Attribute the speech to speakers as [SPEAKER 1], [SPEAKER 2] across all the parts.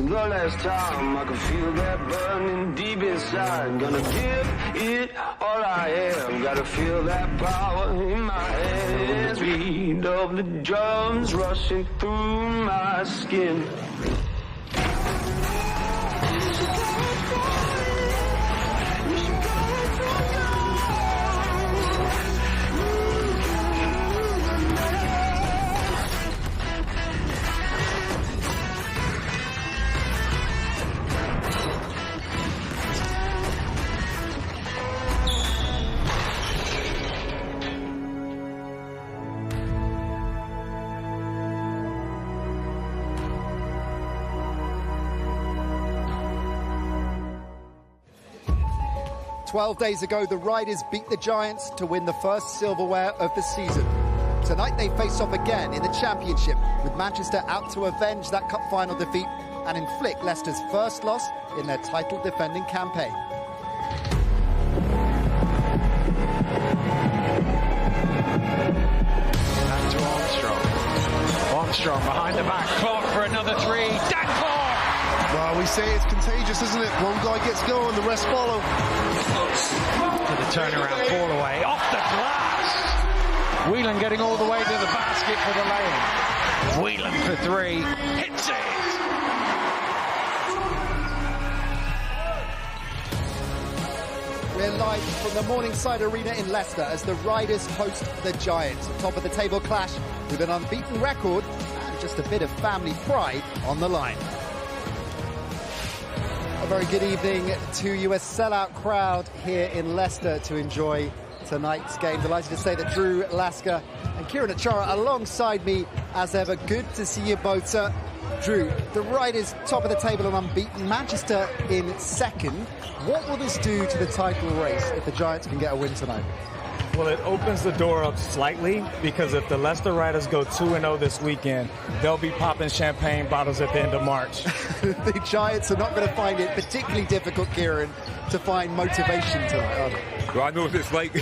[SPEAKER 1] The last time I can feel that burning deep inside. Gonna give it all I am. Gotta feel that power in my hands. Beat of the drums rushing through my skin.
[SPEAKER 2] "12 days ago, the Riders beat the Giants to win the first silverware of the season. Tonight they face off again in the Championship, with Manchester out to avenge that cup final defeat and inflict Leicester's first loss in their title-defending campaign.
[SPEAKER 3] Back to Armstrong. Armstrong behind the back, Clark for another three. Danforth!
[SPEAKER 4] Well, we say it's contagious, isn't it? One guy gets going, the rest follow.
[SPEAKER 3] To the turnaround ball away, off the glass. Whelan getting all the way to the basket for the lay-in. Whelan for three, hits it.
[SPEAKER 2] We're live from the Morningside Arena in Leicester as the Riders host the Giants. Top of the table clash with an unbeaten record and just a bit of family pride on the line. A very good evening to you, a sellout crowd here in Leicester to enjoy tonight's game. Delighted to say that Drew Lasker and Kieran Achara alongside me as ever. Good to see you both, sir. Drew, the Riders top of the table and unbeaten, Manchester in second. What will this do to the title race if the Giants can get a win tonight?
[SPEAKER 5] Well, it opens the door up slightly, because if the Leicester Riders go 2-0 this weekend, they'll be popping champagne bottles at the end of March.
[SPEAKER 2] The Giants are not going to find it particularly difficult, Kieran, to find motivation tonight, are they?
[SPEAKER 6] Well, I know what it's like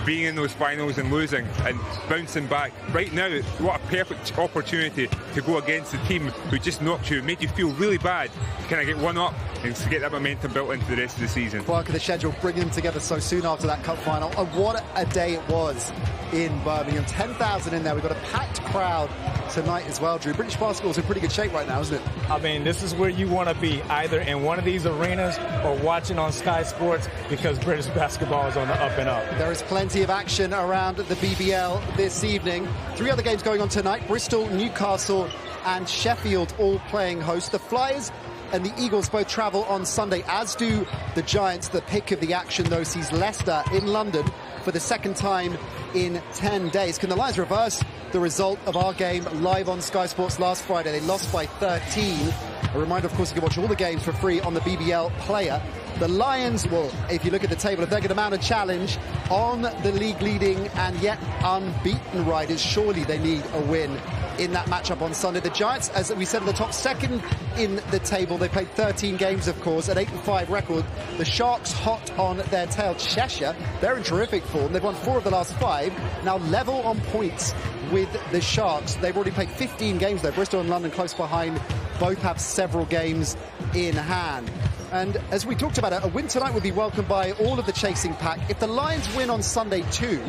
[SPEAKER 6] being in those finals and losing and bouncing back. Right now, what a perfect opportunity to go against the team who just knocked you, made you feel really bad. Can I get one up and get that momentum built into the rest of the season?
[SPEAKER 2] Quirk of the schedule, bringing them together so soon after that cup final. And what a day it was in Birmingham. 10,000 in there. We've got a packed crowd tonight as well, Drew. British basketball's in pretty good shape right now, isn't it?
[SPEAKER 5] I mean, this is where you want to be, either in one of these arenas or watching on Sky Sports, because British basketball is on the up and up.
[SPEAKER 2] There is plenty of action around the BBL this evening. 3 other games going on tonight. Bristol, Newcastle and Sheffield all playing host. The Flyers and the Eagles both travel on Sunday, as do the Giants. The pick of the action, though, sees Leicester in London for the second time in 10 days. Can the Lions reverse the result of our game live on Sky Sports last Friday? They lost by 13. A reminder, of course, you can watch all the games for free on the BBL player. The Lions, well, if you look at the table, if they're going to mount a challenge on the league-leading and yet unbeaten Riders, surely they need a win in that matchup on Sunday. The Giants, as we said, in the top second in the table. They played 13 games, of course, an 8-5 record. The Sharks hot on their tail. Cheshire, they're in terrific form. They've won 4 of the last 5, now level on points with the Sharks. They've already played 15 games, though. Bristol and London close behind. Both have several games in hand. And as we talked about, a win tonight would be welcomed by all of the chasing pack. If the Lions win on Sunday too,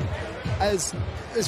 [SPEAKER 2] as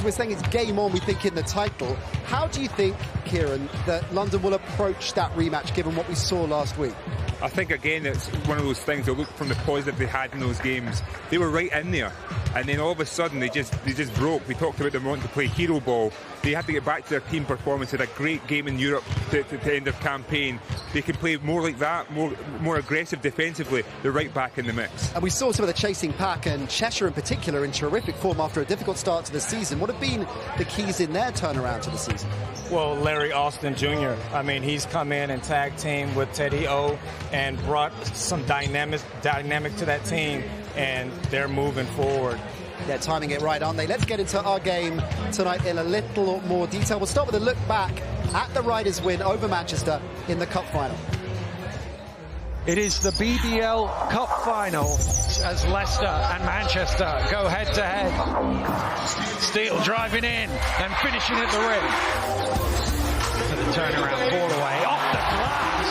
[SPEAKER 2] we're saying, it's game on, we think, in the title. How do you think, Kieran, that London will approach that rematch, given what we saw last week?
[SPEAKER 6] I think, again, it's one of those things that look from the positive they had in those games. They were right in there, and then all of a sudden they just broke. We talked about them wanting to play hero ball. They had to get back to their team performance. They had a great game in Europe to end their campaign. They can play more like that, more aggressive defensively. They're right back in the mix.
[SPEAKER 2] And we saw some of the chasing pack, and Cheshire in particular, in terrific form after a difficult start to the season. What have been the keys in their turnaround to the season?
[SPEAKER 5] Well, Larry Austin Jr., I mean, he's come in and tag team with Teddy O and brought some dynamic to that team, and they're moving forward.
[SPEAKER 2] They're timing it right, aren't they? Let's get into our game tonight in a little more detail. We'll start with a look back at the Riders' win over Manchester in the cup final.
[SPEAKER 3] It is the BBL Cup final as Leicester and Manchester go head-to-head. Steele driving in and finishing at the rim. For the turnaround ball away, off the glass.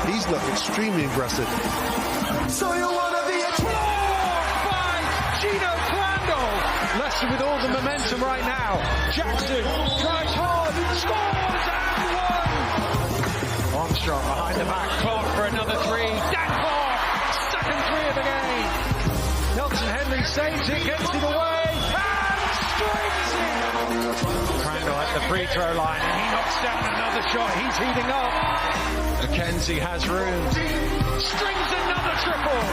[SPEAKER 4] He's looked extremely aggressive.
[SPEAKER 1] So you wanna be a
[SPEAKER 3] By Gino Crandall. Leicester with all the momentum right now. Jackson drives hard, scores and one. Armstrong behind the back, Clark for another three. Danforth, second three of the game. Nelson Henry saves it, gets it away, and strikes it. Crandall at the free throw line, and he knocks down another shot. He's heating up. McKenzie has room. Strings another triple.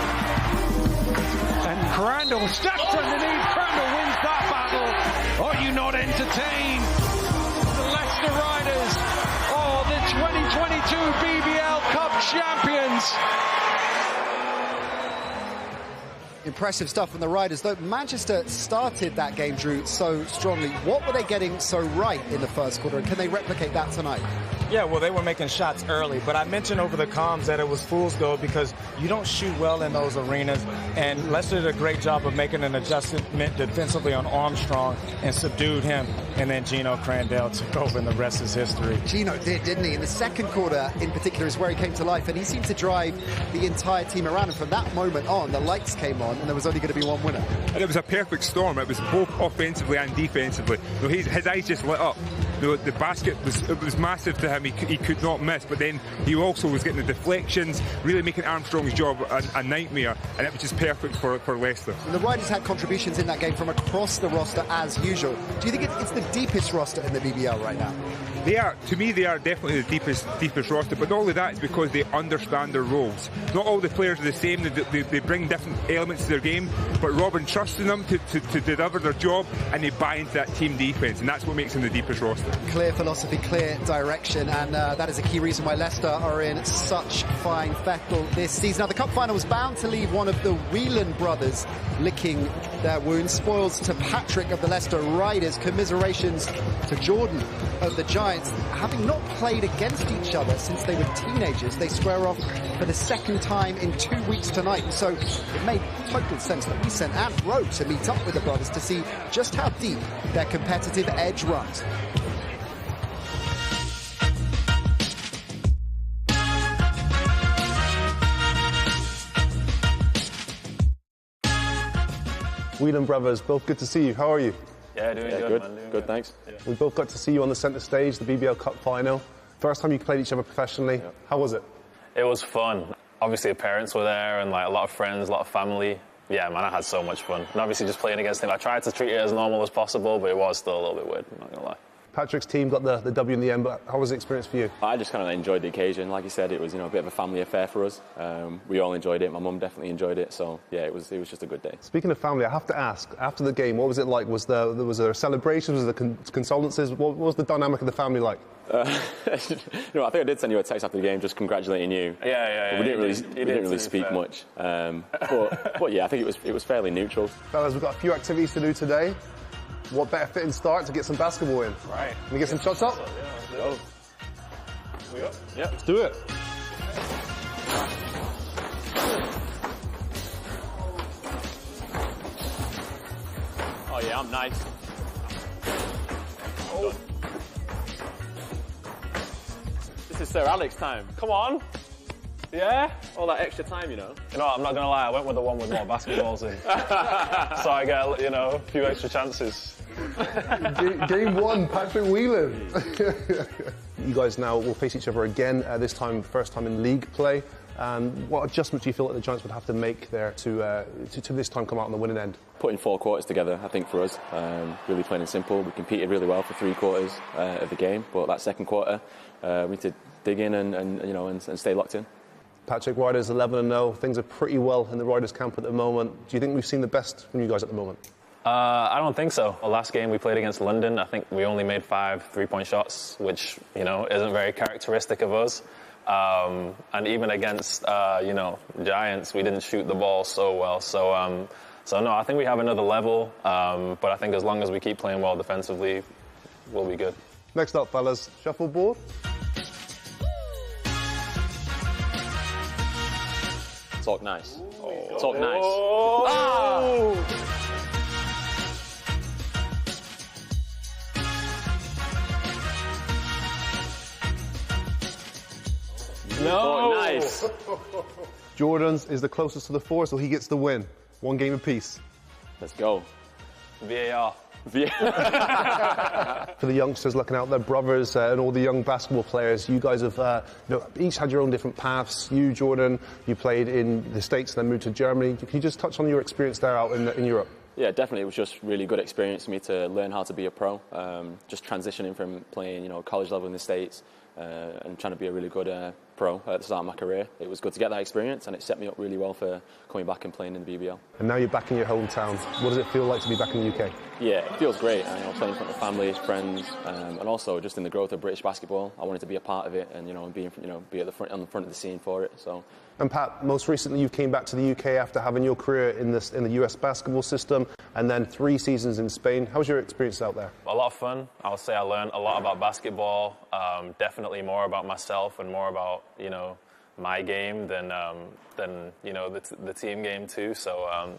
[SPEAKER 3] And Crandall steps underneath. Crandall wins that battle. Are you not entertained? The Leicester Riders are the 2022 BBL Cup champions.
[SPEAKER 2] Impressive stuff from the Riders, though Manchester started that game, Drew, so strongly. What were they getting so right in the first quarter, and can they replicate that tonight?
[SPEAKER 5] Yeah, well, they were making shots early, but I mentioned over the comms that it was fool's gold because you don't shoot well in those arenas, and Leicester did a great job of making an adjustment defensively on Armstrong and subdued him, and then Gino Crandall took over, and the rest is history.
[SPEAKER 2] Gino did, didn't he? In the second quarter, in particular, is where he came to life, and he seemed to drive the entire team around, and from that moment on, the lights came on, and there was only going to be one winner.
[SPEAKER 6] And it was a perfect storm. It was both offensively and defensively. You know, his eyes just lit up. You know, the basket was massive to him. He could not miss, but then he also was getting the deflections, really making Armstrong's job a nightmare, and it was just perfect for Leicester.
[SPEAKER 2] And the Riders had contributions in that game from across the roster as usual. Do you think it's the deepest roster in the BBL right now?
[SPEAKER 6] They are, to me, they are definitely the deepest roster, but not only that, it's because they understand their roles. Not all the players are the same, they bring different elements to their game, but Robin trusts in them to deliver their job, and they buy into that team defence, and that's what makes them the deepest roster.
[SPEAKER 2] Clear philosophy, clear direction, and that is a key reason why Leicester are in such fine fettle this season. Now, the cup final was bound to leave one of the Whelan brothers licking their wounds. Spoils to Patrick of the Leicester Riders, commiserations to Jordan of the Giants. Having not played against each other since they were teenagers, they square off for the second time in 2 weeks tonight. So it made total sense that we sent Ant Rowe to meet up with the brothers to see just how deep their competitive edge runs.
[SPEAKER 7] Whelan brothers, both good to see you. How are you?
[SPEAKER 8] Yeah, doing good. Man, doing good, thanks. Yeah.
[SPEAKER 7] We both got to see you on the centre stage, the BBL Cup final. First time you played each other professionally. Yeah. How was it?
[SPEAKER 8] It was fun. Obviously, the parents were there and like a lot of friends, a lot of family. Yeah, man, I had so much fun. And obviously, just playing against him, I tried to treat it as normal as possible, but it was still a little bit weird, I'm not gonna lie.
[SPEAKER 7] Patrick's team got the W in the end, but how was the experience for you?
[SPEAKER 9] I just kind of enjoyed the occasion. Like you said, it was a bit of a family affair for us. We all enjoyed it. My mum definitely enjoyed it. So yeah, it was just a good day.
[SPEAKER 7] Speaking of family, I have to ask, after the game, what was it like? Was there celebrations? Was there condolences? What was the dynamic of the family like?
[SPEAKER 9] I think I did send you a text after the game, just congratulating you.
[SPEAKER 8] Yeah.
[SPEAKER 9] But we didn't really speak much. But yeah, I think it was fairly neutral.
[SPEAKER 7] Fellas, we've got a few activities to do today. What better fitting start to get some basketball in?
[SPEAKER 8] Right.
[SPEAKER 7] Can we get some shots up?
[SPEAKER 8] Yeah, let's go. We up? Yeah.
[SPEAKER 7] Let's do it.
[SPEAKER 9] Oh yeah, I'm nice. Oh. This is Sir Alex time. Come on. Yeah? All that extra time,
[SPEAKER 8] You know what, I'm not going to lie, I went with the one with more basketballs in. So I get, a few extra chances.
[SPEAKER 7] Game one, Patrick Whelan. You guys now will face each other again, this time, first time in league play. What adjustments do you feel that the Giants would have to make there to this time come out on the winning end?
[SPEAKER 9] Putting 4 quarters together, I think, for us. Really plain and simple. We competed really well for 3 quarters of the game, but that second quarter, we need to dig in and stay locked in.
[SPEAKER 7] Patrick, Riders 11-0. Things are pretty well in the Riders camp at the moment. Do you think we've seen the best from you guys at the moment?
[SPEAKER 8] I don't think so. The last game we played against London, I think we only made 5 3-point shots, which, isn't very characteristic of us. And even against, Giants, we didn't shoot the ball so well. So no, I think we have another level. But I think as long as we keep playing well defensively, we'll be good.
[SPEAKER 7] Next up, fellas, shuffleboard.
[SPEAKER 9] Talk nice. Talk nice.
[SPEAKER 8] No!
[SPEAKER 9] Nice.
[SPEAKER 7] Jordan's is the closest to the 4, so he gets the win. 1 game apiece.
[SPEAKER 9] Let's go.
[SPEAKER 8] VAR.
[SPEAKER 7] For the youngsters looking out, their brothers and all the young basketball players, you guys have each had your own different paths. You, Jordan, you played in the States and then moved to Germany. Can you just touch on your experience there out in Europe?
[SPEAKER 9] Yeah, definitely. It was just really good experience for me to learn how to be a pro. Just transitioning from playing, college level in the States and trying to be a really good pro at the start of my career. It was good to get that experience, and it set me up really well for coming back and playing in the BBL.
[SPEAKER 7] And now you're back in your hometown. What does it feel like to be back in the UK?
[SPEAKER 9] Yeah, it feels great. Playing in front of family, friends, and also just in the growth of British basketball. I wanted to be a part of it, and be at the front, on the front of the scene for it. So.
[SPEAKER 7] And Pat, most recently you came back to the UK after having your career in the US basketball system, and then 3 seasons in Spain. How was your experience out there?
[SPEAKER 8] A lot of fun. I would say I learned a lot about basketball. Definitely more about myself and more about my game than the team game too. So a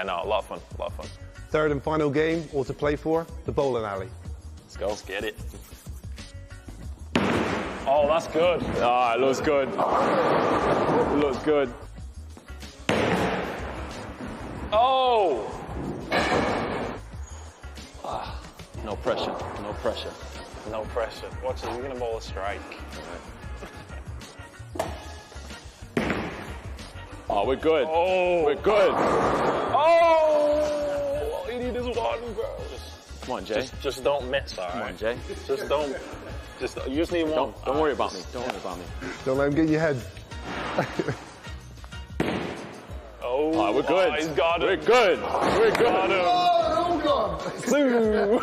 [SPEAKER 8] lot of fun. A lot of fun.
[SPEAKER 7] 3rd and final game, all to play for, the bowling alley.
[SPEAKER 8] Let's go. Let's get it. Oh, that's good.
[SPEAKER 9] Ah, it looks good. It looks good.
[SPEAKER 8] Oh!
[SPEAKER 9] No pressure. No pressure.
[SPEAKER 8] No pressure. Watch this. We're going to bowl a strike.
[SPEAKER 9] Oh, we're good.
[SPEAKER 8] Oh!
[SPEAKER 9] We're good.
[SPEAKER 8] Oh! All you need is one, bro.
[SPEAKER 9] Come on, Jay.
[SPEAKER 8] Just don't miss, all right?
[SPEAKER 9] Come on, Jay.
[SPEAKER 8] You just need one.
[SPEAKER 9] Don't worry about me. Don't worry about me.
[SPEAKER 7] Don't let him get in your head.
[SPEAKER 8] Oh,
[SPEAKER 9] we're good.
[SPEAKER 8] Oh, he's got
[SPEAKER 9] We're
[SPEAKER 8] it.
[SPEAKER 9] good. We're good.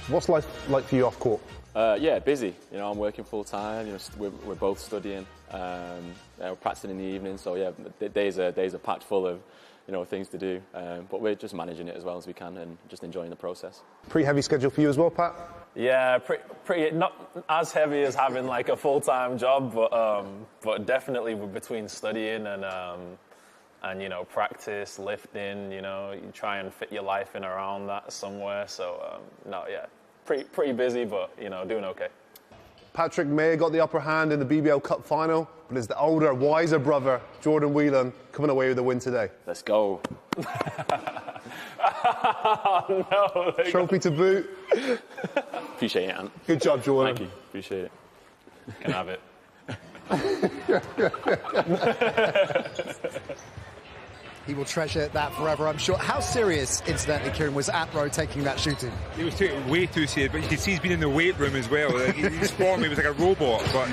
[SPEAKER 7] What's life like for you off court?
[SPEAKER 9] Yeah, busy. I'm working full time. We're both studying. We're practicing in the evening. So yeah, the days are packed full of things to do. But we're just managing it as well as we can and just enjoying the process.
[SPEAKER 7] Pretty heavy schedule for you as well, Pat?
[SPEAKER 8] Yeah, pretty not as heavy as having like a full-time job, but definitely between studying and practice, lifting, you try and fit your life in around that somewhere. So pretty busy, but doing okay.
[SPEAKER 7] Patrick May got the upper hand in the BBL Cup final, but it's the older, wiser brother, Jordan Whelan, coming away with the win today.
[SPEAKER 9] Let's go.
[SPEAKER 8] No,
[SPEAKER 7] Trophy to boot.
[SPEAKER 9] Appreciate it, Ant.
[SPEAKER 7] Good job, Jordan.
[SPEAKER 9] Thank you. Appreciate it.
[SPEAKER 8] Can have it.
[SPEAKER 2] He will treasure that forever, I'm sure. How serious, incidentally, Kieran, was Atro taking that shooting?
[SPEAKER 6] He was way too serious, but you can see he's been in the weight room as well. Like, his form, he was like a robot. But,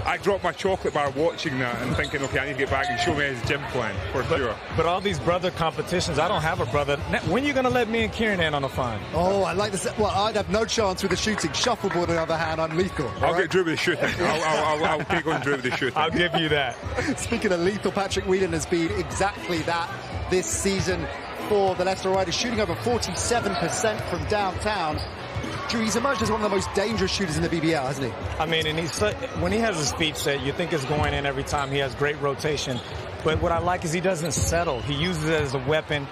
[SPEAKER 6] I dropped my chocolate bar watching that and thinking, okay, I need to get back and show me his gym plan, for sure.
[SPEAKER 5] But all these brother competitions, I don't have a brother. When are you going to let me and Kieran in on a fine?
[SPEAKER 2] Oh, I like this. Well, I'd have no chance with the shooting. Shuffleboard, on the other hand, I'm lethal.
[SPEAKER 6] I'll get Drew with the shooting. I'll take on Drew with the shooting.
[SPEAKER 5] I'll give you that.
[SPEAKER 2] Speaking of lethal, Patrick Whelan has been exactly that this season for the Leicester Riders, shooting over 47% from downtown. Drew, he's emerged as one of the most dangerous shooters in the BBL, hasn't he?
[SPEAKER 5] I mean, and when he has his feet set, you think it's going in every time. He has great rotation. But what I like is he doesn't settle. He uses it as a weapon,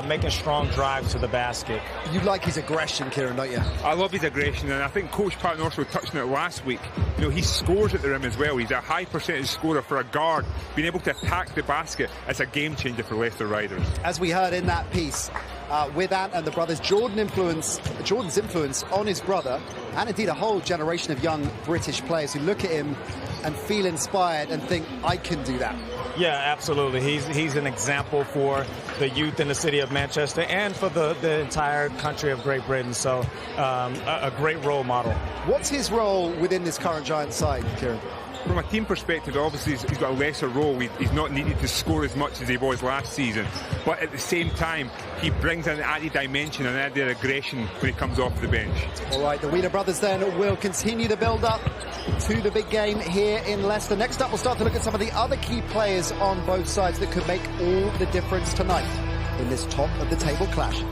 [SPEAKER 5] making strong drives to the basket.
[SPEAKER 2] You like his aggression, Kieran, don't you?
[SPEAKER 6] I love his aggression, and I think Coach Pat Northwood touched on it last week. He scores at the rim as well. He's a high percentage scorer for a guard. Being able to attack the basket, it's a game changer for Leicester Riders.
[SPEAKER 2] As we heard in that piece, with Ant and the brothers, Jordan's influence on his brother, and indeed a whole generation of young British players who look at him and feel inspired and think, I can do that.
[SPEAKER 5] Yeah, absolutely. He's an example for the youth in the city of Manchester and for the entire country of Great Britain. So a great role model.
[SPEAKER 2] What's his role within this current Giants side, Kieran?
[SPEAKER 6] From a team perspective, obviously he's got a lesser role. He's not needed to score as much as he was last season. But at the same time, he brings an added dimension and added aggression when he comes off the bench.
[SPEAKER 2] All right, the Whelan brothers then will continue the build-up to the big game here in Leicester. Next up, we'll start to look at some of the other key players on both sides that could make all the difference tonight in this top-of-the-table clash.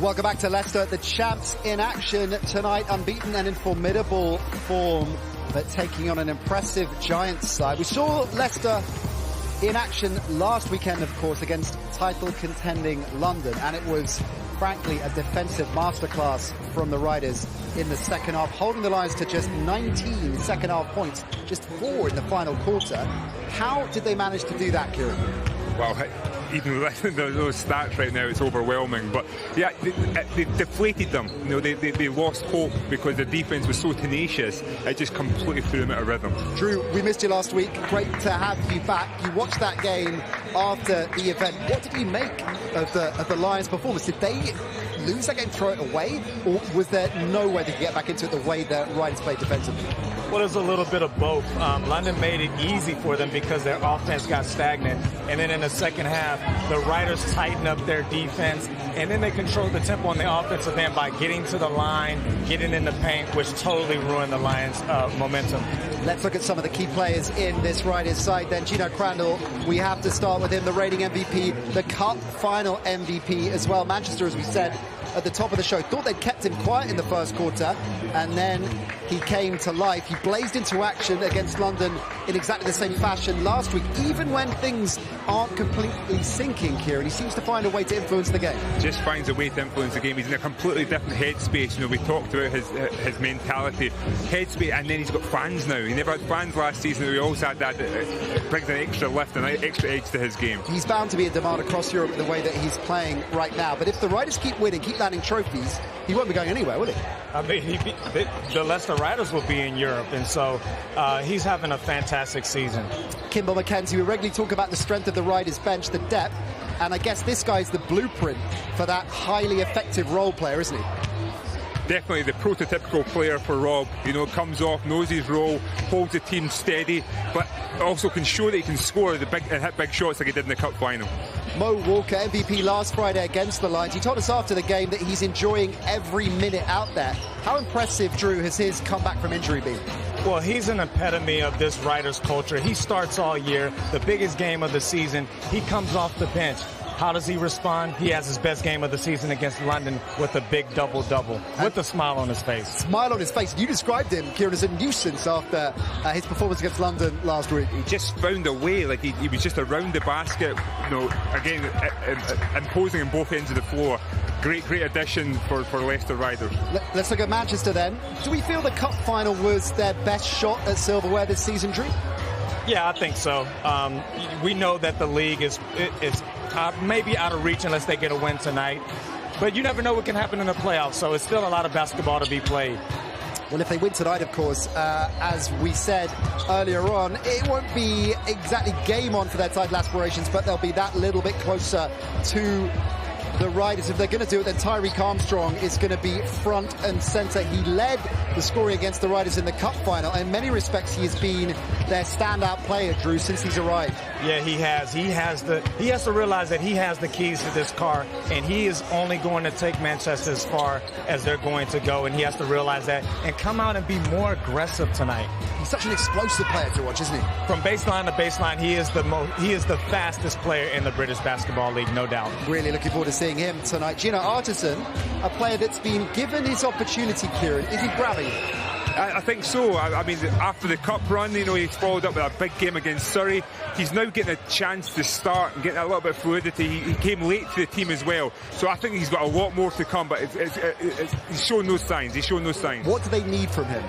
[SPEAKER 2] Welcome back to Leicester. The champs in action tonight, unbeaten and in formidable form, but taking on an impressive Giants side. We saw Leicester in action last weekend, of course, against title-contending London, and it was, frankly, a defensive masterclass from the Riders in the second half, holding the Lions to just 19 second-half points, just 4 in the final quarter. How did they manage to do that, Kieran?
[SPEAKER 6] Well, even listening to those stats right now, it's overwhelming. But yeah, they deflated them. You know, they lost hope because the defense was so tenacious. It just completely threw them out of rhythm.
[SPEAKER 2] Drew, we missed you last week. Great to have you back. You watched that game after the event. What did you make of the Lions' performance? Did they lose that game, throw it away, or was there no way they could get back into it the way the Riders played defensively?
[SPEAKER 5] Well, there's a little bit of both. London made it easy for them because their offense got stagnant. And then in the second half, the Riders tightened up their defense. And then they controlled the tempo on the offensive end by getting to the line, getting in the paint, which totally ruined the Lions' momentum.
[SPEAKER 2] Let's look at some of the key players in this Riders side then. Gino Crandall, we have to start with him, the reigning MVP, the Cup final MVP as well. Manchester, as we said at the top of the show, thought they'd kept him quiet in the first quarter, and then he came to life. He blazed into action against London in exactly the same fashion last week, even when things aren't completely sinking, Kieran. He seems to find a way to influence the game.
[SPEAKER 6] Just finds a way to influence the game. He's in a completely different headspace. You know, we talked about his mentality, headspace, and then he's got fans now. He never had fans last season. We also had that. It brings an extra lift and an extra edge to his game.
[SPEAKER 2] He's bound to be in demand across Europe in the way that he's playing right now. But if the Riders keep winning, keep landing trophies, he won't be going anywhere, will he?
[SPEAKER 5] I mean, the Leicester Riders will be in Europe, and so he's having a fantastic season.
[SPEAKER 2] Kimball McKenzie, we regularly talk about the strength of the Riders bench, the depth, and I guess this guy's the blueprint for that highly effective role player, isn't he?
[SPEAKER 6] Definitely the prototypical player for Rob. You know, comes off, knows his role, holds the team steady, but also can show that he can score and hit big shots like he did in the Cup final.
[SPEAKER 2] Mo Walker, MVP last Friday against the Lions. He told us after the game that he's enjoying every minute out there. How impressive, Drew, has his comeback from injury been?
[SPEAKER 5] Well, he's an epitome of this Riders culture. He starts all year, the biggest game of the season. He comes off the bench. How does he respond? He has his best game of the season against London with a big double-double, with a smile on his face.
[SPEAKER 2] Smile on his face. You described him, Kieran, as a nuisance after his performance against London last week.
[SPEAKER 6] He just found a way. Like he was just around the basket, you know, again, imposing on both ends of the floor. Great addition for Leicester Riders.
[SPEAKER 2] Let's look at Manchester then. Do we feel the Cup final was their best shot at silverware this season, Drew?
[SPEAKER 5] Yeah, I think so. We know that the league is maybe out of reach unless they get a win tonight. But you never know what can happen in the playoffs, so it's still a lot of basketball to be played.
[SPEAKER 2] Well, if they win tonight, of course, as we said earlier on, it won't be exactly game on for their title aspirations, but they'll be that little bit closer to the Riders. If they're going to do it, then Tyreek Armstrong is going to be front and centre. He led the scoring against the Riders in the Cup final. In many respects, he has been their standout player, Drew, since he's arrived.
[SPEAKER 5] Yeah, he has. He has to realize that he has the keys to this car, and he is only going to take Manchester as far as they're going to go, and he has to realize that and come out and be more aggressive tonight.
[SPEAKER 2] He's such an explosive player to watch, isn't he?
[SPEAKER 5] From baseline to baseline, he is the fastest player in the British Basketball League, no doubt.
[SPEAKER 2] Really looking forward to seeing him tonight. Gino Artisan, a player that's been given his opportunity, Kieran. Is he grabbing it?
[SPEAKER 6] I think so. I mean, after the Cup run, you know, he's followed up with a big game against Surrey. He's now getting a chance to start and getting a little bit of fluidity. He came late to the team as well. So I think he's got a lot more to come, but he's showing no signs. He's showing no signs.
[SPEAKER 2] What do they need from him?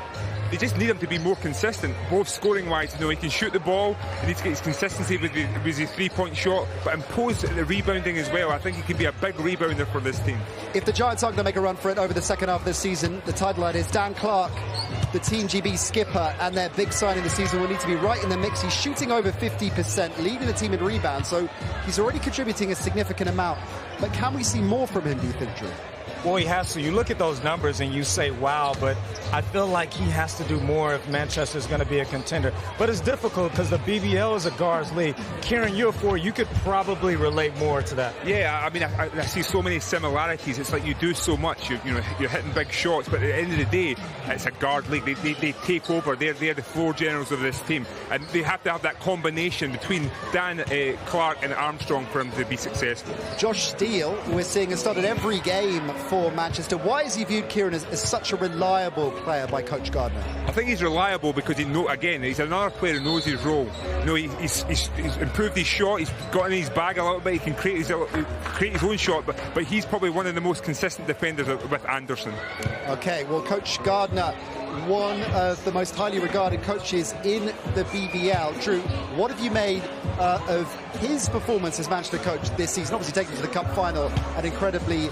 [SPEAKER 6] They just need him to be more consistent, both scoring-wise. You know, he can shoot the ball. He needs to get his consistency with his three-point shot, but impose the rebounding as well. I think he can be a big rebounder for this team.
[SPEAKER 2] If the Giants aren't going to make a run for it over the second half of this season, the title line is Dan Clark, the Team GB skipper, and their big signing the season will need to be right in the mix. He's shooting over 50%, leading the team in rebounds, so he's already contributing a significant amount. But can we see more from him, do you think, Drew?
[SPEAKER 5] Well, he has to. You look at those numbers and you say, wow, but I feel like he has to do more if Manchester is going to be a contender. But it's difficult because the BBL is a guards league. Kieran, you're four. You could probably relate more to that.
[SPEAKER 6] Yeah, I mean, I see so many similarities. It's like you do so much. You're hitting big shots, but at the end of the day, it's a guard league. They take over. They're the floor generals of this team. And they have to have that combination between Dan, Clark and Armstrong for him to be successful.
[SPEAKER 2] Josh Steele, we're seeing, has started every game for Manchester. Why is he viewed, Kieran, as such a reliable player by Coach Gardner?
[SPEAKER 6] I think he's reliable because he's another player who knows his role. He's improved his shot, he's got in his bag a little bit, he can create his own shot, but he's probably one of the most consistent defenders with Anderson.
[SPEAKER 2] Okay, well, Coach Gardner, one of the most highly regarded coaches in the BBL. Drew, what have you made of his performance as Manchester coach this season? Obviously taking to the Cup final, an incredibly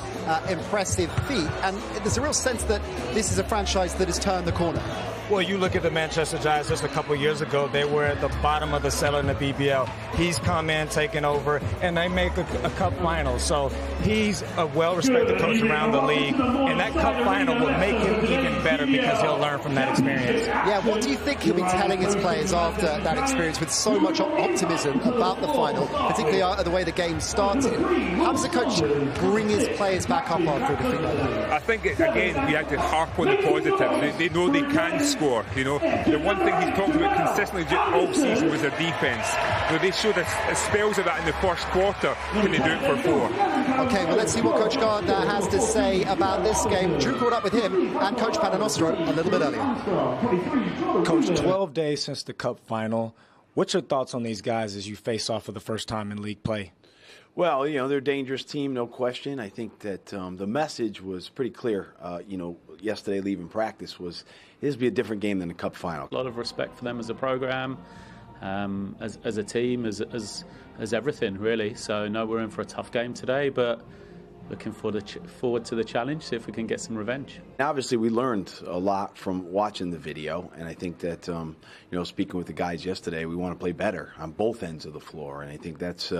[SPEAKER 2] impressive feat, and there's a real sense that this is a franchise that has turned the corner.
[SPEAKER 5] Well, you look at the Manchester Giants just a couple years ago, they were at the bottom of the cellar in the BBL. He's come in, taken over, and they make a Cup final. So he's a well-respected coach around the league, and that Cup final will make him even better because he'll learn from that experience.
[SPEAKER 2] Yeah, what do you think he'll be telling his players after that experience with so much optimism about the final, particularly the way the game started? How does the coach bring his players back up after a defeat like that?
[SPEAKER 6] I think, again, we have to harp on the positive. They know they can score. The one thing he's talked about consistently all season was their defence. They showed us spells of that in the first quarter. Can they do it for 4?
[SPEAKER 2] Okay, well, let's see what Coach Gardner has to say about this game. Drew caught up with him and Coach Paternoster a little bit earlier.
[SPEAKER 5] Coach, 12 days since the Cup final. What's your thoughts on these guys as you face off for the first time in league play?
[SPEAKER 10] Well, they're a dangerous team, no question. I think that the message was pretty clear, yesterday leaving practice was this will be a different game than the Cup final.
[SPEAKER 11] A lot of respect for them as a program, as a team, as everything, really. So, no, we're in for a tough game today, but looking forward to the challenge, see if we can get some revenge.
[SPEAKER 10] Obviously, we learned a lot from watching the video, and I think that, speaking with the guys yesterday, we want to play better on both ends of the floor, and I think that's,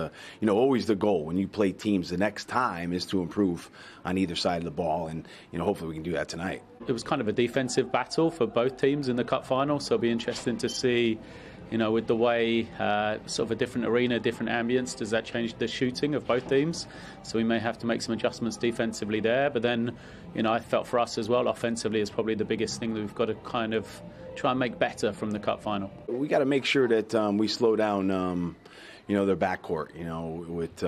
[SPEAKER 10] always the goal. When you play teams, the next time is to improve on either side of the ball, and, hopefully we can do that tonight.
[SPEAKER 11] It was kind of a defensive battle for both teams in the Cup final, so it'll be interesting to see, with the way sort of a different arena, different ambience, does that change the shooting of both teams? So we may have to make some adjustments defensively there. But then, I felt for us as well, offensively is probably the biggest thing that we've got to kind of try and make better from the Cup final.
[SPEAKER 10] We got to make sure that we slow down, their backcourt, with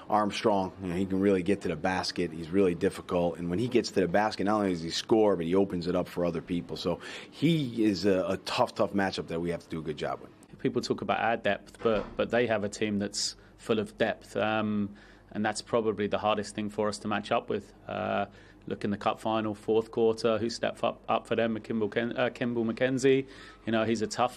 [SPEAKER 10] Armstrong. He can really get to the basket. He's really difficult. And when he gets to the basket, not only does he score, but he opens it up for other people. So he is a tough matchup that we have to do a good job with.
[SPEAKER 11] People talk about our depth, but they have a team that's full of depth. And that's probably the hardest thing for us to match up with. Look in the Cup final, fourth quarter, who stepped up for them? Kimball McKenzie.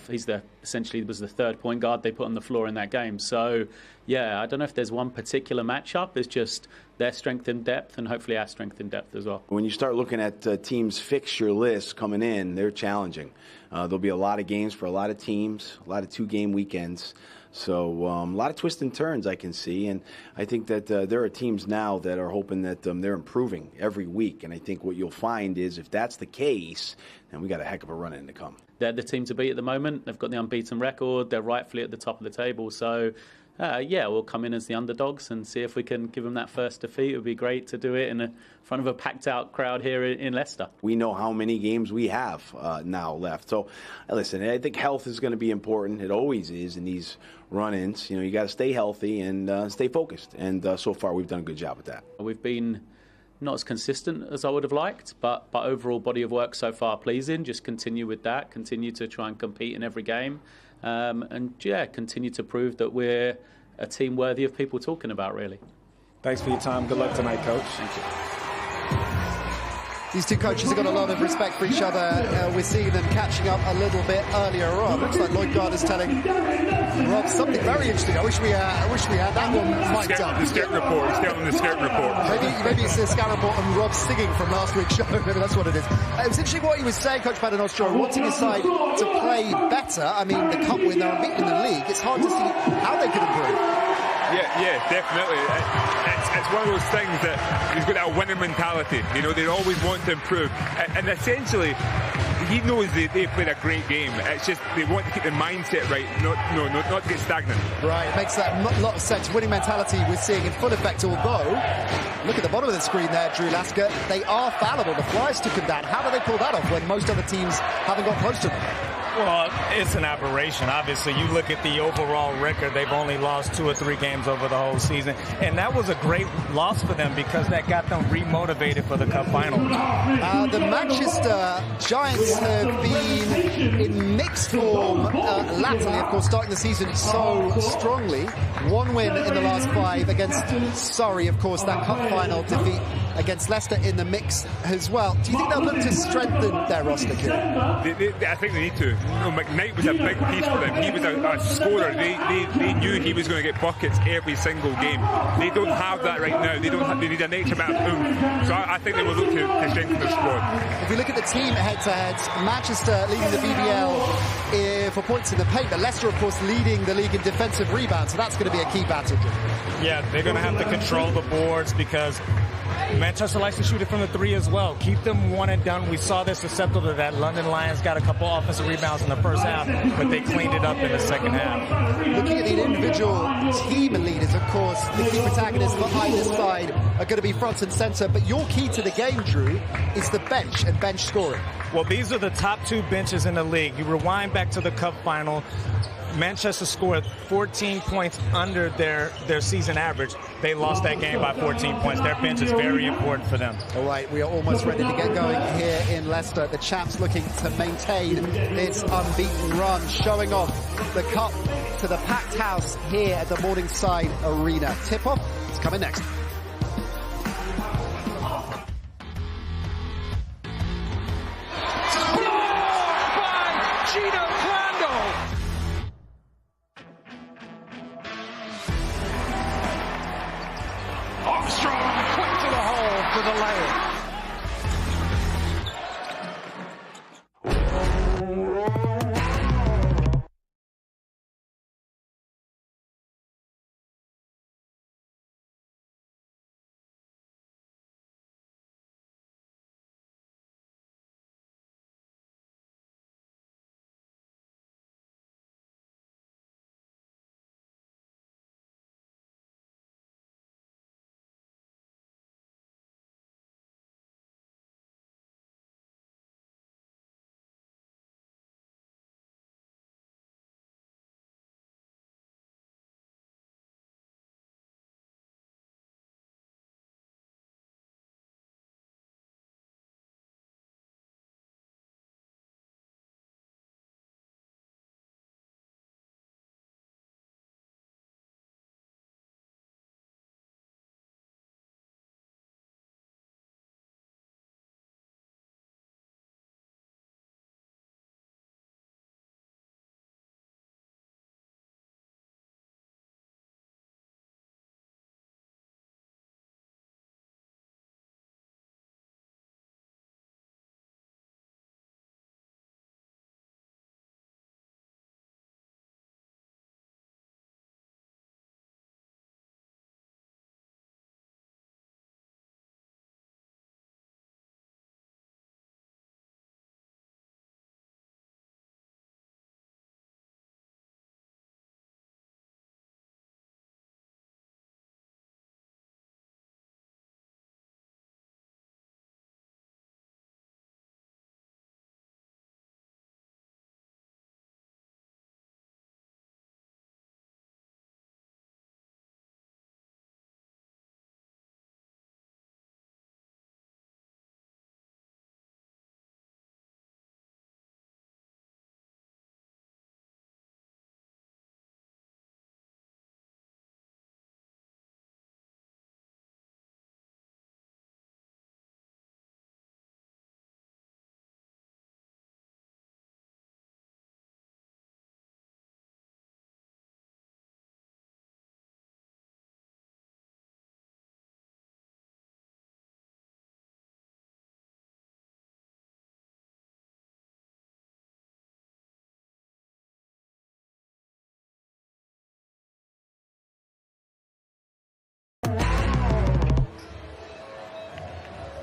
[SPEAKER 11] He's essentially was the third point guard they put on the floor in that game. So, yeah, I don't know if there's one particular matchup. It's just their strength in depth and hopefully our strength in depth as well.
[SPEAKER 10] When you start looking at teams' fixture lists coming in, they're challenging. There'll be a lot of games for a lot of teams, a lot of 2-game weekends. So a lot of twists and turns I can see, and I think that there are teams now that are hoping that they're improving every week, and I think what you'll find is if that's the case, then we got a heck of a run in to come.
[SPEAKER 11] They're the team to beat at the moment. They've got the unbeaten record. They're rightfully at the top of the table. So, we'll come in as the underdogs and see if we can give them that first defeat. It would be great to do it in front of a packed-out crowd here in Leicester.
[SPEAKER 10] We know how many games we have now left. So, listen, I think health is going to be important. It always is in these run-ins. You got to stay healthy and stay focused. And so far, we've done a good job with that.
[SPEAKER 11] We've been not as consistent as I would have liked, but overall body of work so far pleasing. Just continue with that. Continue to try and compete in every game. Continue to prove that we're a team worthy of people talking about, really.
[SPEAKER 5] Thanks for your time. Good luck tonight, Coach.
[SPEAKER 11] Thank you.
[SPEAKER 2] These two coaches have got a lot of respect for each other. We're seeing them catching up a little bit earlier on. Looks like Lloyd Gardner's telling Rob something very interesting. I wish we had that one mic'd up.
[SPEAKER 6] The scout report. He's telling the scout report.
[SPEAKER 2] Maybe it's the scout report and Rob singing from last week's show. Maybe that's what it is. It was interesting what he was saying, Coach Paternoster, wanting his side to play better. I mean, the Cup win, they're unbeaten in the league. It's hard to see how they could improve.
[SPEAKER 6] Yeah, definitely. It's one of those things that he's got that winning mentality. They always want to improve. And essentially, he knows they played a great game. It's just they want to keep the mindset right, not to get stagnant.
[SPEAKER 2] Right, it makes that a lot of sense. Winning mentality we're seeing in full effect, although, look at the bottom of the screen there, Drew Lasker. They are fallible. The Flyers took them down. How do they pull that off when most other teams haven't got close to them?
[SPEAKER 5] Well, it's an aberration. Obviously, you look at the overall record, they've only lost 2 or 3 games over the whole season. And that was a great loss for them because that got them remotivated for the Cup final.
[SPEAKER 2] The Manchester Giants have been in mixed form latterly, of course, starting the season so strongly. 1 win in the last 5 against Surrey, of course, that Cup final defeat against Leicester in the mix as well. Do you think they'll look to strengthen their roster, Kieran?
[SPEAKER 6] I think they need to. McKnight was a big piece for them. He was a scorer. They knew he was going to get buckets every single game. They don't have that right now. They need an extra amount of oomph. So I think they will look to strengthen their squad.
[SPEAKER 2] If we look at the team head-to-head, Manchester leading the BBL for points in the paint, but Leicester, of course, leading the league in defensive rebounds. So that's going to be a key battle.
[SPEAKER 5] Yeah, they're going to have to control the boards because Manchester likes to shoot it from the 3 as well. Keep them 1 and done. We saw this susceptible to that. London Lions got a couple offensive rebounds in the first half, but they cleaned it up in the second half.
[SPEAKER 2] Looking at the individual team leaders, of course, the key protagonists for either side are going to be front and centre. But your key to the game, Drew, is the bench and bench scoring.
[SPEAKER 5] Well, these are the top 2 benches in the league. You rewind back to the Cup final. Manchester scored 14 points under their season average. They lost that game by 14 points. Their bench is very important for them.
[SPEAKER 2] All right, we are almost ready to get going here in Leicester. The champs looking to maintain its unbeaten run, showing off the cup to the packed house here at the Morningside Arena. Tip-off is coming next.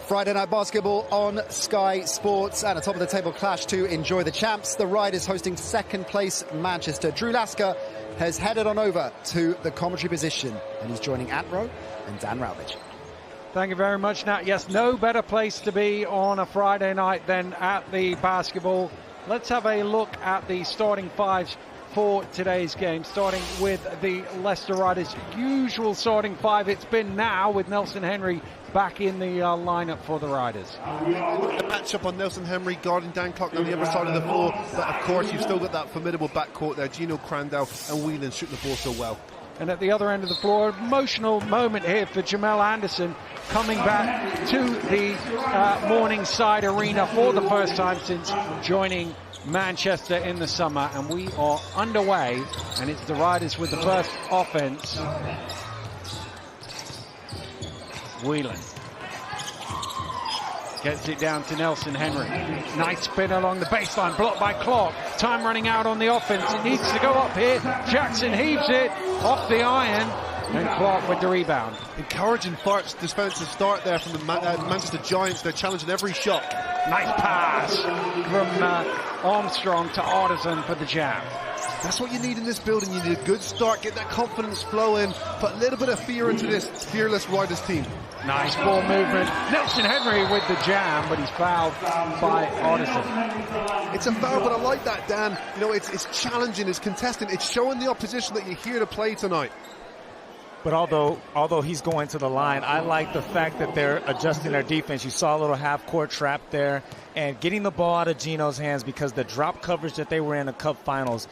[SPEAKER 2] Friday night basketball on Sky Sports, and a top of the table clash to enjoy the champs. The Riders hosting second place Manchester. Drew Lasker has headed on over to the commentary position, and he's joining Ant Rowe and Dan Rowledge.
[SPEAKER 3] Thank you very much, Nat. Yes, no better place to be on a Friday night than at the basketball Let's have a look at the starting fives for today's game, starting with the Leicester Riders' usual starting five. It's been now with Nelson Henry back in the lineup for the Riders.
[SPEAKER 4] The matchup on Nelson Henry guarding Dan Clark on the other side of the floor, but of course you've still got that formidable backcourt there, Gino Crandall and Whelan shooting the ball so well.
[SPEAKER 3] And at the other end of the floor, emotional moment here for Jamel Anderson, coming back to the Morningside Arena for the first time since joining Manchester in the summer, and we are underway, and it's the Riders with the first offense. Whelan gets it down to Nelson Henry. Nice spin along the baseline, blocked by Clark. Time running out on the offense. It needs to go up here. Jackson heaves it off the iron, and Clark with the rebound.
[SPEAKER 4] Encouraging Fart's defensive start there from the Manchester Giants. They're challenging every shot.
[SPEAKER 3] Nice pass from Armstrong to Artisan for the jam.
[SPEAKER 4] That's what you need in this building. You need a good start, get that confidence flowing, put a little bit of fear into this fearless Riders team.
[SPEAKER 3] Nice ball movement. Nelson Henry with the jam, but he's fouled by Artisan.
[SPEAKER 4] It's a foul, but I like that, Dan. You know, it's challenging, it's contesting, it's showing the opposition that you're here to play tonight.
[SPEAKER 5] But although he's going to the line, I like the fact that they're adjusting their defense. You saw a little half-court trap there, and getting the ball out of Gino's hands, because the drop coverage that they were in the Cup Finals,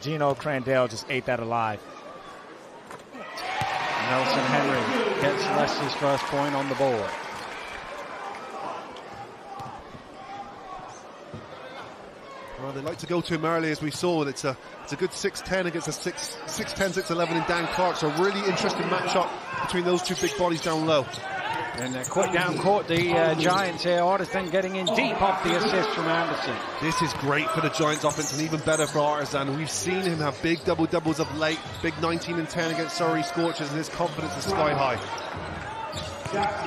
[SPEAKER 5] Gino Crandall just ate that alive.
[SPEAKER 3] Nelson Henry gets Leicester's first point on the board.
[SPEAKER 4] Well, they like to go to him early, as we saw, and it's a good 6'10 against a 6'10", 6'11 in Dan Clark. So a really interesting matchup between those two big bodies down low.
[SPEAKER 3] And quick down court, the Giants here. Artisan getting in deep off the assist from Anderson.
[SPEAKER 4] This is great for the Giants offense, and even better for Artisan. We've seen him have big double-doubles of late, big 19 and 10 against Surrey Scorchers, and his confidence is sky high.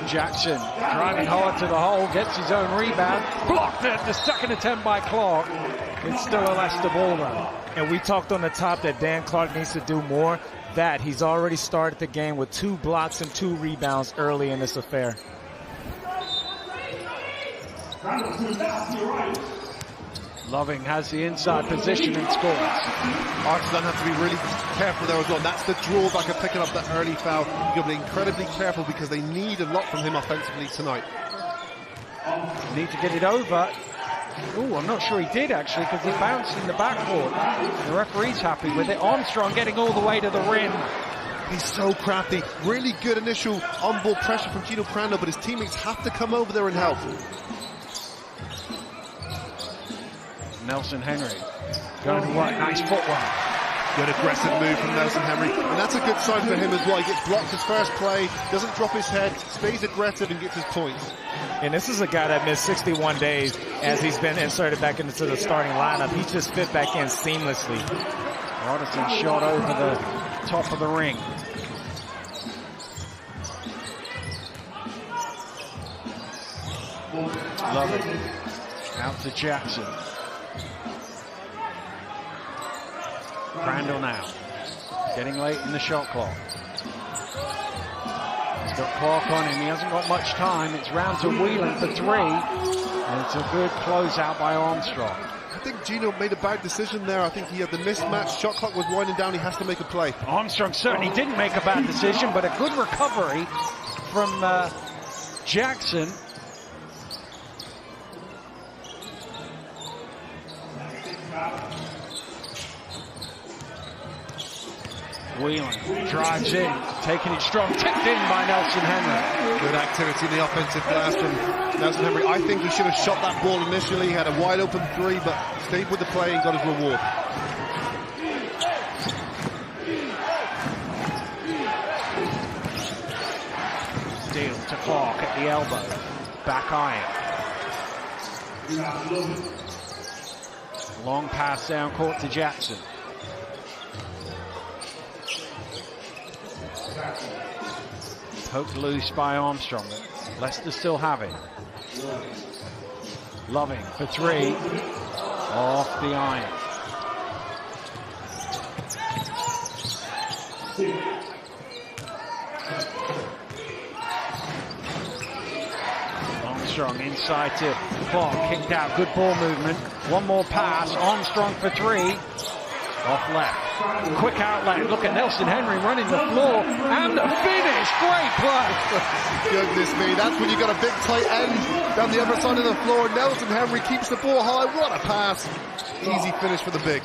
[SPEAKER 3] Jackson driving hard to the hole, gets his own rebound, blocked at the second attempt by Clark. It's still a Leicester ball though.
[SPEAKER 5] And we talked on the top that Dan Clark needs to do more. That he's already started the game with 2 blocks and 2 rebounds early in this affair.
[SPEAKER 3] Loving has the inside position and scores.
[SPEAKER 4] Artisan have to be really careful there as well. That's the drawback of picking up that early foul. You've got to be incredibly careful because they need a lot from him offensively tonight.
[SPEAKER 3] Need to get it over. Oh, I'm not sure he did actually, because he bounced in the backcourt. The referee's happy with it. Armstrong getting all the way to the rim.
[SPEAKER 4] He's so crafty. Really good initial on-ball pressure from Gino Crandall, but his teammates have to come over there and help.
[SPEAKER 3] Nelson Henry going to work. Nice footwork.
[SPEAKER 4] Good aggressive move from Nelson Henry, and that's a good sign for him as well. He gets blocked his first play, doesn't drop his head, stays aggressive and gets his points.
[SPEAKER 5] And this is a guy that missed 61 days as he's been inserted back into the starting lineup. He's just fit back in seamlessly.
[SPEAKER 3] Artisan shot over the top of the ring. Love it. Out to Jackson. Crandall now. Getting late in the shot clock. He's got Clark on him. He hasn't got much time. It's round to Whelan for 3. And it's a good closeout by Armstrong.
[SPEAKER 4] I think Gino made a bad decision there. I think he had the mismatch. Shot clock was winding down. He has to make a play.
[SPEAKER 3] Armstrong certainly didn't make a bad decision, but a good recovery from Jackson. Whelan drives in, taking it strong, tipped in by Nelson Henry.
[SPEAKER 4] Good activity in the offensive glass from Nelson Henry. I think he should have shot that ball initially. He had a wide open 3, but stayed with the play and got his reward.
[SPEAKER 3] Steele to Clark at the elbow. Back iron. Long pass down court to Jackson. Poked loose by Armstrong. Leicester still have it. Loving for 3. Off the iron. Armstrong inside to Clark, kicked out, good ball movement. One more pass, Armstrong for 3. Off left. Quick outlet. Look at Nelson Henry running the floor. And the finish. Great play.
[SPEAKER 4] Goodness me, that's when you got a big tight end down the other side of the floor. Nelson Henry keeps the ball high. What a pass. Easy finish for the big.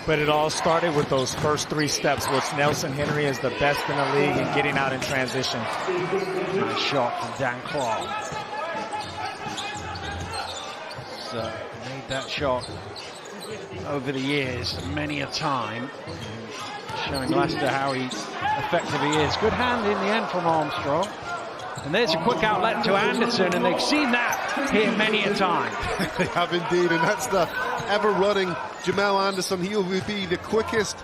[SPEAKER 5] But it all started with those first 3 steps, which Nelson Henry is the best in the league in getting out in transition.
[SPEAKER 3] Nice shot from Dan Clark. So, made that shot over the years many a time, showing Leicester how effective he is. Good hand in the end from Armstrong. And there's a quick outlet to Anderson, and they've seen that here many a time.
[SPEAKER 4] They have indeed, and that's the ever-running Jamal Anderson. He will be the quickest,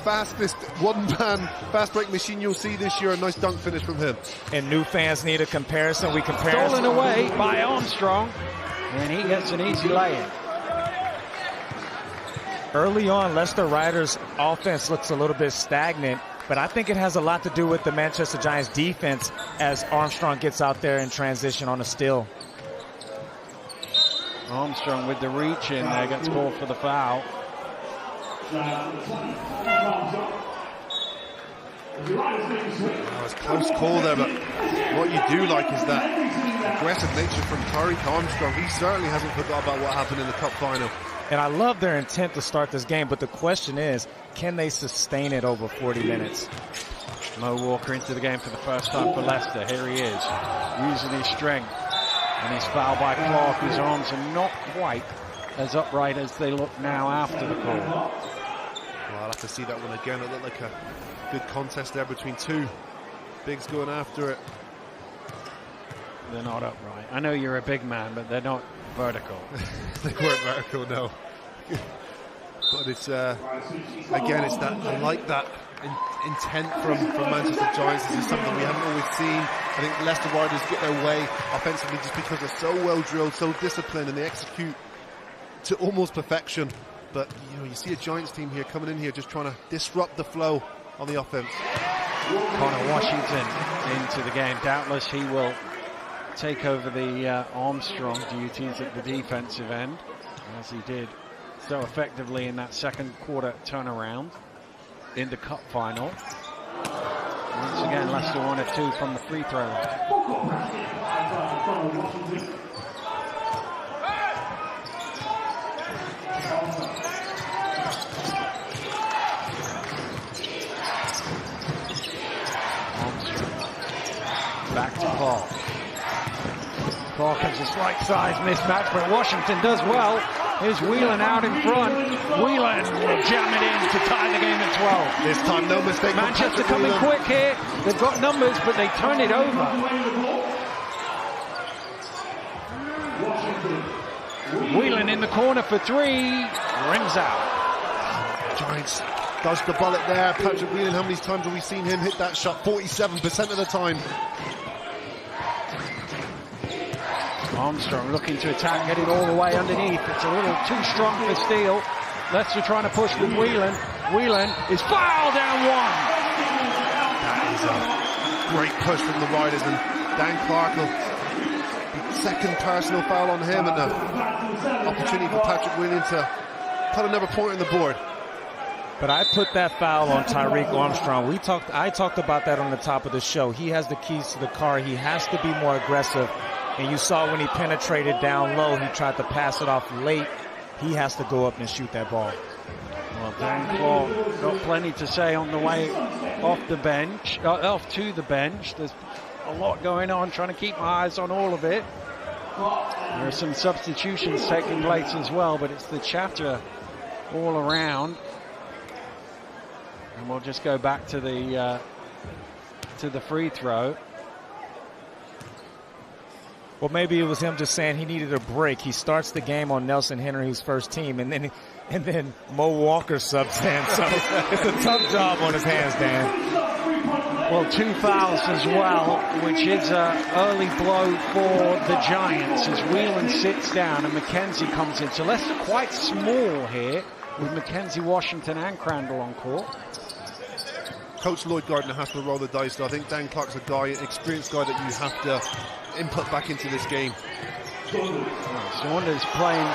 [SPEAKER 4] fastest one-man fast-break machine you'll see this year. A nice dunk finish from him.
[SPEAKER 5] And new fans need a comparison. We compare.
[SPEAKER 3] Stolen away by Armstrong, and he gets an easy lay-in.
[SPEAKER 5] Early on, Leicester Riders' offense looks a little bit stagnant, but I think it has a lot to do with the Manchester Giants' defense as Armstrong gets out there in transition on a steal.
[SPEAKER 3] Armstrong with the reach in there gets called for the foul.
[SPEAKER 4] It's a close call there, but what you do like is that aggressive nature from Tariq Armstrong. He certainly hasn't forgot about what happened in the cup final.
[SPEAKER 5] And I love their intent to start this game, but the question is, can they sustain it over 40 minutes?
[SPEAKER 3] Mo Walker into the game for the first time for Leicester. Here he is, using his strength. And he's fouled by Clark, whose arms are not quite as upright as they look now after the call.
[SPEAKER 4] Well, I'll have to see that one again. It looked like a good contest there between 2 bigs going after it.
[SPEAKER 3] They're not upright. I know you're a big man, but they're not vertical.
[SPEAKER 4] They weren't vertical, no. But it's again, it's that, I like that intent from Manchester Giants. This is something we haven't always seen. I think Leicester Riders get their way offensively just because they're so well drilled, so disciplined, and they execute to almost perfection. But you see a Giants team here coming in here just trying to disrupt the flow on the offense.
[SPEAKER 3] Connor Washington into the game. Doubtless he will take over the Armstrong duties at the defensive end, as he did so effectively in that second quarter turnaround in the cup final. Once again, Leicester 1 of 2 from the free throw line. Armstrong back to Clark. Clark has a slight size mismatch, but Washington does well. Here's Whelan out in front. Whelan will jam it in to tie the game at 12.
[SPEAKER 4] This time, no mistake.
[SPEAKER 3] Manchester coming quick here. They've got numbers, but they turn it over. Whelan in the corner for 3. Rings out.
[SPEAKER 4] Giants dodged the bullet there. Patrick Whelan, how many times have we seen him hit that shot? 47% of the time.
[SPEAKER 3] Armstrong looking to attack, getting all the way underneath. It's a little too strong for Steele. Leicester trying to push with Whelan. Whelan is fouled down 1.
[SPEAKER 4] That is a great push from the Riders, and Dan Clark will second personal foul on him, and the opportunity for Patrick Whelan to put another point on the board.
[SPEAKER 5] But I put that foul on Tariq Armstrong. I talked about that on the top of the show. He has the keys to the car. He has to be more aggressive. And you saw when he penetrated down low, he tried to pass it off late. He has to go up and shoot that ball.
[SPEAKER 3] Well, Dan Clark got plenty to say on the way off the bench, off to the bench. There's a lot going on, trying to keep my eyes on all of it. There are some substitutions taking place as well, but it's the chatter all around. And we'll just go back to the free throw.
[SPEAKER 5] Well, maybe it was him just saying he needed a break. He starts the game on Nelson Henry's first team, and then Mo Walker subs in. So it's a tough job on his hands, Dan.
[SPEAKER 3] Well, 2 fouls as well, which is an early blow for the Giants as Whelan sits down and McKenzie comes in. So Leicester quite small here with McKenzie, Washington and Crandall on court.
[SPEAKER 4] Coach Lloyd Gardner has to roll the dice, though. I think Dan Clark's an experienced guy that you have to input back into this game.
[SPEAKER 3] Saunders playing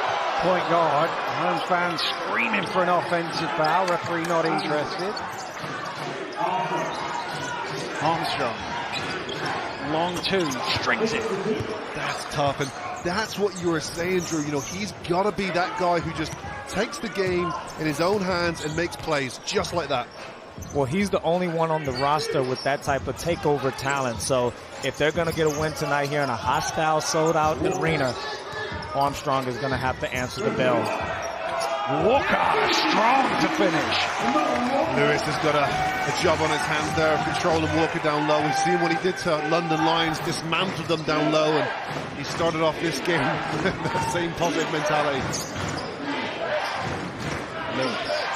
[SPEAKER 3] point guard. Home fans screaming for an offensive foul. Referee not interested. Armstrong. Long two. Strings it.
[SPEAKER 4] That's tough. And that's what you were saying, Drew. You know, he's got to be that guy who just takes the game in his own hands and makes plays just like that.
[SPEAKER 5] Well, he's the only one on the roster with that type of takeover talent. So if they're going to get a win tonight here in a hostile, sold-out arena, Armstrong is going to have to answer the bell.
[SPEAKER 3] Walker, strong to finish.
[SPEAKER 4] Lewis has got a job on his hands there of controlling Walker down low. We've seen what he did to London Lions, dismantled them down low, and he started off this game with that same positive mentality.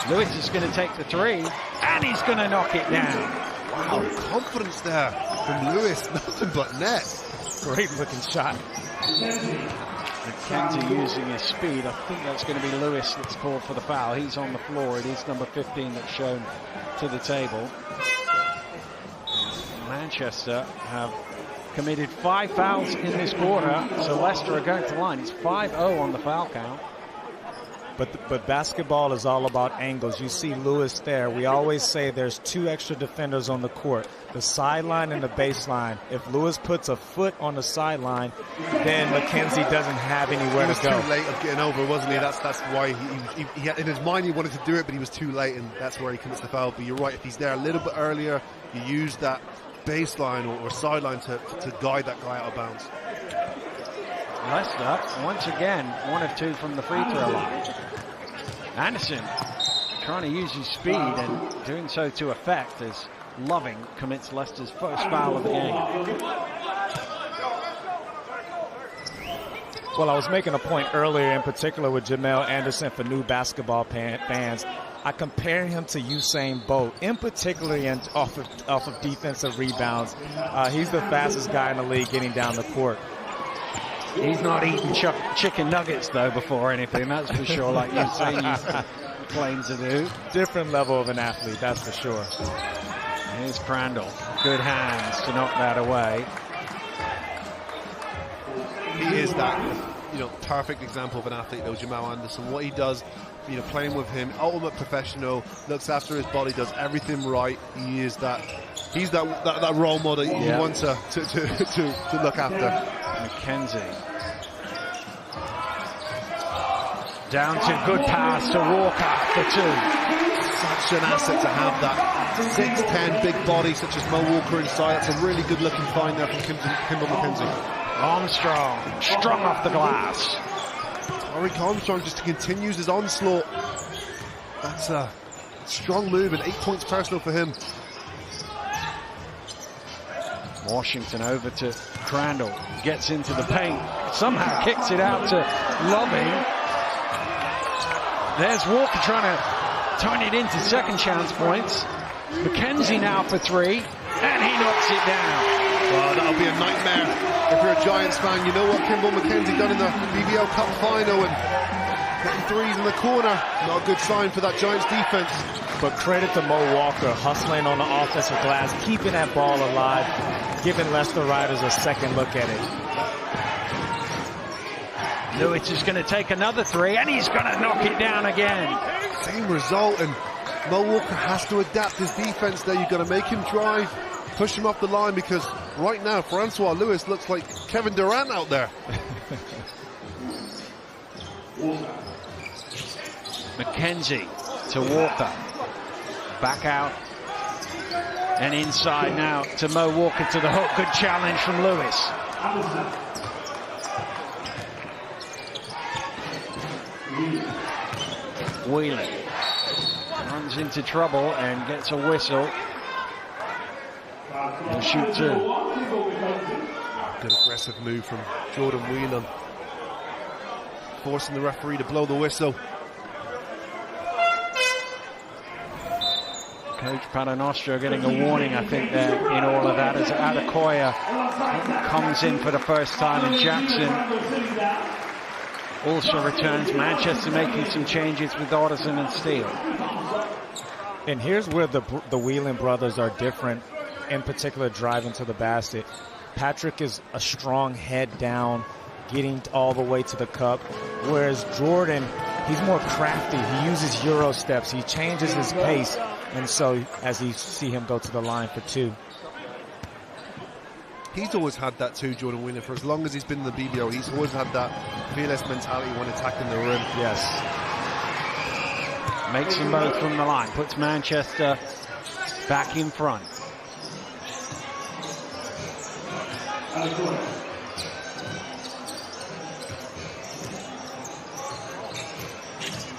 [SPEAKER 3] Lewis is going to take the three, and he's going to knock it down.
[SPEAKER 4] Wow, confidence there from Lewis, nothing but net.
[SPEAKER 5] Great looking shot.
[SPEAKER 3] McKenzie using his speed. I think that's going to be Lewis that's called for the foul. He's on the floor. It is number 15 that's shown to the table. Manchester have committed 5 fouls in this quarter, so Leicester are going to line. It's 5-0 on the foul count.
[SPEAKER 5] But basketball is all about angles. You see Lewis there. We always say there's 2 extra defenders on the court, the sideline and the baseline. If Lewis puts a foot on the sideline, then McKenzie doesn't have anywhere to go.
[SPEAKER 4] He was too late of getting over, wasn't he? That's why he had, in his mind he wanted to do it, but he was too late, and that's where he commits the foul. But you're right, if he's there a little bit earlier, you use that baseline or sideline to guide that guy out of bounds.
[SPEAKER 3] Leicester, once again, 1 of 2 from the free throw line. Anderson trying to use his speed and doing so to effect as Loving commits Leicester's first foul of the game.
[SPEAKER 5] Well, I was making a point earlier, in particular with Jamel Anderson for new basketball fans. I compare him to Usain Bolt, in particular off of defensive rebounds. He's the fastest guy in the league getting down the court.
[SPEAKER 3] He's not eating chicken nuggets, though, before anything, that's for sure, like Usain claims to do.
[SPEAKER 5] Different level of an athlete, that's for sure.
[SPEAKER 3] Here's Crandall. Good hands to knock that away.
[SPEAKER 4] He is that, perfect example of an athlete, though, Jamal Anderson. What he does, playing with him, ultimate professional, looks after his body, does everything right. He's that role model you want to look after.
[SPEAKER 3] McKenzie. Down to good pass to Walker for 2.
[SPEAKER 4] Such an asset to have that 6'10" big body such as Mo Walker inside. That's a really good looking find there from Kimball McKenzie.
[SPEAKER 3] Armstrong strung off the glass.
[SPEAKER 4] Tariq Armstrong just continues his onslaught. That's a strong move and 8 points personal for him.
[SPEAKER 3] Washington over to Crandall, gets into the paint, somehow kicks it out to Loving. There's Walker trying to turn it into second chance points. McKenzie now for 3, and he knocks it down.
[SPEAKER 4] Well, that'll be a nightmare if you're a Giants fan. You know what Kimball McKenzie done in the BBL Cup final, and getting threes in the corner. Not a good sign for that Giants defense.
[SPEAKER 5] But credit to Mo Walker, hustling on the offensive glass, keeping that ball alive, giving Leicester Riders a second look at it.
[SPEAKER 3] Lewis is going to take another 3, and he's going to knock it down again.
[SPEAKER 4] Same result, and Mo Walker has to adapt his defense there. You've got to make him drive, push him off the line, because right now Francois Lewis looks like Kevin Durant out there.
[SPEAKER 3] McKenzie to Walker. Back out and inside now to Mo Walker to the hook. Good challenge from Lewis. Whelan runs into trouble and gets a whistle. He'll shoot 2.
[SPEAKER 4] Good aggressive move from Jordan Whelan, forcing the referee to blow the whistle.
[SPEAKER 3] Coach Paternoster getting a warning, I think, there in all of that, as Adekoya comes in for the first time, and Jackson also returns. Manchester making some changes with Otterson and Steele.
[SPEAKER 5] And here's where the Whelan brothers are different, in particular driving to the basket. Patrick is a strong head down, getting all the way to the cup. Whereas Jordan, he's more crafty. He uses Euro steps. He changes his pace. And so as you see him go to the line for 2.
[SPEAKER 4] He's always had that too, Jordan Whelan. For as long as he's been in the BBL, he's always had that fearless mentality when attacking the rim.
[SPEAKER 3] Yes. Makes them both from the line. Puts Manchester back in front.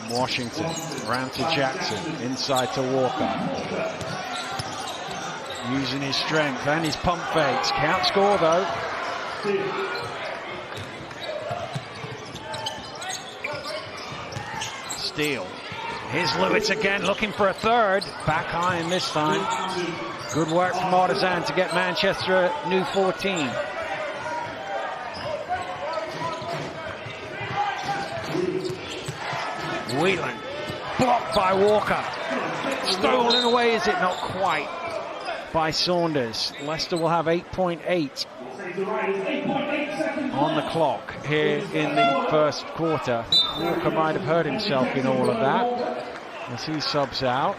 [SPEAKER 3] Washington, round to Jackson, inside to Walker. Using his strength and his pump fakes. Can't score though. Steele. Here's Lewis again, looking for a third. Back iron this time. Good work from Artisan to get Manchester a new 14. Whelan, blocked by Walker. Stolen away, is it not quite, by Saunders. Leicester will have 8.8 on the clock here in the first quarter. Walker might have hurt himself in all of that as he subs out.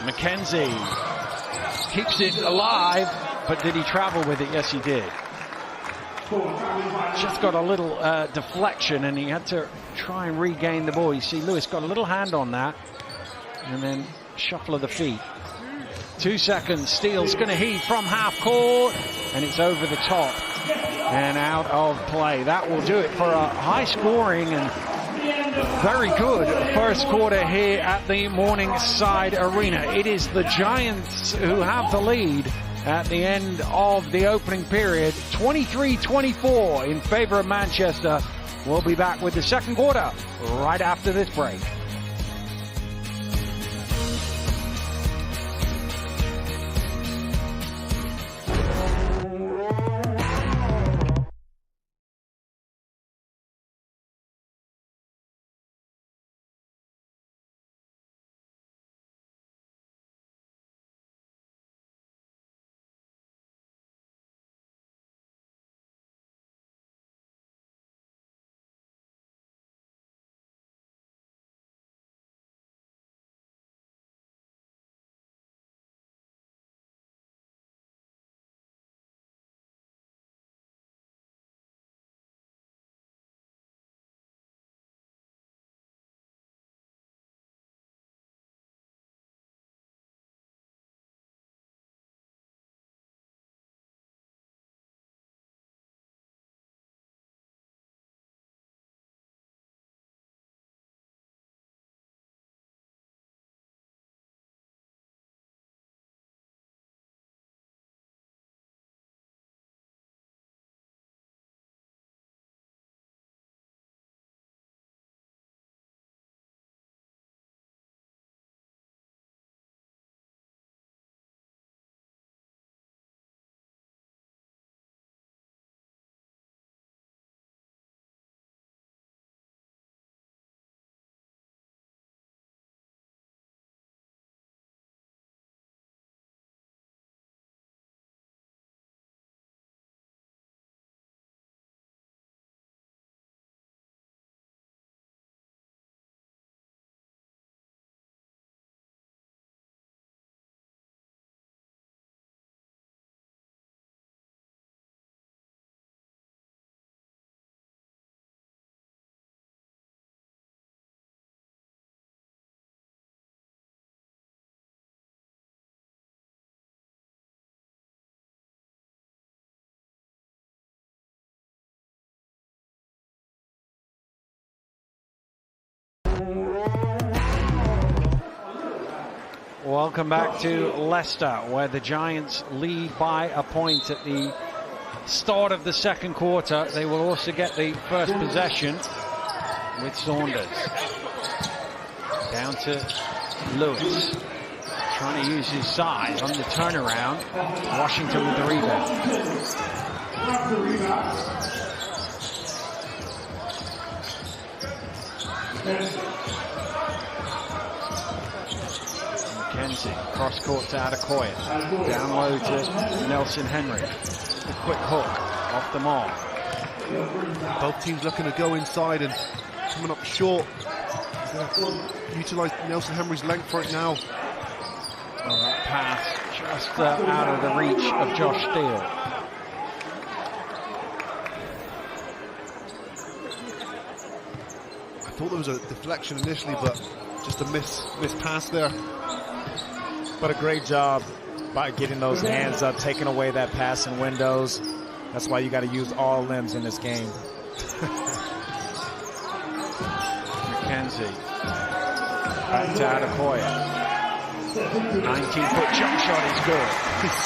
[SPEAKER 3] McKenzie keeps it alive, but did he travel with it? Yes, he did. Just got a little deflection, and he had to try and regain the ball. You see Lewis got a little hand on that, and then shuffle of the feet. 2 seconds. Steele's going to heave from half court, and it's over the top and out of play. That will do it for a high scoring and very good first quarter here at the Morningside Arena. It is the Giants who have the lead at the end of the opening period. 23-24 in favor of Manchester. We'll be back with the second quarter right after this break. Welcome back to Leicester, where the Giants lead by a point at the start of the second quarter. They will also get the first possession with Saunders. Down to Lewis, trying to use his size on the turnaround. Washington with the rebound. McKenzie, cross court to Adekoya, down low to Nelson Henry. A quick hook off the mark.
[SPEAKER 4] Both teams looking to go inside and coming up short. Utilise Nelson Henry's length for it now.
[SPEAKER 3] Well, that pass just out of the reach of Josh Steele.
[SPEAKER 4] I thought there was a deflection initially, but just a miss pass there.
[SPEAKER 5] But a great job by getting those hands up, taking away that passing windows. That's why you got to use all limbs in this game.
[SPEAKER 3] McKenzie. Back to Adekoya. 19-foot jump shot is good.
[SPEAKER 4] He's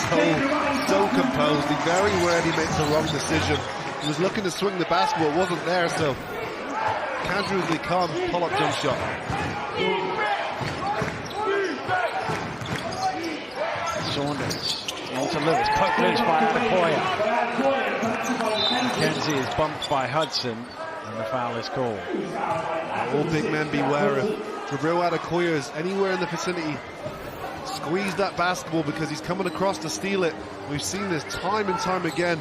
[SPEAKER 4] so composed. He very rarely makes the wrong decision. He was looking to swing the basketball, it wasn't there, so casually calm pull-up jump shot.
[SPEAKER 3] Saunders into Lewis, poked loose by Adekoya. McKenzie is bumped by Hudson, and the foul is called.
[SPEAKER 4] All big men beware of Jabril Adekoya is anywhere in the vicinity. Squeeze that basketball because he's coming across to steal it. We've seen this time and time again.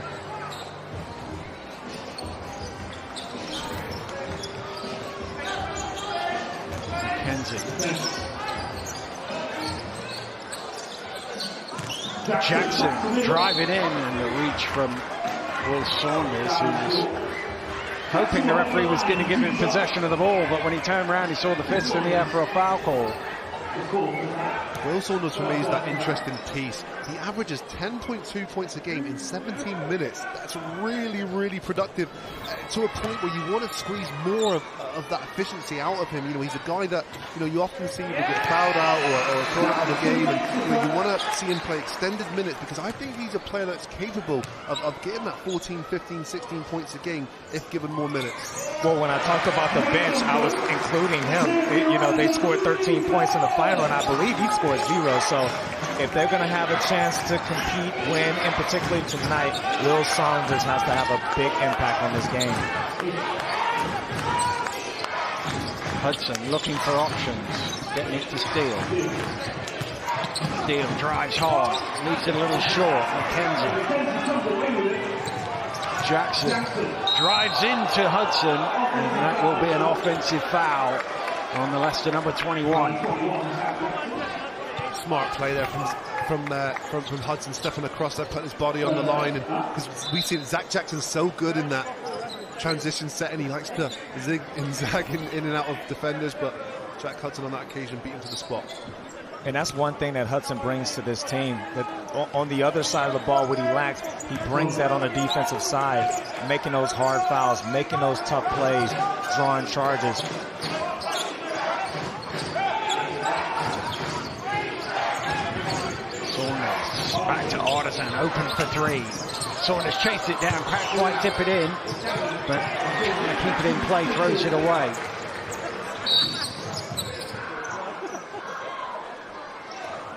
[SPEAKER 3] McKenzie. Jackson driving in, and the reach from Will Saunders, who was hoping the referee was going to give him possession of the ball, but when he turned around he saw the fist in the air for a foul call.
[SPEAKER 4] Will Saunders for me is that interesting piece. He averages 10.2 points a game in 17 minutes. That's really, really productive to a point where you want to squeeze more of that efficiency out of him. You know, he's a guy that, you know, you often see either get fouled out or thrown out of the game, and you know, you want to see him play extended minutes, because I think he's a player that's capable of getting that 14, 15, 16 points a game if given more minutes.
[SPEAKER 5] Well, when I talked about the bench, I was including him. You know, they scored 13 points in the final, and I believe he scored 0. So if they're going to have a chance to compete, win, and particularly tonight, Will Saunders has to have a big impact on this game.
[SPEAKER 3] Hudson looking for options, getting it to Steele. Steele drives hard, leaves it a little short. McKenzie. Jackson drives into Hudson, and that will be an offensive foul on the Leicester number 21.
[SPEAKER 4] Smart play there from Hudson, stepping across there, putting his body on the line, and because we see Zach Jackson's so good in that transition set, and he likes to zig and zag in and out of defenders, but Jack Hudson on that occasion beat him to the spot.
[SPEAKER 5] And that's one thing that Hudson brings to this team, that on the other side of the ball, what he lacks, he brings that on the defensive side, making those hard fouls, making those tough plays, drawing charges.
[SPEAKER 3] Saunders back to Artisan, open for three. Saunders chased it down, can't quite tip it in, but keep it in play, throws it away.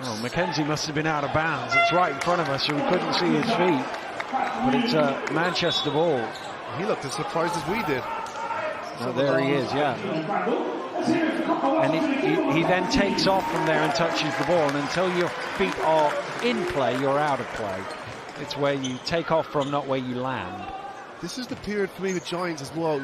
[SPEAKER 3] Oh, McKenzie must have been out of bounds. It's right in front of us, so we couldn't see his feet. But it's a Manchester ball.
[SPEAKER 4] He looked as surprised as we did.
[SPEAKER 3] Oh, there he is, yeah. And he then takes off from there and touches the ball. And until your feet are in play, you're out of play. It's where you take off from, not where you land.
[SPEAKER 4] This is the period for me with Giants as well.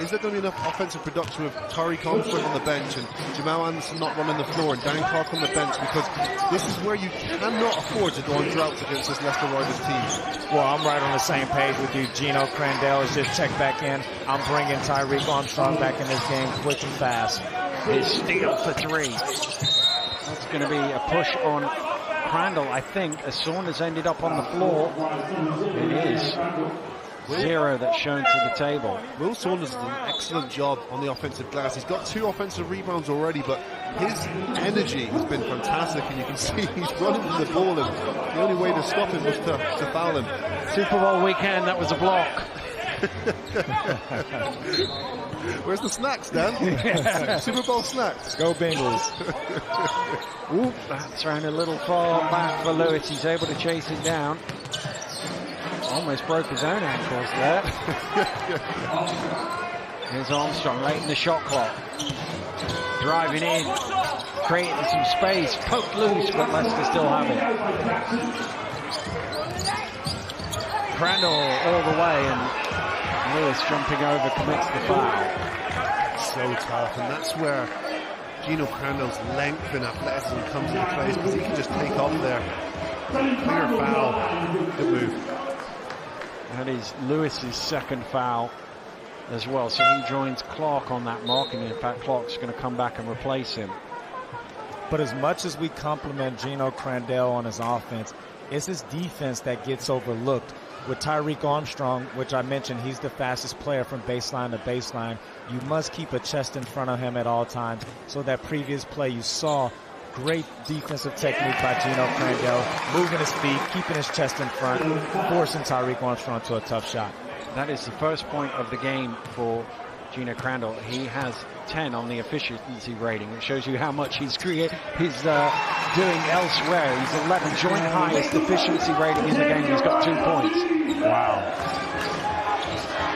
[SPEAKER 4] Is there going to be enough offensive production with Tariq Armstrong on the bench and Jamal Anderson not running the floor and Dan Clark on the bench? Because this is where you cannot afford to go on droughts against this Leicester Riders team.
[SPEAKER 5] Well, I'm right on the same page with you. Gino Crandell has just checked back in. I'm bringing Tariq Armstrong back in this game quick and fast.
[SPEAKER 3] His steal for three. That's going to be a push on Crandall, I think, as Saunders ended up on the floor. It is. 0 that's shown to the table.
[SPEAKER 4] Will Saunders has done an excellent job on the offensive glass. He's got 2 offensive rebounds already, but his energy has been fantastic, and you can see he's running to the ball, and the only way to stop him was to foul him.
[SPEAKER 3] Super Bowl weekend, that was a block.
[SPEAKER 4] Where's the snacks, Dan? Super Bowl snacks.
[SPEAKER 5] Go Bengals.
[SPEAKER 3] Ooh, that's thrown a little far back for Lewis. He's able to chase it down. Almost broke his own ankles there. Here's Armstrong late in the shot clock. Driving in. creating some space, poked loose, but Leicester still have it. Crandall all the way, and Lewis jumping over commits the foul.
[SPEAKER 4] So tough, and that's where Gino Crandall's length and athleticism comes into place, because he can just take off there. Clear foul, good move.
[SPEAKER 3] That is Lewis's second foul as well, so he joins Clark on that mark, and in fact Clark's going to come back and replace him.
[SPEAKER 5] But as much as we compliment Gino Crandall on his offense, it's his defense that gets overlooked. With Tyreek Armstrong, which I mentioned, he's the fastest player from baseline to baseline. You must keep a chest in front of him at all times. So that previous play you saw, great defensive technique by Gino Crandall, moving his feet, keeping his chest in front, forcing Tyreek Armstrong to a tough shot.
[SPEAKER 3] That is the first point of the game for Gino Crandall. He has 10 on the efficiency rating. It shows you how much he's doing elsewhere. He's 11, joint highest efficiency rating in the game. He's got 2 points. Wow.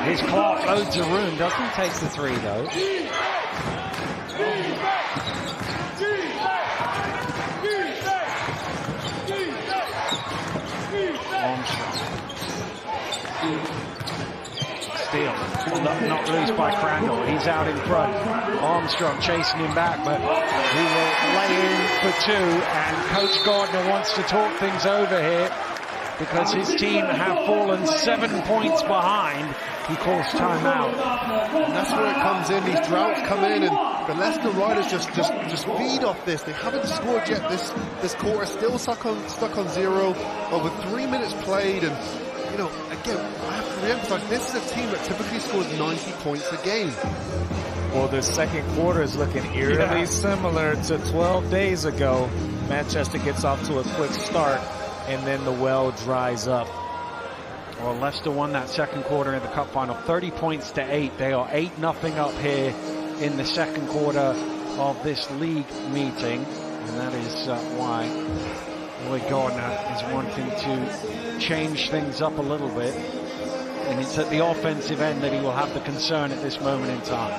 [SPEAKER 3] Here's Clark, loads of room. Doesn't take the three, though. Steal. Not loose by Crandall. He's out in front. Armstrong chasing him back, but he will lay in for two, and Coach Gardner wants to talk things over here because his team have fallen 7 points behind. He calls timeout.
[SPEAKER 4] And that's where it comes in. These droughts come in, and the Leicester Riders just feed off this. They haven't scored yet this quarter, still stuck on zero. Over 3 minutes played, and you know, again, I have to re-emphasize, this is a team that typically scores 90 points a game.
[SPEAKER 5] Well, the second quarter is looking eerily similar to 12 days ago. Manchester gets off to a quick start, and then the well dries up.
[SPEAKER 3] Well, Leicester won that second quarter in the cup final, 30 points to 8. They are 8-0 up here in the second quarter of this league meeting, and that is why Roy Gardner is wanting to change things up a little bit. And it's at the offensive end that he will have the concern at this moment in time.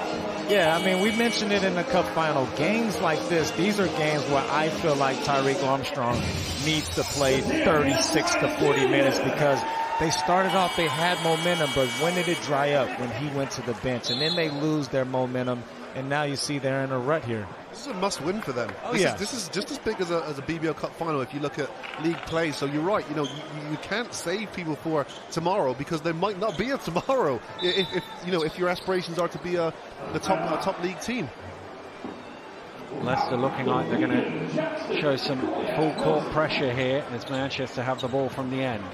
[SPEAKER 5] Yeah, I mean, we mentioned it in the cup final. Games like this, these are games where I feel like Tyreek Armstrong needs to play 36 to 40 minutes, because they started off, they had momentum, but when did it dry up? When he went to the bench, and then they lose their momentum, and now you see they're in a rut here.
[SPEAKER 4] This is a must-win for them. This is just as big as a BBL Cup final if you look at league play. So you're right. You know, you can't save people for tomorrow, because there might not be a tomorrow. If your aspirations are to be a top league team.
[SPEAKER 3] Leicester looking like they're going to show some full court pressure here as Manchester have the ball from the end.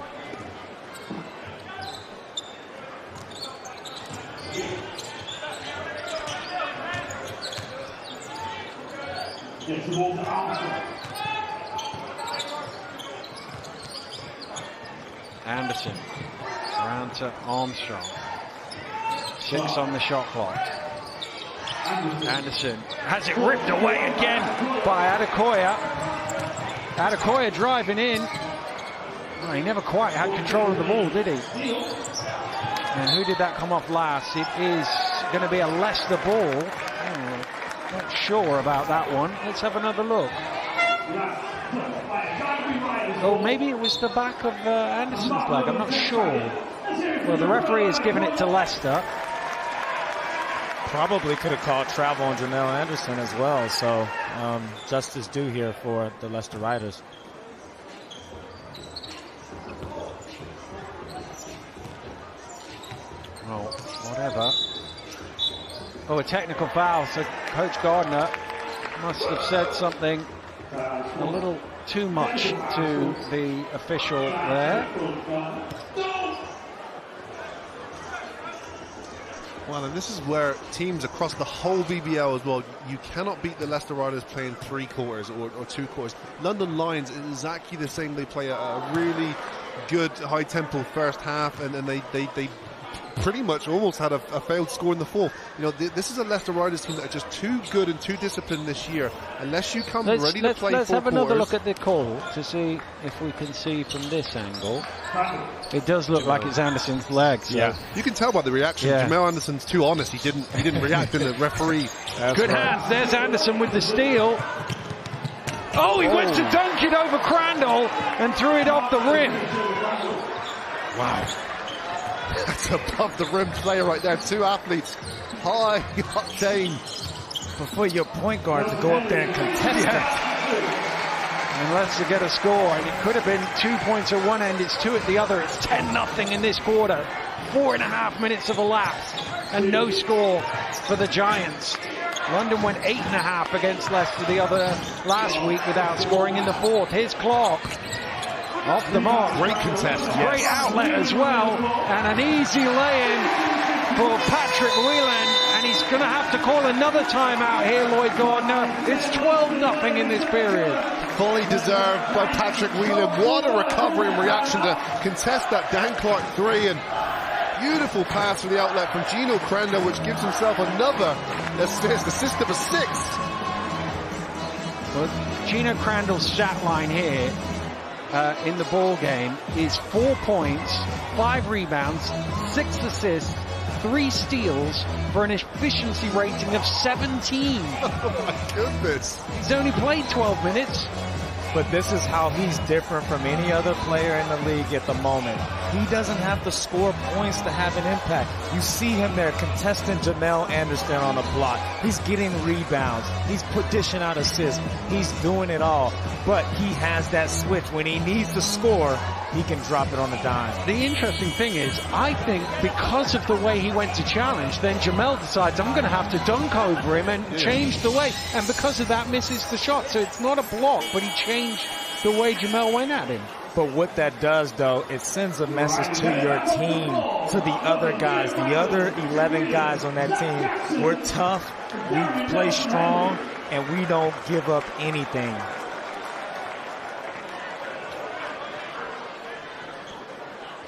[SPEAKER 3] Anderson around to Armstrong. 6 on the shot clock. Anderson has it ripped away again by Adekoya. Adekoya driving in. Oh, he never quite had control of the ball, did he? And who did that come off last? It is going to be a Leicester ball. Not sure about that one. Let's have another look. Oh, maybe it was the back of Anderson's leg. I'm not sure. Well, the referee has given it to Leicester.
[SPEAKER 5] Probably could have called travel on Janelle Anderson as well. So justice due here for the Leicester Riders.
[SPEAKER 3] Well, whatever. Oh, a technical foul. So Coach Gardner must have said something a little too much to the official there.
[SPEAKER 4] Well, and this is where teams across the whole BBL as well, you cannot beat the Leicester Riders playing 3 quarters or 2 quarters. London Lions is exactly the same. They play a really good high-tempo first half, and then they pretty much almost had a failed score in the fourth. You know, this is a Leicester Riders team that are just too good and too disciplined this year. Unless you come ready to play 4 quarters.
[SPEAKER 3] Let's have another look at the call to see if we can see from this angle. It does look like it's Anderson's leg. So.
[SPEAKER 4] Yeah, you can tell by the reaction.
[SPEAKER 3] Yeah.
[SPEAKER 4] Jamel Anderson's too honest. He didn't react, and the referee.
[SPEAKER 3] Good hands. There's Anderson with the steal. Oh, he went to dunk it over Crandall and threw it off the rim.
[SPEAKER 4] Wow. That's above the rim play right there. Two athletes, high octane.
[SPEAKER 5] But for your point guard to go up there and contest it.
[SPEAKER 3] And Leicester get a score, and it could have been 2 points at one end, it's 2 at the other. It's 10-0 in this quarter. 4.5 minutes have elapsed, and no score for the Giants. London went 8.5 against Leicester the other last week without scoring in the fourth. Here's Clark. Off the mark.
[SPEAKER 4] Great contest.
[SPEAKER 3] Great outlet as well, and an easy lay-in for Patrick Whelan, and he's going to have to call another timeout here, Lloyd Gardner. It's 12-0 in this period.
[SPEAKER 4] Fully deserved by Patrick Whelan. What a recovery and reaction to contest that Dan Clark three, and beautiful pass from the outlet from Gino Crandall, which gives himself another assist of a 6.
[SPEAKER 3] Well, Gino Crandall's stat line here in the ball game is 4 points, 5 rebounds, 6 assists, 3 steals for an efficiency rating of 17.
[SPEAKER 4] Oh my goodness.
[SPEAKER 3] He's only played 12 minutes.
[SPEAKER 5] But this is how he's different from any other player in the league at the moment. He doesn't have to score points to have an impact. You see him there contesting Jamel Anderson on a block. He's getting rebounds. He's dishing out assists. He's doing it all. But he has that switch. When he needs to score, he can drop it on the dime.
[SPEAKER 3] The interesting thing is, I think because of the way he went to challenge, then Jamel decides, I'm going to have to dunk over him and change the way. And because of that, misses the shot. So it's not a block, but he changed the way Jamel went at him.
[SPEAKER 5] But what that does, though, it sends a message to your team, to the other guys, the other 11 guys on that team. We're tough, we play strong, and we don't give up anything.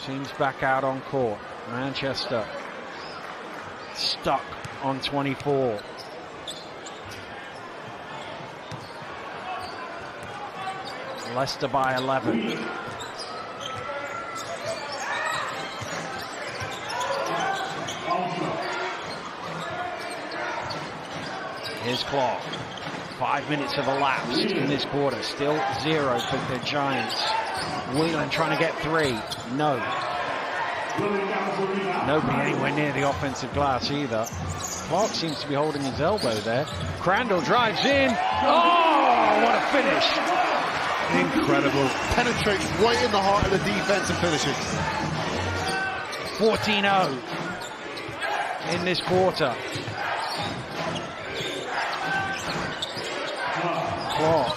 [SPEAKER 3] Team's back out on court. Manchester stuck on 24. Leicester by 11. Here's Clark. 5 minutes have elapsed in this quarter. Still 0 for the Giants. Whelan trying to get 3. No. Nobody anywhere near the offensive glass either. Clark seems to be holding his elbow there. Crandall drives in. Oh, what a finish.
[SPEAKER 4] Incredible. Penetrates right in the heart of the defense and finishes.
[SPEAKER 3] 14-0 in this quarter. Clark.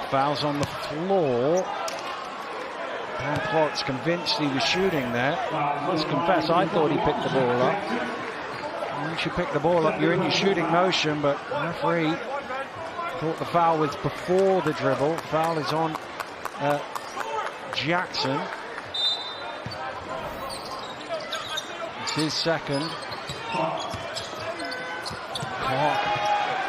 [SPEAKER 3] Fouls on the floor. Dan Clark's convinced he was shooting there. I must confess, I thought he picked the ball up. Once you pick the ball up, you're in your shooting motion, but referee thought the foul was before the dribble. Foul is on Jackson. It's his second. Clark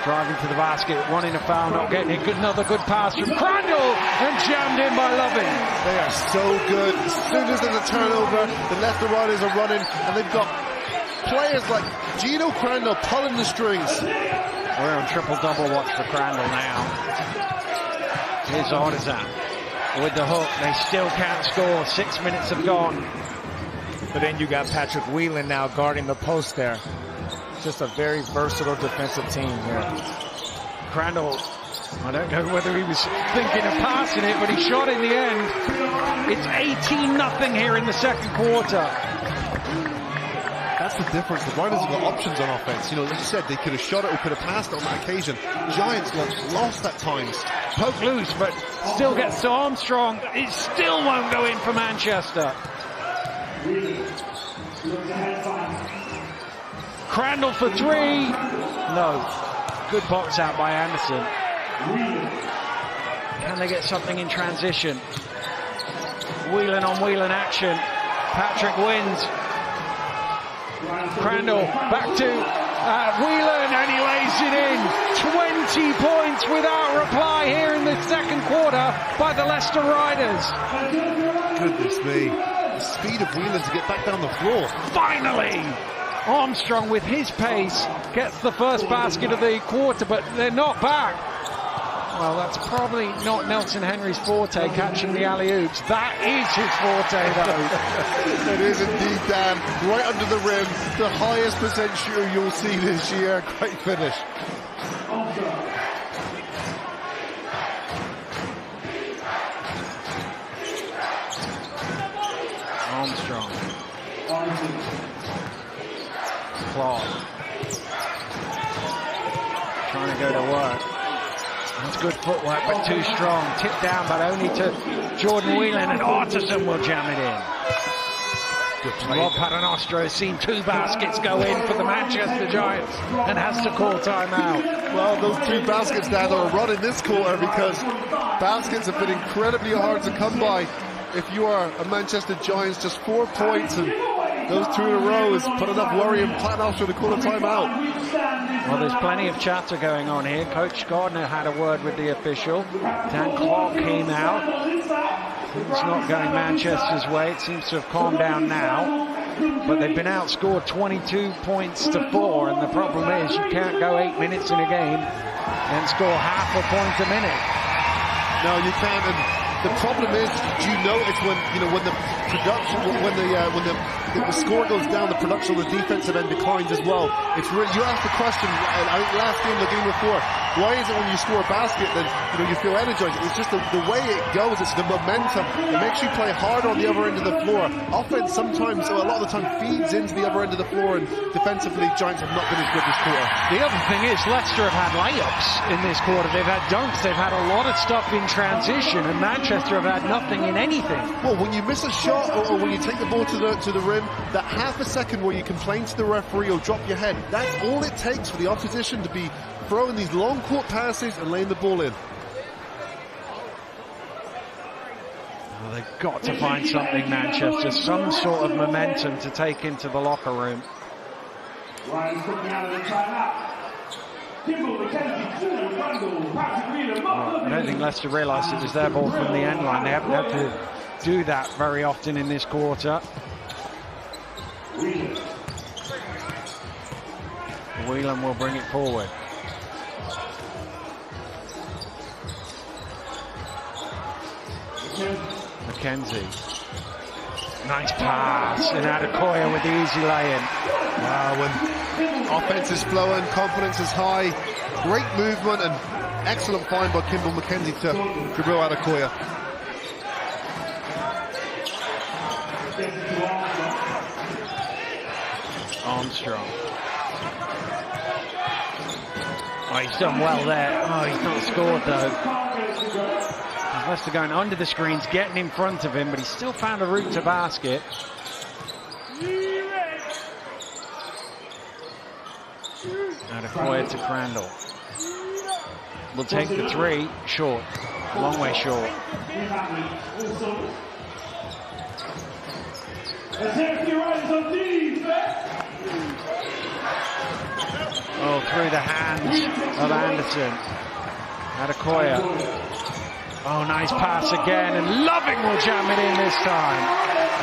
[SPEAKER 3] driving to the basket, wanting a foul, not getting it. Another good pass from Crandall, and jammed in by Loving.
[SPEAKER 4] They are so good. As soon as there's a turnover, the Leicester Riders are running, and they've got players like Gino Crandall pulling the strings.
[SPEAKER 3] We're on triple-double watch for Crandall now. Here's Artisan with the hook. They still can't score. 6 minutes have gone.
[SPEAKER 5] But then you got Patrick Whelan now guarding the post there. Just a very versatile defensive team here.
[SPEAKER 3] Crandall, I don't know whether he was thinking of passing it, but he shot in the end. It's 18-0 here in the second quarter.
[SPEAKER 4] That's the difference. The Riders have got options on offense. You know, like you said, they could have shot it or could have passed it on that occasion. Giants got lost at times.
[SPEAKER 3] Poke loose, but still gets to Armstrong. It still won't go in for Manchester. Crandall for 3. No. Good box out by Anderson. Can they get something in transition? Whelan on Whelan action. Patrick wins. Crandall back to Whelan, and he lays it in. 20 points without reply here in the second quarter by the Leicester Riders.
[SPEAKER 4] Goodness me. The speed of Whelan to get back down the floor.
[SPEAKER 3] Finally! Armstrong with his pace gets the first basket of the quarter, but they're not back. Well, that's probably not Nelson Henry's forte, catching the alley-oops. That is his forte, though.
[SPEAKER 4] It is indeed, Dan. Right under the rim, the highest percent shooter you'll see this year. Great finish.
[SPEAKER 3] Armstrong. Clark. Trying to go to work. That's good footwork, but too strong. Tipped down, but only to Jordan Whelan, and Artisan will jam it in. Rob Paternoster has seen 2 baskets go in for the Manchester Giants and has to call timeout.
[SPEAKER 4] Well, those 2 baskets now are a run in this quarter, because baskets have been incredibly hard to come by. If you are a Manchester Giants, just 4 points, and those 2 in a row has put enough worry in Paternoster to call a timeout.
[SPEAKER 3] Well, there's plenty of chatter going on here. Coach Gardner had a word with the official. Dan Clark came out. It's not going Manchester's way. It seems to have calmed down now. But they've been outscored 22 points to 4, and the problem is you can't go 8 minutes in a game and score half a point a minute.
[SPEAKER 4] No, you can't. And the problem is, do you notice when the production, when the score goes down, the production on the defensive end declines as well. It's really, you asked the question, I think last game, the game before, why is it when you score a basket then you feel energized? It's just the way it goes. It's the momentum. It makes you play hard on the other end of the floor. Offense sometimes, or a lot of the time, feeds into the other end of the floor, and defensively, Giants have not been as good this quarter.
[SPEAKER 3] The other thing is, Leicester have had layups in this quarter. They've had dunks. They've had a lot of stuff in transition, and Manchester have had nothing in anything.
[SPEAKER 4] Well, when you miss a shot, or when you take the ball to the rim, that half a second where you complain to the referee or drop your head, that's all it takes for the opposition to be throwing these long court passes and laying the ball in.
[SPEAKER 3] Well, they've got to find something, Manchester, some sort of momentum to take into the locker room. I don't think Leicester realised it was their ball from the end line. They haven't had to do that very often in this quarter. Whelan will bring it forward. McKenzie. Nice pass, and Adekoya with the easy lay-in.
[SPEAKER 4] Wow, when offense is flowing, confidence is high, great movement, and excellent find by Kimball McKenzie to dribble Adekoya.
[SPEAKER 3] Armstrong. Oh, he's done well there. Oh, he's not scored though. Leicester going under the screens, getting in front of him, but he's still found a route to basket. Adekoya to Crandall. Will take the 3, short, a long way short. Oh, through the hands of Anderson. Adekoya. Oh, nice pass again, and Loving will jam it in this time.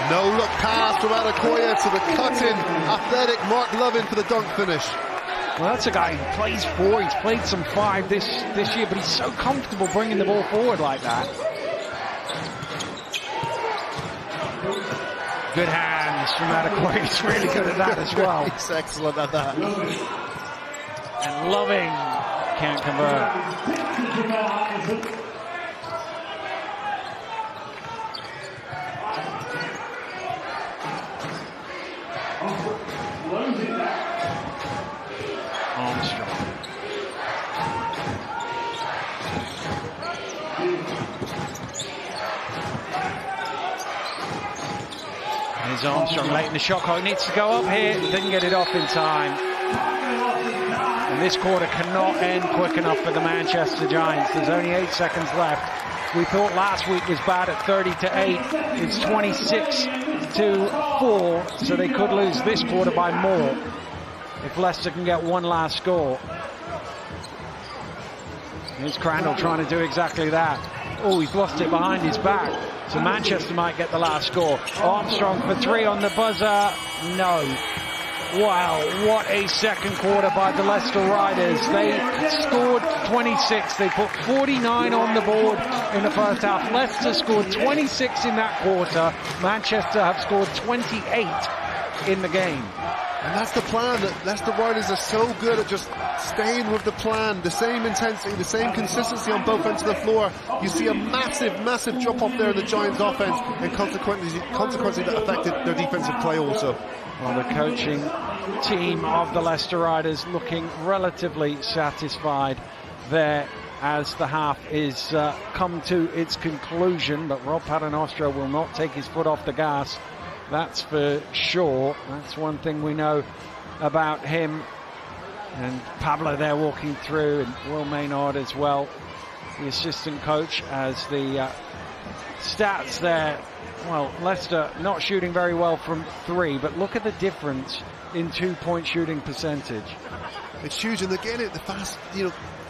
[SPEAKER 4] No look pass from Adekoya to the cut-in, athletic Mark Loving for the dunk finish.
[SPEAKER 3] Well, that's a guy who plays 4. He's played some 5 this year, but he's so comfortable bringing the ball forward like that. Good hands from Adekoya. He's really good at that as well.
[SPEAKER 4] He's excellent at that.
[SPEAKER 3] And Loving can't convert. Armstrong. Here's Armstrong late in the shot clock. Needs to go up here. Didn't get it off in time. And this quarter cannot end quick enough for the Manchester Giants. There's only 8 seconds left. We thought last week was bad at 30-8. It's 26-4, so they could lose this quarter by more if Leicester can get one last score. Here's Crandall trying to do exactly that. Oh, he's lost it behind his back. So Manchester might get the last score. Armstrong for 3 on the buzzer. No. Wow, what a second quarter by the Leicester Riders. They scored 26. They put 49 on the board in the first half. Leicester scored 26 in that quarter. Manchester have scored 28 in the game.
[SPEAKER 4] And that's the plan. That Leicester Riders are so good at just staying with the plan, the same intensity, the same consistency on both ends of the floor. You see a massive drop off there in the Giants offense, and consequently that affected their defensive play also.
[SPEAKER 3] Well, the coaching team of the Leicester Riders looking relatively satisfied there as the half is come to its conclusion, but Rob Paternoster will not take his foot off the gas. That's for sure. That's one thing we know about him. And Pablo there walking through, and Will Maynard as well, the assistant coach, as the stats there. Well, Leicester not shooting very well from three, but look at the difference in 2-point shooting percentage.
[SPEAKER 4] It's huge, and again, the fast,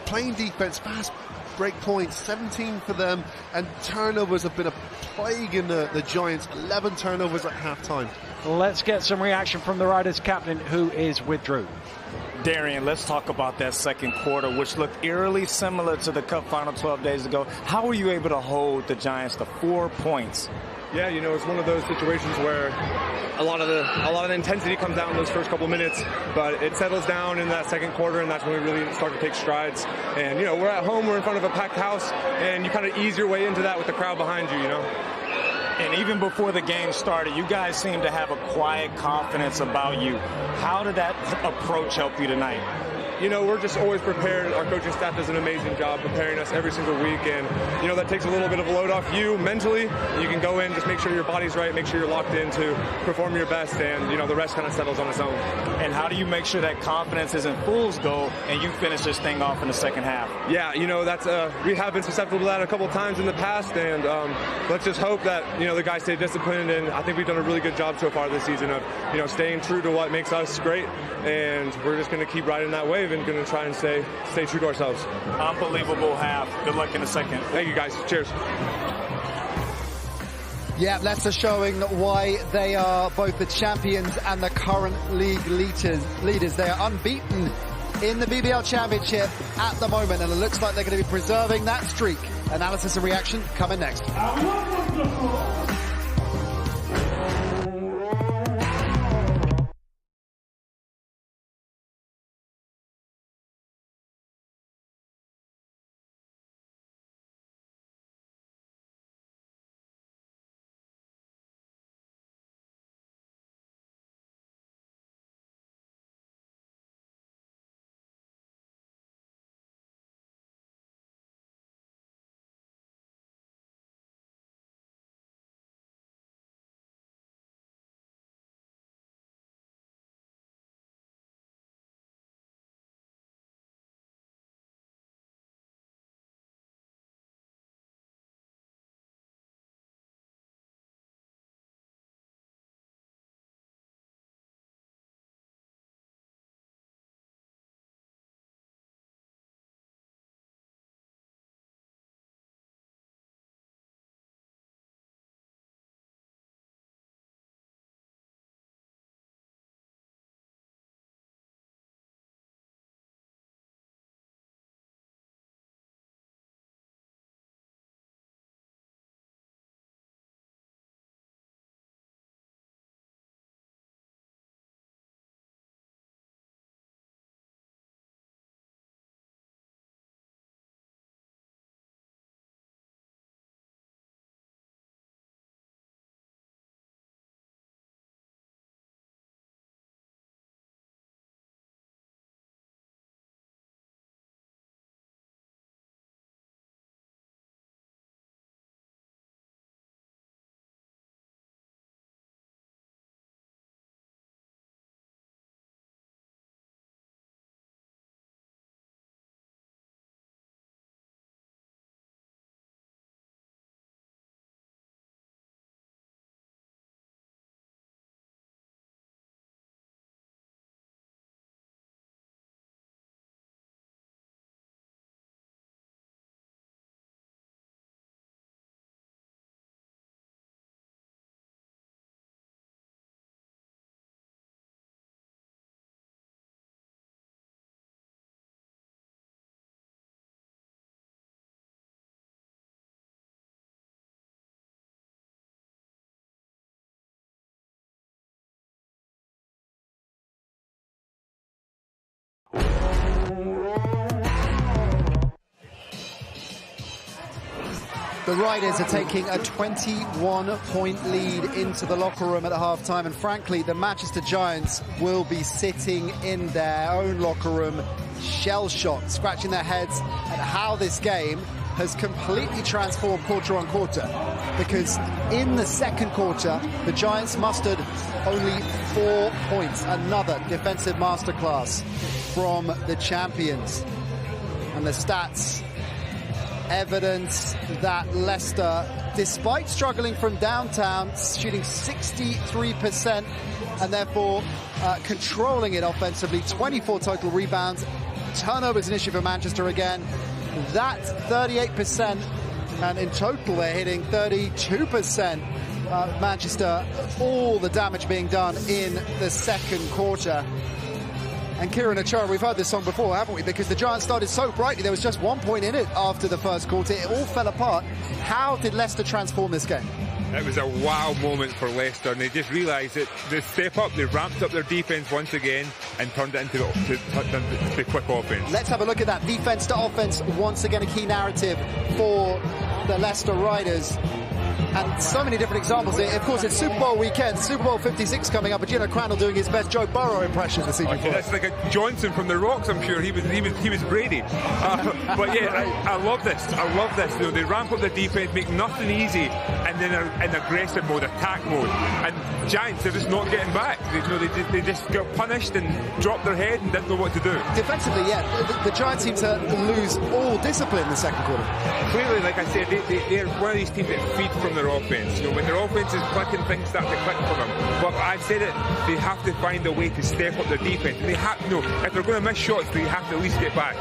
[SPEAKER 4] playing defense, fast break points, 17 for them, and turnovers have been a plague in the Giants. 11 turnovers at halftime.
[SPEAKER 3] Let's get some reaction from the Riders captain, who is with Drew.
[SPEAKER 5] Darian, let's talk about that second quarter, which looked eerily similar to the Cup final 12 days ago. How were you able to hold the Giants to 4 points?
[SPEAKER 12] Yeah, it's one of those situations where a lot of the intensity comes down in those first couple of minutes, but it settles down in that second quarter, and that's when we really start to take strides. And we're at home, we're in front of a packed house, and you kind of ease your way into that with the crowd behind you.
[SPEAKER 5] And even before the game started, you guys seem to have a quiet confidence about you. How did that approach help you tonight?
[SPEAKER 12] We're just always prepared. Our coaching staff does an amazing job preparing us every single week, and that takes a little bit of a load off you mentally. You can go in, just make sure your body's right, make sure you're locked in to perform your best, and the rest kind of settles on its own.
[SPEAKER 5] And how do you make sure that confidence isn't fool's gold and you finish this thing off in the second half?
[SPEAKER 12] Yeah, that's we have been susceptible to that a couple of times in the past, and let's just hope that the guys stay disciplined. And I think we've done a really good job so far this season of staying true to what makes us great, and we're just going to keep riding that wave and going to try and stay true to ourselves.
[SPEAKER 5] Unbelievable half. Good luck in the second.
[SPEAKER 12] Thank you, guys. Cheers.
[SPEAKER 2] Yeah, Leicester showing why they are both the champions and the current league leaders. They are unbeaten in the BBL Championship at the moment, and it looks like they're going to be preserving that streak. Analysis and reaction coming next. The Riders are taking a 21-point lead into the locker room at half-time, and frankly, the Manchester Giants will be sitting in their own locker room, shell-shocked, scratching their heads at how this game has completely transformed quarter on quarter, because in the second quarter, the Giants mustered only 4 points, another defensive masterclass from the champions. And the stats evidence that Leicester, despite struggling from downtown, shooting 63% and therefore controlling it offensively, 24 total rebounds. Turnovers an issue for Manchester again. That 38%, and in total they're hitting 32%. Manchester, all the damage being done in the second quarter. And Kieran Achara, we've heard this song before, haven't we? Because the Giants started so brightly, there was just 1 point in it after the first quarter. It all fell apart. How did Leicester transform this game?
[SPEAKER 6] It was a wow moment for Leicester, and they just realised that they step up, they ramped up their defence once again and turned it into the quick offence.
[SPEAKER 2] Let's have a look at that. Defence to offence, once again a key narrative for the Leicester Riders. And so many different examples. Of course, it's Super Bowl weekend, Super Bowl 56 coming up, and Gino Crandall doing his best Joe Burrow impression this evening.
[SPEAKER 6] That's like a Johnson from the Rocks, I'm sure. He was Brady. But yeah, I love this. I love this. You know, they ramp up the defense, make nothing easy, and then are in aggressive mode, attack mode. And Giants, they're just not getting back. They just got punished and dropped their head and didn't know what to do.
[SPEAKER 2] Defensively, yeah, the Giants seem to lose all discipline in the second quarter.
[SPEAKER 6] Clearly, like I said, they're one of these teams that feed from their offense. You know, when their offense is clicking, things start to click for them. But I've said it, they have to find a way to step up their defense. They have, you know, if they're going to miss shots, they have to at least get back.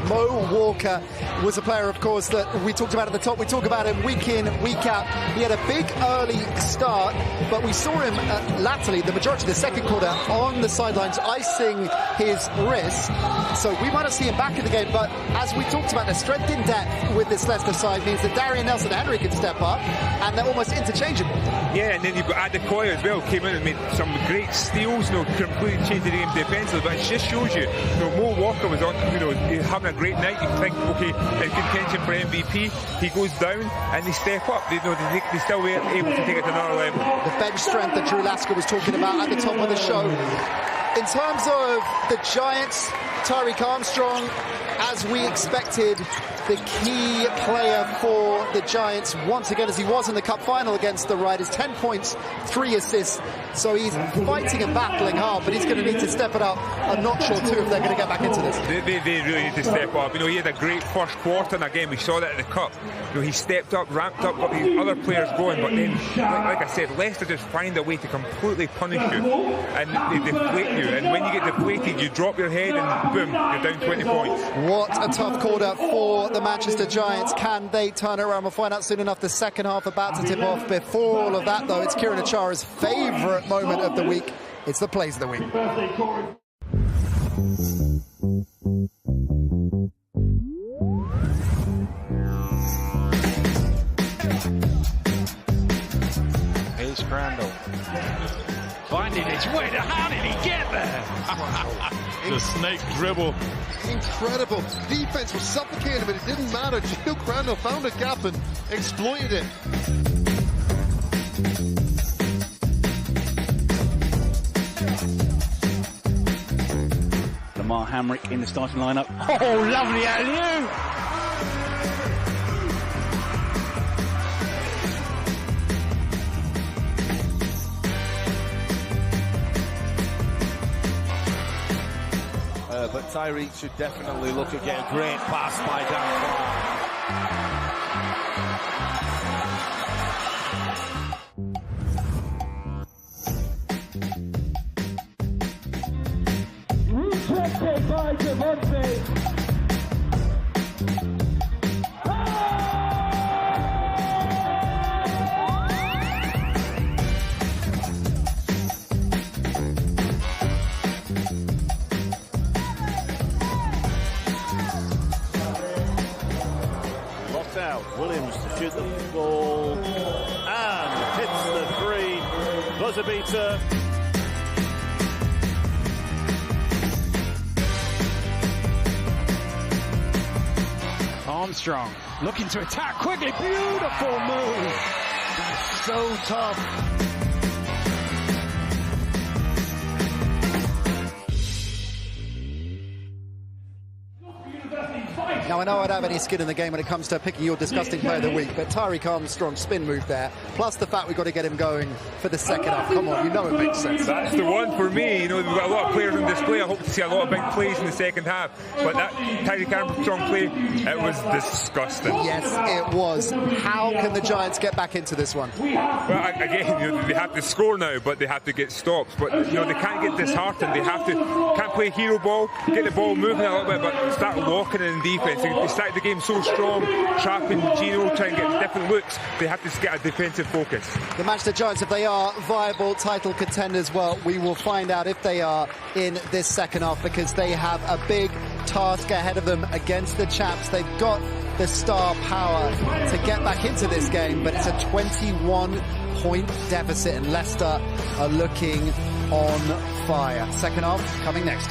[SPEAKER 2] Mo Walker was a player, of course, that we talked about at the top. We talk about him week in, week out. He had a big early start, but we saw him latterly, the majority of the second quarter, on the sidelines, icing his wrist. So we might not see him back in the game, but as we talked about, the strength in depth with this Leicester side means that Darian Nelson-Henry can step up, and they're almost interchangeable.
[SPEAKER 6] Yeah, and then you've got Adekoya as well, came in and made some great steals, you know, completely changed the game defensively, but it just shows you, you know, Mo Walker was on, you know, having a great night. You think, okay, in contention for MVP, he goes down and they step up. They still were able to take it to another level.
[SPEAKER 2] The bench strength that Drew Lasker was talking about at the top of the show. In terms of the Giants, Tyreek Armstrong, as we expected, the key player for the Giants, once again, as he was in the Cup final against the Riders, 10 points, 3 assists. So he's fighting and battling hard, but he's going to need to step it up. I'm not sure, too, if they're going to get back into this.
[SPEAKER 6] They really need to step up. You know, he had a great first quarter, and again, we saw that in the Cup. You know, he stepped up, ramped up, got these other players going, but then, like I said, Leicester just find a way to completely punish you, and they deflate you. And when you get deflated, you drop your head, and boom, you're down 20 points.
[SPEAKER 2] What a tough quarter for the Manchester Giants. Can they turn it around? We'll find out soon enough. The second half about to tip off. Before all of that, though, it's Kieran Achara's favourite moment of the week. It's the plays of the week.
[SPEAKER 3] Here's Crandall. Finding his way to, how did he get there? The snake dribble.
[SPEAKER 4] Incredible. Defense was suffocating, but it didn't matter. Gino Crandall found a gap and exploited it.
[SPEAKER 13] Lamar Hamrick in the starting lineup. Oh, lovely alley-oop!
[SPEAKER 3] But Tyreek should definitely look at getting a great pass by Dan
[SPEAKER 1] Rejected by Devontae.
[SPEAKER 14] Williams to shoot the ball and hits the three. Buzzer beater.
[SPEAKER 3] Armstrong looking to attack quickly. Beautiful move. That's so tough.
[SPEAKER 2] Now, I know I don't have any skin in the game when it comes to picking your disgusting player of the week, but Tyreek Armstrong's spin move there, plus the fact we've got to get him going for the second half. Come on, you know it makes sense.
[SPEAKER 6] That's the one for me. You know, we've got a lot of players on display. I hope to see a lot of big plays in the second half. But that Tyreek Armstrong play, it was disgusting.
[SPEAKER 2] Yes, it was. How can the Giants get back into this one?
[SPEAKER 6] Well, again, you know, they have to score now, but they have to get stops. But, you know, they can't get disheartened. They can't play hero ball, get the ball moving a little bit, but start locking it in defence. They started the game so strong, trapping Gino, trying to get different looks. They have to get a defensive focus.
[SPEAKER 2] The Manchester Giants, if they are viable title contenders, well, we will find out if they are in this second half, because they have a big task ahead of them against the Chaps. They've got the star power to get back into this game, but it's a 21-point deficit, and Leicester are looking on fire. Second half coming next.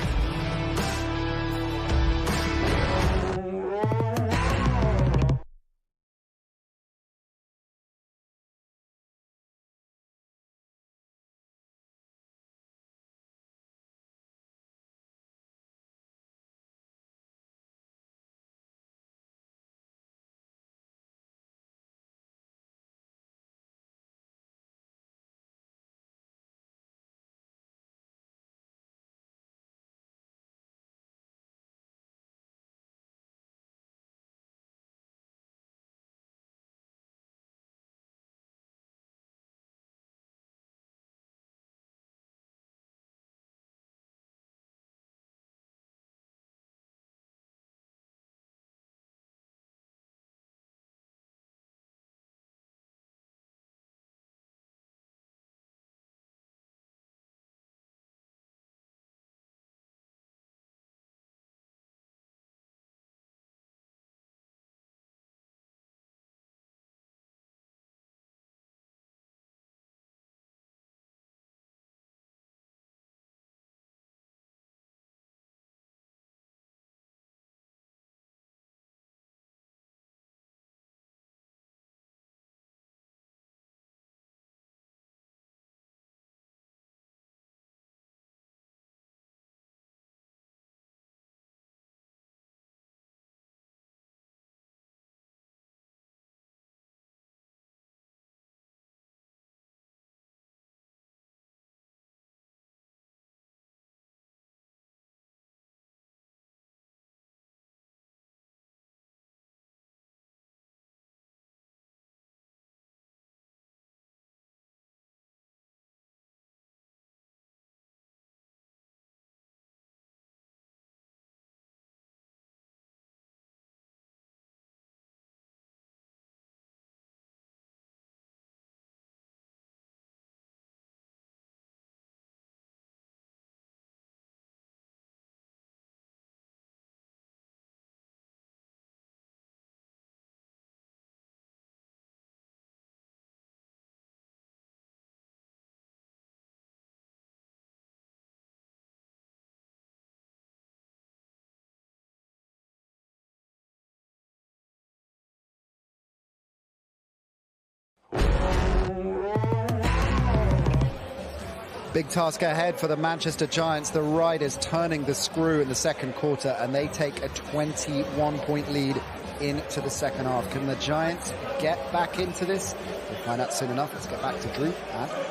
[SPEAKER 2] Big task ahead for the Manchester Giants. The Riders turning the screw in the second quarter, and they take a 21-point lead into the second half. Can the Giants get back into this? We'll find out soon enough. Let's get back to Drew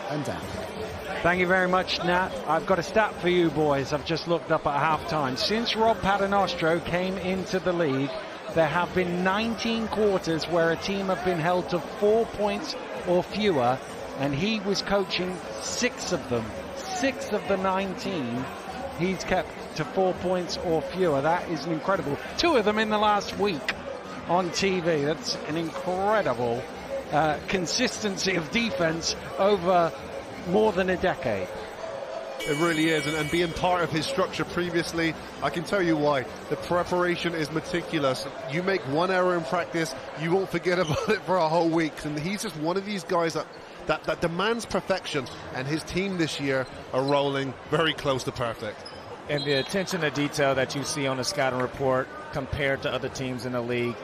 [SPEAKER 2] and Dan.
[SPEAKER 3] Thank you very much, Nat. I've got a stat for you boys. I've just looked up at halftime. Since Rob Paternostro came into the league, there have been 19 quarters where a team have been held to 4 points or fewer, and he was coaching 6 of them. 6 of the 19 he's kept to 4 points or fewer. That is incredible. 2 of them in the last week on TV. That's an incredible consistency of defense over more than a decade.
[SPEAKER 4] It really is, and being part of his structure previously, I can tell you why. The preparation is meticulous. You make one error in practice, you won't forget about it for a whole week. And he's just one of these guys that demands perfection, and his team this year are rolling very close to perfect.
[SPEAKER 5] And the attention to detail that you see on the scouting report compared to other teams in the league,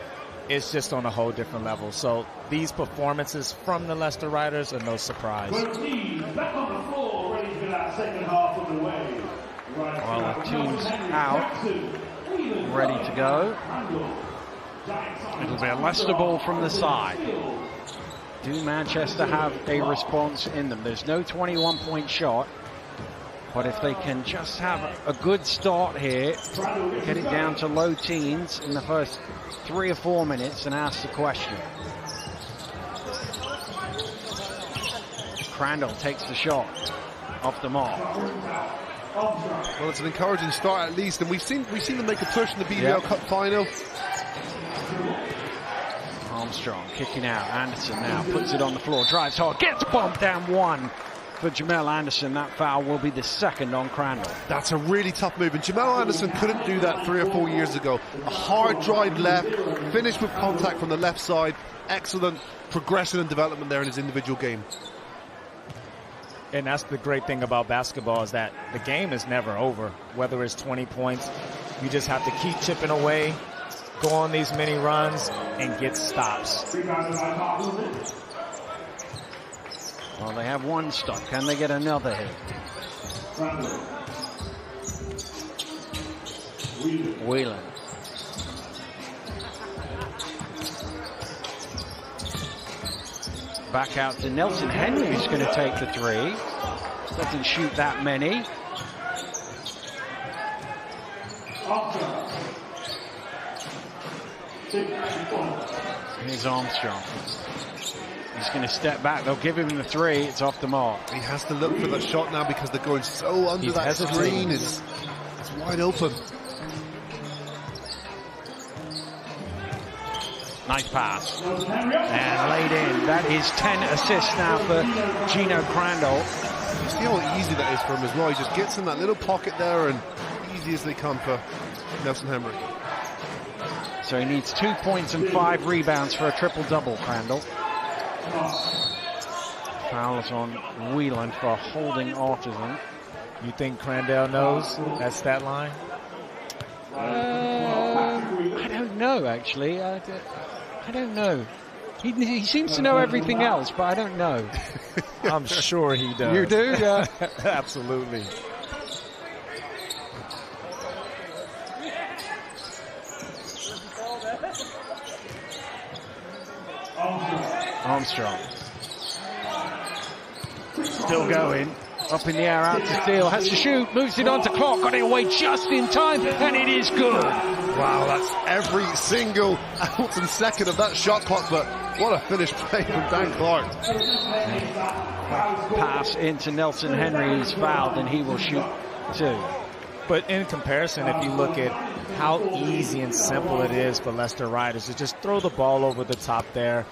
[SPEAKER 5] it's just on a whole different level. So these performances from the Leicester Riders are no surprise.
[SPEAKER 14] Both teams back on the floor, ready for that second half of the way.
[SPEAKER 3] Well, the team's out, ready to go. It'll be a Leicester ball from the side. Do Manchester have a response in them? There's no 21-point shot, but if they can just have a good start here, get it down to low teens in the first 3 or 4 minutes, and ask the question. Crandall takes the shot off the mark.
[SPEAKER 4] Well, it's an encouraging start at least, and we've seen them make a push in the BBL Cup final.
[SPEAKER 3] Armstrong kicking out. Anderson now puts it on the floor, drives hard, gets bumped down one for Jamel Anderson. That foul will be the second on Crandall.
[SPEAKER 4] That's a really tough move, and Jamel Anderson couldn't do that 3 or 4 years ago. A hard drive left, finished with contact from the left side. Excellent progression and development there in his individual game.
[SPEAKER 5] And that's the great thing about basketball, is that the game is never over. Whether it's 20 points, you just have to keep chipping away, go on these mini runs, and get stops.
[SPEAKER 3] Well, they have one stop. Can they get another hit? Whelan. Back out to Nelson Henry, who's going to take the three. Doesn't shoot that many. Here's Armstrong. He's going to step back. They'll give him the three. It's off the mark.
[SPEAKER 4] He has to look for that shot now because they're going so under that screen. It's wide open.
[SPEAKER 3] Nice pass. And laid in. That is 10 assists now for Gino Crandall.
[SPEAKER 4] You see how easy that is for him as well. He just gets in that little pocket there, and easy as they come for Nelson Henry.
[SPEAKER 3] So he needs 2 points and 5 rebounds for a triple-double, Crandall. Fouls on Whelan for holding Artisan.
[SPEAKER 5] You think Crandall knows that stat line?
[SPEAKER 3] I don't know, actually. I don't know. He seems to know everything else, but I don't know.
[SPEAKER 5] I'm sure he does.
[SPEAKER 3] You do? Yeah.
[SPEAKER 5] Absolutely.
[SPEAKER 3] Armstrong. Still going. Up in the air, out to steal, has to shoot, moves it onto clock, got it away just in time, and it is good.
[SPEAKER 4] Wow, that's every single ounce and second of that shot clock, but what a finished play from Dan Clark.
[SPEAKER 3] Pass into Nelson Henry, he's fouled, and he will shoot 2.
[SPEAKER 5] But in comparison, if you look at how easy and simple it is for Leicester Riders to just throw the ball over the top there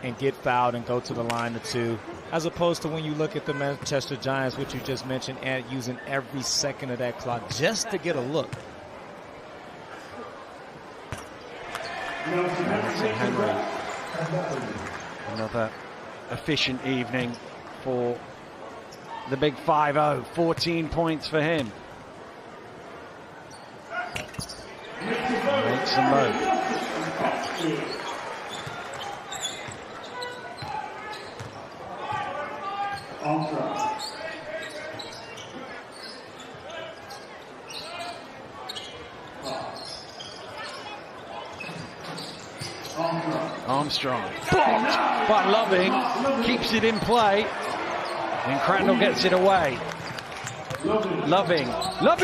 [SPEAKER 5] and get fouled and go to the line of 2, as opposed to when you look at the Manchester Giants, which you just mentioned, and using every second of that clock just to get a look.
[SPEAKER 3] Henry. Another efficient evening for the big 5-0. 14 points for him. Makes them both. Armstrong blocked, but Loving keeps it in play, and Crandall gets it away. Loving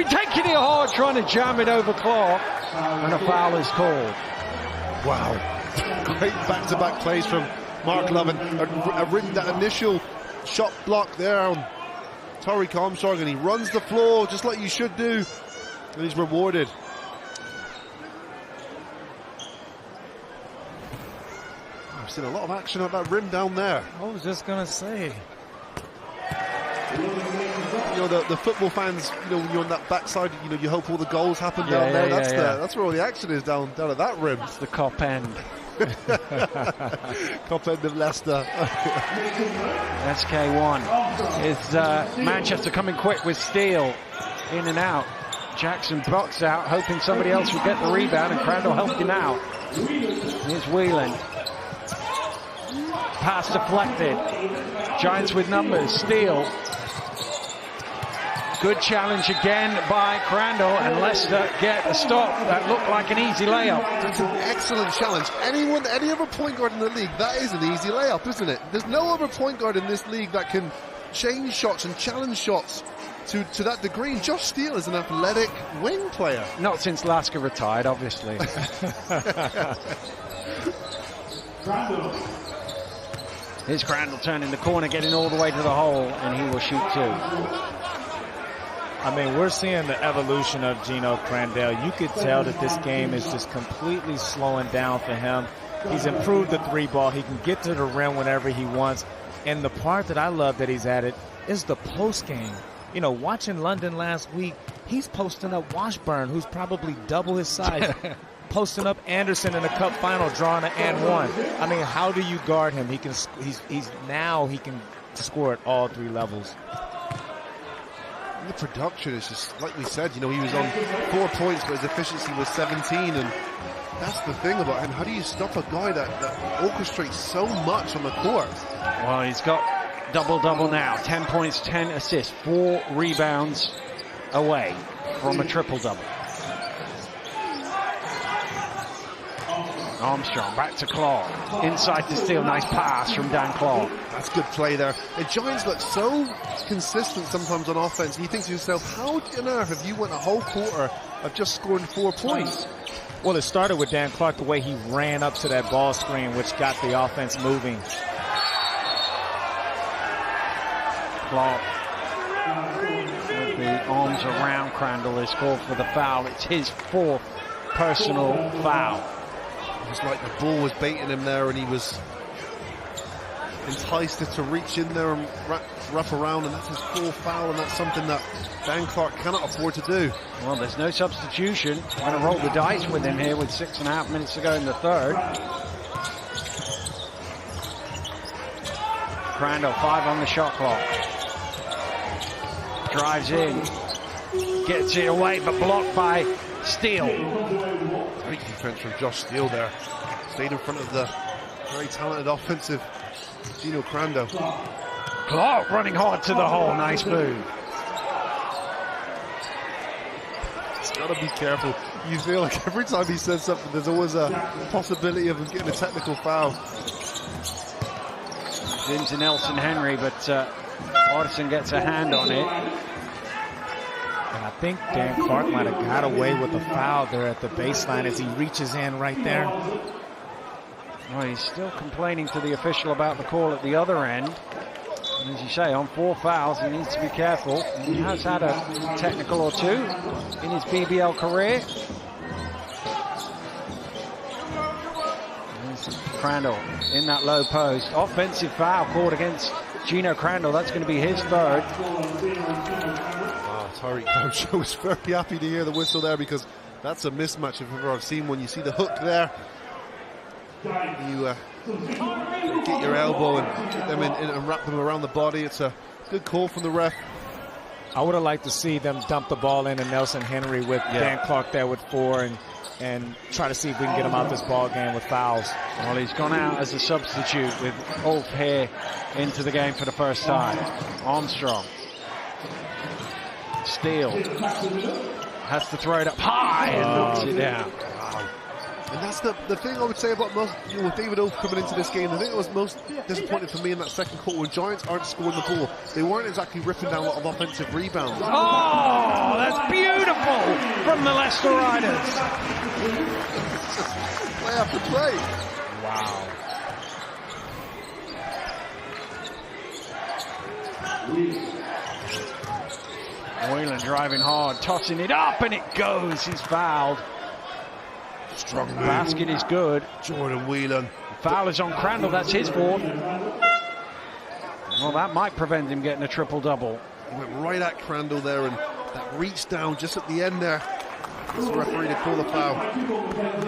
[SPEAKER 3] taking it hard, trying to jam it over clock, and a foul is called.
[SPEAKER 4] Wow, great back-to-back plays from Mark Lovin. That initial shot block there on Tariq Armstrong, and he runs the floor just like you should do, and he's rewarded. I've seen a lot of action at that rim down there.
[SPEAKER 5] I was just gonna say,
[SPEAKER 4] you know, the football fans, you know, when you're on that backside, you know, you hope all the goals happen down there. That's where all the action is down at that rim.
[SPEAKER 3] It's the cop end.
[SPEAKER 4] Top end of Leicester.
[SPEAKER 3] That's K1. Is Manchester coming quick with Steele in and out. Jackson blocks out, hoping somebody else would get the rebound, and Crandall helped him out. Here's Whelan. Pass deflected. Giants with numbers. Steele. Good challenge again by Crandall, and Leicester get a stop. That looked like an easy layup.
[SPEAKER 4] That's an excellent challenge. Any other point guard in the league, that is an easy layup, isn't it? There's no other point guard in this league that can change shots and challenge shots to that degree. And Josh Steele is an athletic wing player.
[SPEAKER 3] Not since Lasker retired, obviously. Here's Crandall turning the corner, getting all the way to the hole, and he will shoot two.
[SPEAKER 5] I mean, we're seeing the evolution of Gino Crandall. You could tell that this game is just completely slowing down for him. He's improved the three ball. He can get to the rim whenever he wants. And the part that I love that he's added is the post game. You know, watching London last week, he's posting up Washburn, who's probably double his size, posting up Anderson in the cup final, drawing an and one. I mean, how do you guard him? He can score at all three levels.
[SPEAKER 4] The production is just, like we said, you know, he was on 4 points, but his efficiency was 17, and that's the thing about him. How do you stop a guy that orchestrates so much on the court?
[SPEAKER 3] Well, he's got double-double now. 10 points, 10 assists, 4 rebounds away from a triple-double. Armstrong back to Clark. Inside to Steele. Nice pass from Dan Clark.
[SPEAKER 4] That's good play there. The Giants look so consistent sometimes on offense, and you think to yourself, how on earth have you went a whole quarter of just scoring 4 points?
[SPEAKER 5] Well, it started with Dan Clark, the way he ran up to that ball screen, which got the offense moving.
[SPEAKER 3] Clark with the arms around Crandall is called for the foul. It's his 4th personal foul.
[SPEAKER 4] It was like the ball was baiting him there, and he was enticed to reach in there and wrap around, and that's his 4th foul, and that's something that Dan Clark cannot afford to do.
[SPEAKER 3] Well, there's no substitution. I'm going to roll the dice with him here with 6.5 minutes to go in the third. Crandall, 5 on the shot clock. Drives in, gets it away, but blocked by Steele.
[SPEAKER 4] Great defense from Josh Steele there. Stayed in front of the very talented offensive Gino Crandall.
[SPEAKER 3] Clark running hard to the hole. Nice move.
[SPEAKER 4] He's got to be careful. You feel like every time he says something, there's always a possibility of him getting a technical foul.
[SPEAKER 3] Into Nelson Henry, but Artisan gets a hand on it.
[SPEAKER 5] And I think Dan Clark might have got away with a foul there at the baseline as he reaches in right there.
[SPEAKER 3] Well, he's still complaining to the official about the call at the other end. And as you say, on 4 fouls, he needs to be careful. He has had a technical or 2 in his BBL career. There's Crandall in that low post. Offensive foul called against Gino Crandall. That's going to be his 3rd.
[SPEAKER 4] Tariq Gaucho was very happy to hear the whistle there, because that's a mismatch if ever I've seen one. You see the hook there, you get your elbow and get them in and wrap them around the body. It's a good call from the ref.
[SPEAKER 5] I would have liked to see them dump the ball in and Nelson Henry with Dan Clark there with 4 and try to see if we can get him out this ball game with fouls.
[SPEAKER 3] Well, he's gone out as a substitute with Ulf here into the game for the first time. Armstrong. Steele has to throw it up high and knocks it down.
[SPEAKER 4] Wow. And that's the thing I would say about most, with David Ulf coming into this game. The thing that was most disappointing for me in that second quarter, when Giants aren't scoring the ball, they weren't exactly ripping down a lot of offensive rebounds.
[SPEAKER 3] Oh, that's beautiful from the Leicester Riders.
[SPEAKER 4] Play after play.
[SPEAKER 5] Wow.
[SPEAKER 3] Whelan driving hard, tossing it up, and it goes. He's fouled.
[SPEAKER 4] Strong move.
[SPEAKER 3] Basket is good.
[SPEAKER 4] Jordan Whelan.
[SPEAKER 3] Foul is on Crandall. That's his 4th. Well, that might prevent him getting a triple-double.
[SPEAKER 4] He went right at Crandall there, and that reach down just at the end there. It's the referee to call the foul.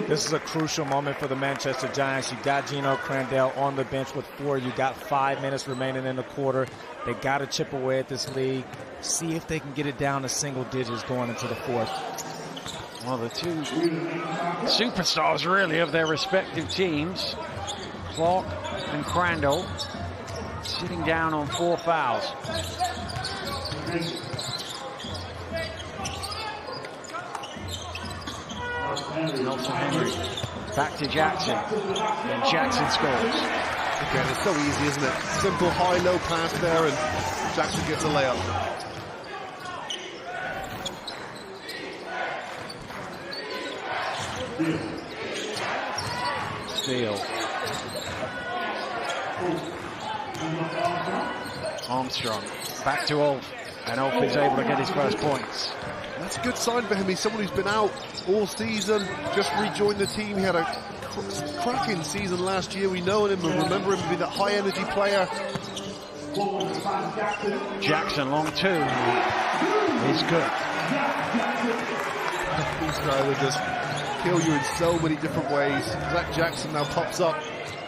[SPEAKER 5] This is a crucial moment for the Manchester Giants. You got Gino Crandall on the bench with 4. You got 5 minutes remaining in the quarter. They got to chip away at this lead. See if they can get it down to single digits going into the 4th.
[SPEAKER 3] Well, the two superstars, really, of their respective teams, Clark and Crandall, sitting down on 4 fouls. Nelson Henry back to Jackson, and Jackson scores.
[SPEAKER 4] Again, it's so easy, isn't it? Simple high-low pass there, and Jackson gets a layup.
[SPEAKER 3] Steele. Armstrong back to Ulf, and Ulf is able to get his first points.
[SPEAKER 4] That's a good sign for him. He's someone who's been out all season, just rejoined the team. He had a cracking season last year. We know him and remember him being that high-energy player.
[SPEAKER 3] Jackson, long two, is good.
[SPEAKER 4] These guys will just kill you in so many different ways. Zach Jackson now pops up,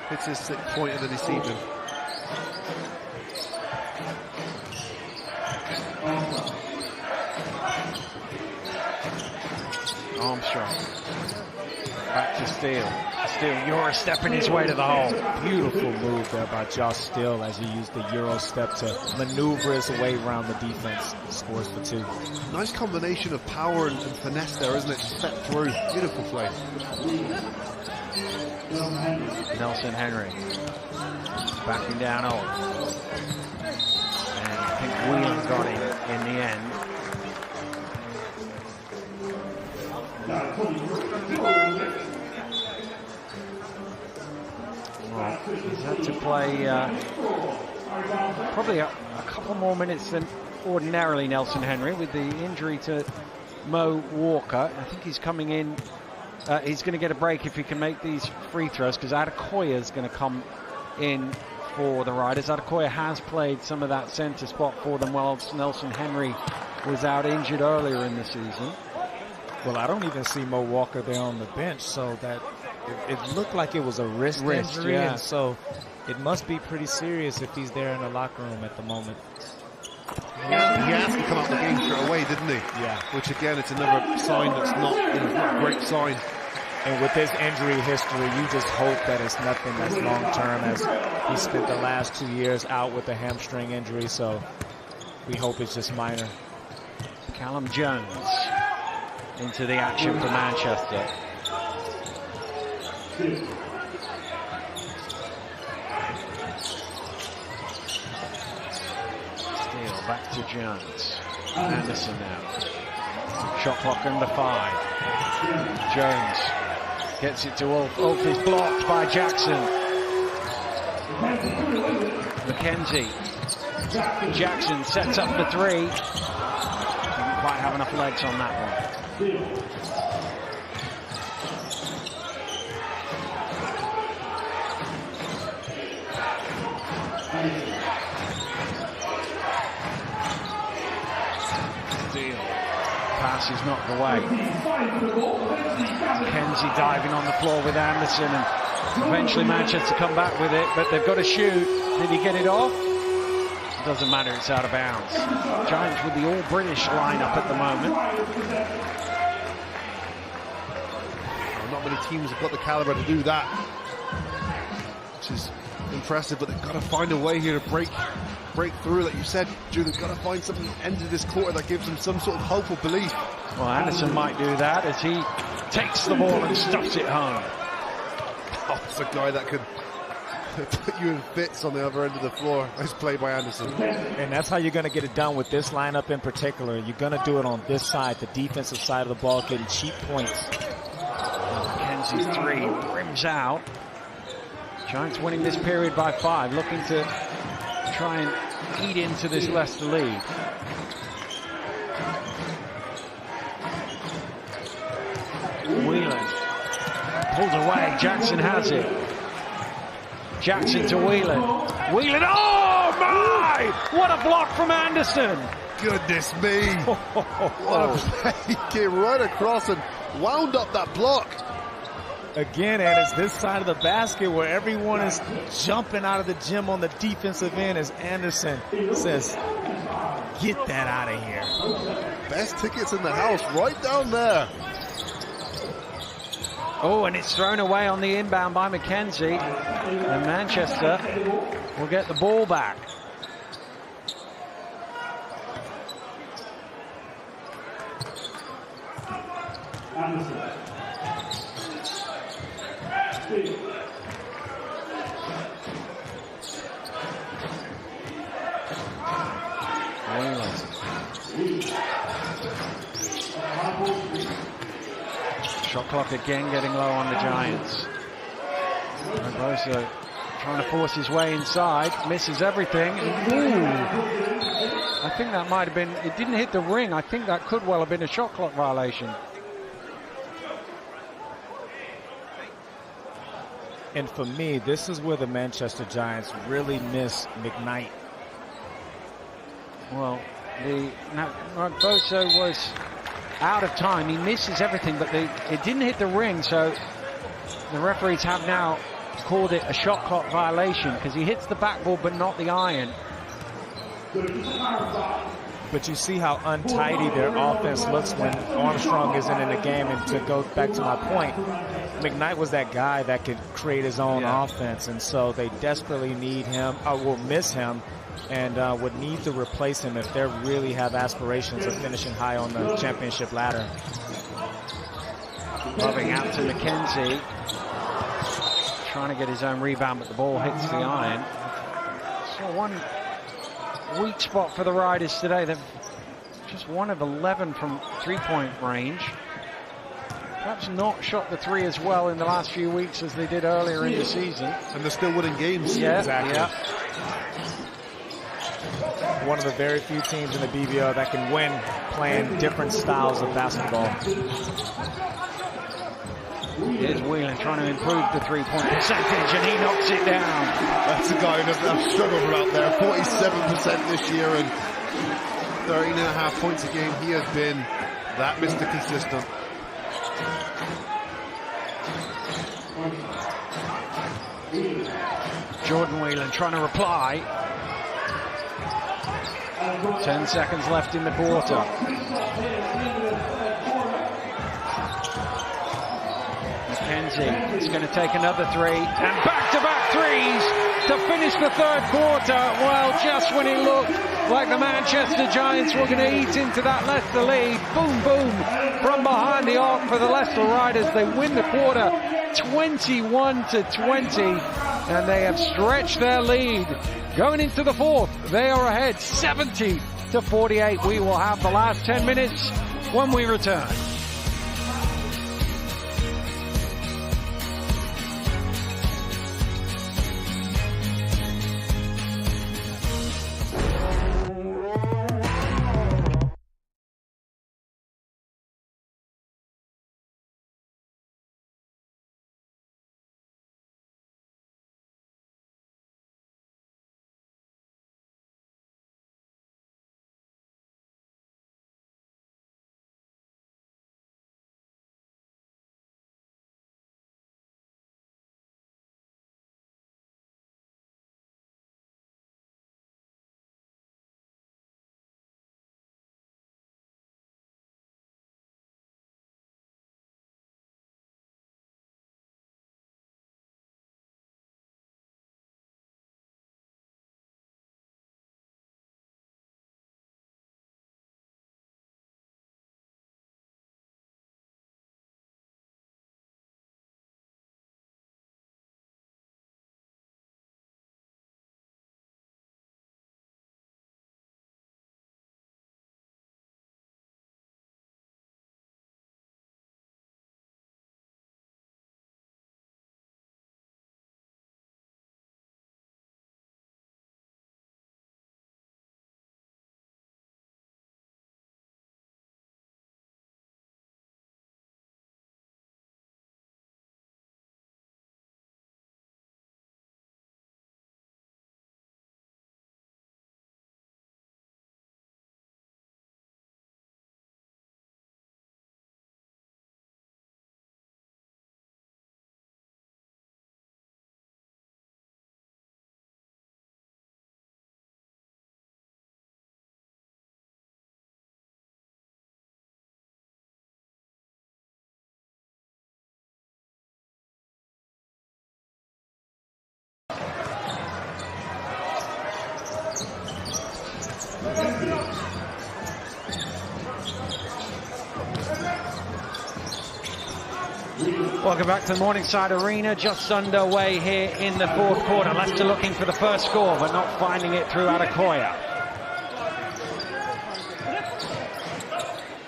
[SPEAKER 4] hits his 6th point of this evening.
[SPEAKER 3] Armstrong back to Steele. Steele Euro stepping his way to the hole.
[SPEAKER 5] Beautiful move there by Josh Steele as he used the Euro step to maneuver his way around the defense. Scores for 2.
[SPEAKER 4] Nice combination of power and finesse there, isn't it? Step through. Beautiful play.
[SPEAKER 3] Nelson Henry backing down on. And I think Whelan got him in the end. Well, he's had to play probably a couple more minutes than ordinarily, Nelson Henry, with the injury to Mo Walker. I think he's coming in. He's going to get a break if he can make these free throws, because Adekoya is going to come in for the Riders. Adekoya has played some of that center spot for them whilst Nelson Henry was out injured earlier in the season.
[SPEAKER 5] Well, I don't even see Mo Walker there on the bench, so that it looked like it was a wrist injury,
[SPEAKER 3] yeah.
[SPEAKER 5] And so it must be pretty serious if he's there in the locker room at the moment.
[SPEAKER 4] He has to come out the game straight away, didn't he?
[SPEAKER 5] Yeah.
[SPEAKER 4] Which again, it's another sign that's not a great sign.
[SPEAKER 5] And with his injury history, you just hope that it's nothing that's long-term, as he spent the last 2 years out with a hamstring injury, so we hope it's just minor.
[SPEAKER 3] Callum Jones into the action for Manchester. Steele back to Jones. Anderson now. Shot clock under 5. Jones gets it to Ulf. Ulf is blocked by Jackson. McKenzie. Jackson sets up the 3. Didn't quite have enough legs on that one. Steele. Pass is knocked away. McKenzie diving on the floor with Anderson, and eventually Manchester come back with it, but they've got to shoot. Did he get it off? It doesn't matter, it's out of bounds. Giants with the all-British lineup at the moment.
[SPEAKER 4] Not many teams have got the caliber to do that, which is impressive, but they've got to find a way here to break through. Like you said, Drew, they've got to find something at the end of this quarter that gives them some sort of hope or belief.
[SPEAKER 3] Well, Anderson might do that as he takes the ball and stuffs it home.
[SPEAKER 4] Oh, it's a guy that could put you in fits on the other end of the floor. Nice play by Anderson.
[SPEAKER 5] And that's how you're going to get it done with this lineup in particular. You're going to do it on this side, the defensive side of the ball, getting cheap points.
[SPEAKER 3] Mackenzie's 3 rims out. Giants winning this period by 5, looking to try and eat into this Leicester lead. Whelan pulled away. Jackson has it. Jackson to Whelan. Whelan, oh my! What a block from Anderson!
[SPEAKER 4] Goodness me! What a play. He came right across and wound up that block.
[SPEAKER 5] Again, and it's this side of the basket where everyone is jumping out of the gym on the defensive end as Anderson says, get that out of here.
[SPEAKER 4] Best tickets in the house right down there.
[SPEAKER 3] Oh, and it's thrown away on the inbound by McKenzie. And Manchester will get the ball back. Shot clock again getting low on the Giants. Barbosa trying to force his way inside, misses everything. Ooh. I think that might have been, it didn't hit the ring. I think that could well have been a shot clock violation.
[SPEAKER 5] And for me, this is where the Manchester Giants really miss McKnight.
[SPEAKER 3] Well, Barbosa was out of time. He misses everything, but it didn't hit the ring, so the referees have now called it a shot clock violation because he hits the backboard but not the iron.
[SPEAKER 5] But you see how untidy their offense looks when Armstrong isn't in the game. And to go back to my point, McKnight was that guy that could create his own offense, and so they desperately need him, or will miss him, and would need to replace him if they really have aspirations of finishing high on the championship ladder.
[SPEAKER 3] Lobbing out to McKenzie. Trying to get his own rebound, but the ball hits the iron. So one weak spot for the Riders today. They've just 1 of 11 from three-point range. Perhaps not shot the three as well in the last few weeks as they did earlier in the season.
[SPEAKER 4] And they're still winning games.
[SPEAKER 3] Yeah,
[SPEAKER 5] exactly. Yeah. One of the very few teams in the BBL that can win playing different styles of basketball.
[SPEAKER 3] Here's Whelan trying to improve the three-point percentage, and he knocks it down.
[SPEAKER 4] That's a guy who I've struggled with out there. 47% this year and 13.5 points a game. He has been that Mr. Consistent.
[SPEAKER 3] Jordan Whelan trying to reply. 10 seconds left in the quarter. McKenzie is going to take another three, and back-to-back threes to finish the third quarter. Well, just when it looked like the Manchester Giants were going to eat into that Leicester lead, boom, boom, from behind the arc for the Leicester Riders. They win the quarter 21-20, and they have stretched their lead. Going into the fourth, they are ahead 70-48. We will have the last 10 minutes when we return. Welcome back to the Morningside Arena, just underway here in the fourth quarter. Leicester looking for the first score, but not finding it through Adekoya.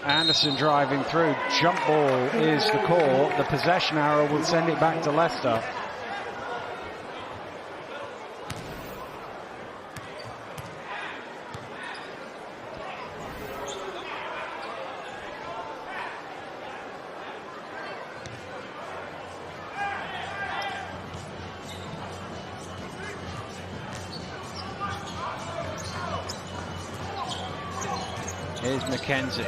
[SPEAKER 3] Anderson driving through. Jump ball is the call. The possession arrow will send it back to Leicester. Here's McKenzie.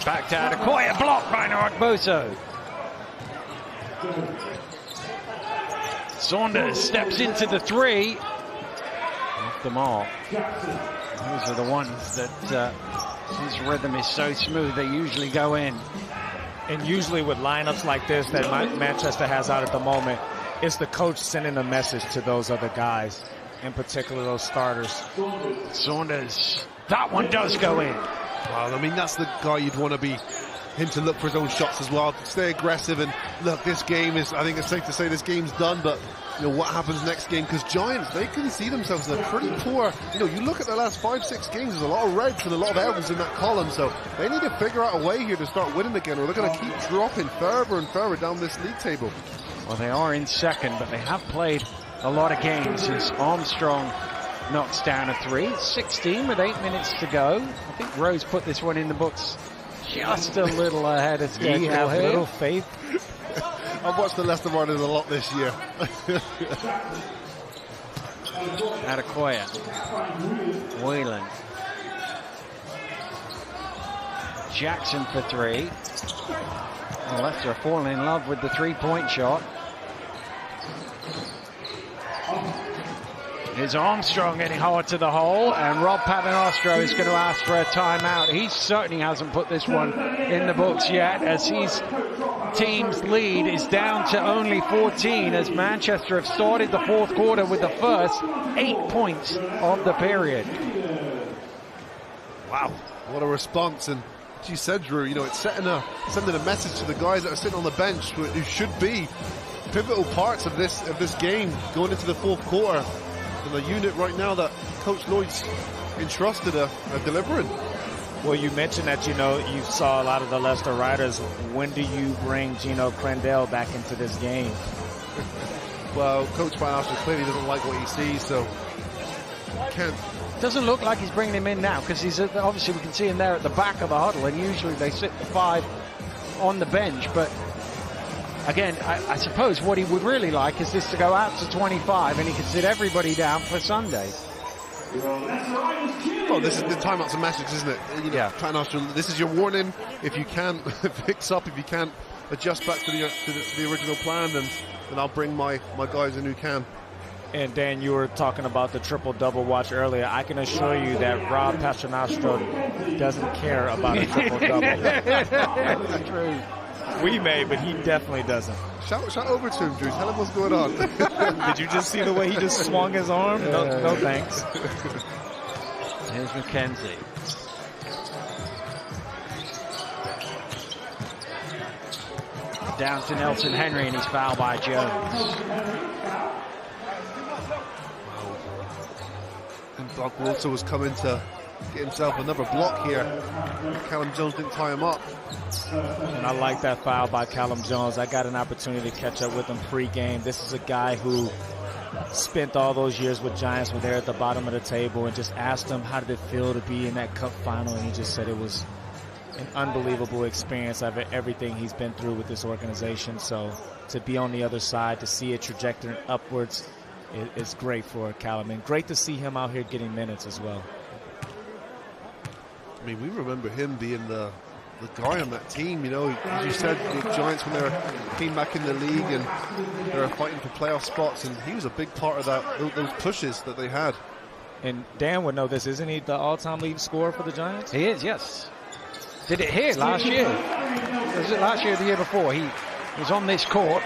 [SPEAKER 3] Back to Adekoya, blocked by Nwagboso. Saunders steps into the three. Off the mark. Those are the ones that his rhythm is so smooth, they usually go in.
[SPEAKER 5] And usually with lineups like this that Manchester has out at the moment, it's the coach sending a message to those other guys, in particular those starters.
[SPEAKER 3] Saunders. That one does go in.
[SPEAKER 4] Well, I mean, that's the guy you'd want to be him to look for his own shots as well. Stay aggressive and look, this game is, I think it's safe to say this game's done, but you know what happens next game, because Giants, they can see themselves as a pretty poor, you know, you look at the last 5-6 games, there's a lot of reds and a lot of Evans in that column, so they need to figure out a way here to start winning again, or they're going to keep dropping further and further down this league table.
[SPEAKER 3] Well, they are in second, but they have played a lot of games since Armstrong knocks down a three. 16 with 8 minutes to go. I think Rose put this one in the books just a little ahead of schedule.
[SPEAKER 5] You have little faith.
[SPEAKER 4] I've watched the Leicester Riders a lot this year.
[SPEAKER 3] Adekoya. Whelan. Jackson for three. Well, Leicester are falling in love with the three-point shot. Here's Armstrong getting hard to the hole, and Rob Paternoster is going to ask for a timeout. He certainly hasn't put this one in the books yet, as his team's lead is down to only 14, as Manchester have started the fourth quarter with the first 8 points of the period.
[SPEAKER 4] Wow, what a response. And as you said, Drew, you know, it's sending a message to the guys that are sitting on the bench who should be pivotal parts of this game going into the fourth quarter. And the unit right now that Coach Lloyd's entrusted are delivering.
[SPEAKER 5] Well, you mentioned that, you know, you saw a lot of the Leicester Riders. When do you bring Gino Crandell back into this game?
[SPEAKER 4] Well, Coach Paternoster clearly doesn't like what he sees, so can't.
[SPEAKER 3] Doesn't look like he's bringing him in now, because he's obviously, we can see him there at the back of the huddle, and usually they sit the five on the bench, but again, I suppose what he would really like is this to go out to 25, and he can sit everybody down for Sunday.
[SPEAKER 4] Well, this is the timeout's a message, isn't it? You know, yeah. Paternoster, this is your warning. If you can't fix up, if you can't adjust back to the original plan, then I'll bring my guys in who can.
[SPEAKER 5] And Dan, you were talking about the triple-double watch earlier. I can assure you that Rob Paternoster doesn't care about a triple-double.
[SPEAKER 3] That's true.
[SPEAKER 5] We may, but he definitely doesn't.
[SPEAKER 4] Shout over to him, Drew. Tell him what's going on.
[SPEAKER 5] Did you just see the way he just swung his arm? No thanks.
[SPEAKER 3] Here's McKenzie. Down to Nelson Henry, and he's fouled by Jones.
[SPEAKER 4] And Brock Walter was coming to get himself another block here. Callum Jones didn't tie him up.
[SPEAKER 5] And I like that foul by Callum Jones. I got an opportunity to catch up with him pre-game. This is a guy who spent all those years with Giants, were there at the bottom of the table, and just asked him how did it feel to be in that cup final, and he just said it was an unbelievable experience of everything he's been through with this organization. So to be on the other side, to see it trajectory upwards, it's great for Callum, and great to see him out here getting minutes as well.
[SPEAKER 4] I mean, we remember him being the guy on that team, you know, as you said, the Giants when they came back in the league and they were fighting for playoff spots, and he was a big part of that, those pushes that they had.
[SPEAKER 5] And Dan would know this, isn't he the all-time leading scorer for the Giants?
[SPEAKER 3] He is, yes. Did it here last year. Was it last year or the year before? He was on this court.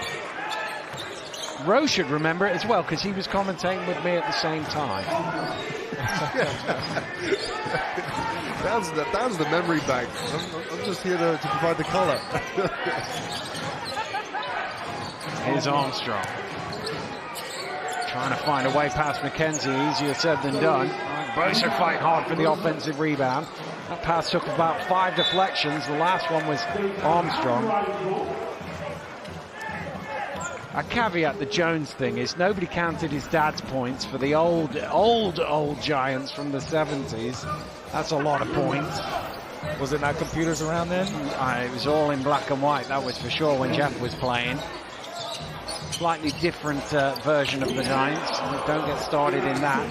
[SPEAKER 3] Rose should remember it as well, because he was commentating with me at the same time.
[SPEAKER 4] That's the memory bank. I'm just here to provide the colour.
[SPEAKER 3] Here's Armstrong. Trying to find a way past McKenzie. Easier said than done. Both are fighting hard for the offensive rebound. That pass took about 5 deflections. The last one was Armstrong. A caveat the Jones thing is nobody counted his dad's points for the old Giants from the 70s. That's a lot of points.
[SPEAKER 5] Was it not computers around then?
[SPEAKER 3] It was all in black and white, that was for sure, when Jeff was playing. Slightly different version of the Giants. Don't get started in that.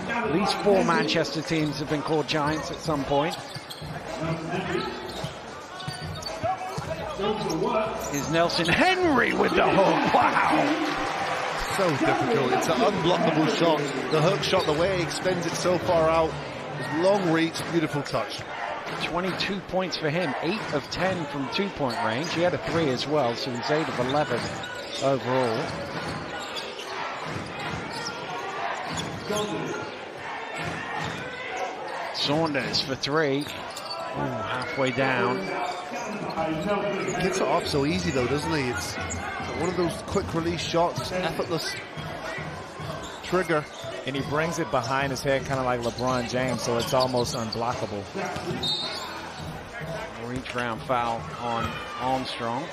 [SPEAKER 3] At least 4 Manchester teams have been called Giants at some point. Is Nelson Henry with the hook. Wow.
[SPEAKER 4] So difficult. It's an unblockable shot. The hook shot, the way he extends it so far out. Long reach, beautiful touch.
[SPEAKER 3] 22 points for him. 8 of 10 from 2-point range. He had a 3 as well, so he's 8 of 11 overall. Saunders for 3. Ooh, halfway down.
[SPEAKER 4] He gets it off so easy though, doesn't he? It's one of those quick release shots, effortless trigger.
[SPEAKER 5] And he brings it behind his head kind of like LeBron James, so it's almost unblockable.
[SPEAKER 3] Reach round foul on Armstrong.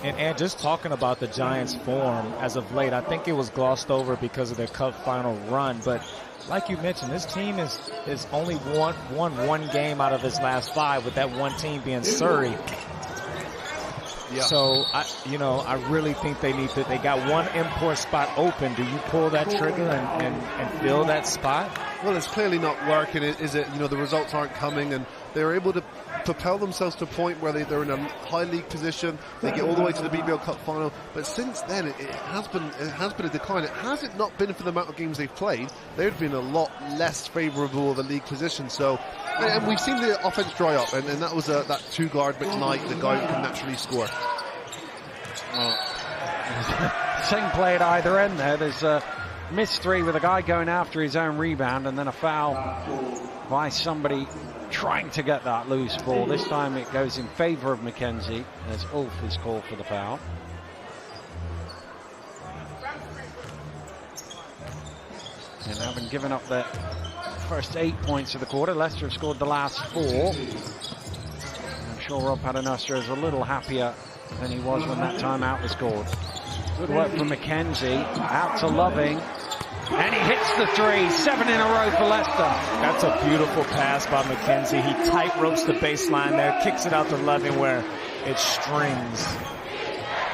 [SPEAKER 5] And just talking about the Giants' form as of late, I think it was glossed over because of their Cup final run. But like you mentioned, this team is only won one game out of its last 5, with that one team being Surrey. Yeah. So I really think they got one import spot open. Do you pull that trigger and fill that spot?
[SPEAKER 4] Well, it's clearly not working, is it? The results aren't coming, and they're able to propel themselves to a point where they're in a high league position. They get all the way to the BBL Cup final, but since then it has been a decline. It hasn't not been for the amount of games they've played. They've been a lot less favourable of a league position. So, and we've seen the offense dry up, and that was that 2-guard McKnight, the guy who can naturally score.
[SPEAKER 3] Same play at either end there. There's a missed 3 with a guy going after his own rebound, and then a foul by somebody trying to get that loose ball. This time it goes in favour of McKenzie as Ulf is called for the foul. And having given up the first 8 points of the quarter, Leicester have scored the last 4. I'm sure Rob Paternoster is a little happier than he was when that timeout was called. Good work from McKenzie, out to Loving, and he hits the 3, 7 in a row for Leicester.
[SPEAKER 5] That's a beautiful pass by McKenzie. He tight ropes the baseline there, kicks it out to Loving where it strings.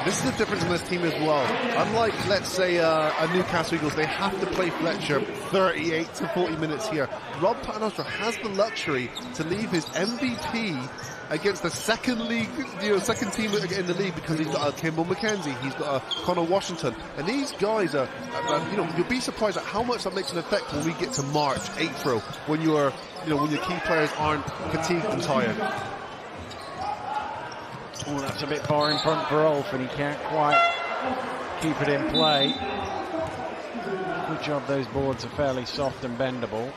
[SPEAKER 4] This is the difference in this team as well. Unlike, let's say, a Newcastle Eagles, they have to play Fletcher 38 to 40 minutes here. Rob Paternoster has the luxury to leave his MVP against the second team in the league, because he's got a Kimball McKenzie, he's got a Connor Washington, and these guys are, you'll be surprised at how much that makes an effect when we get to March, April, when your key players aren't fatigued and tired.
[SPEAKER 3] Oh, that's a bit far in front for Ulf, and he can't quite keep it in play. Good job, those boards are fairly soft and bendable.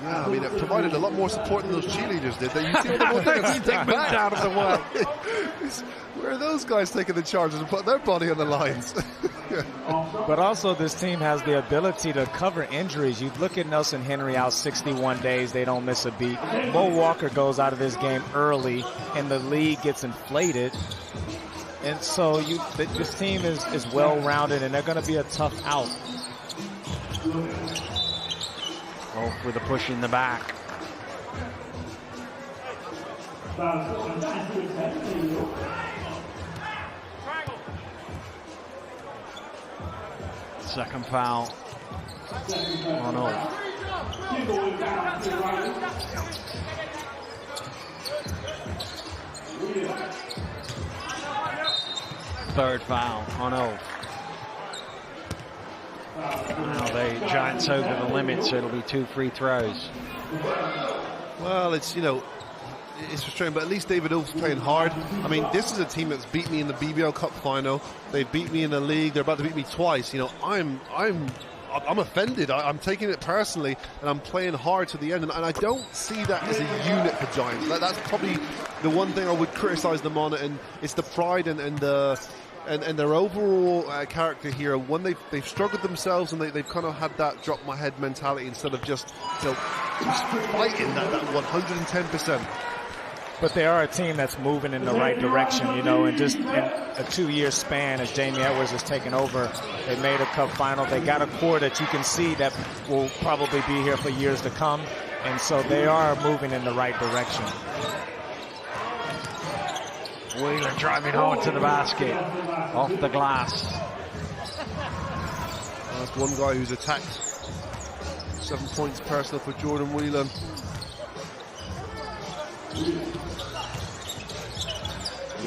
[SPEAKER 4] Yeah, I mean, it provided a lot more support than those cheerleaders did. You see them all taking a step back out of the way. Where are those guys taking the charges and putting their body on the lines?
[SPEAKER 5] But also, this team has the ability to cover injuries. You look at Nelson Henry out 61 days, they don't miss a beat. Mo Walker goes out of this game early, and the league gets inflated. And so this team is well-rounded, and they're going to be a tough out.
[SPEAKER 3] Wolf with a push in the back. Second foul on Ulf. Third foul on Ulf. Now the Giants over the limit, so it'll be 2 free throws.
[SPEAKER 4] Well, it's, it's frustrating, but at least David Ulf's playing hard. I mean, this is a team that's beat me in the BBL Cup final. They beat me in the league. They're about to beat me twice. You know, I'm offended. I'm taking it personally, and I'm playing hard to the end. And I don't see that as a unit for Giants. That's probably the one thing I would criticise them on, and it's the pride and their overall character here. When they've struggled themselves, and they've kind of had that drop my head mentality instead of just fighting that 110%.
[SPEAKER 5] But they are a team that's moving in the right direction, you know, and just in a 2-year span as Jamie Edwards has taken over, they made a cup final. They got a core that you can see that will probably be here for years to come, and so they are moving in the right direction.
[SPEAKER 3] Whelan driving hard to the basket, off the glass.
[SPEAKER 4] That's one guy who's attacked. 7 points personal for Jordan Whelan.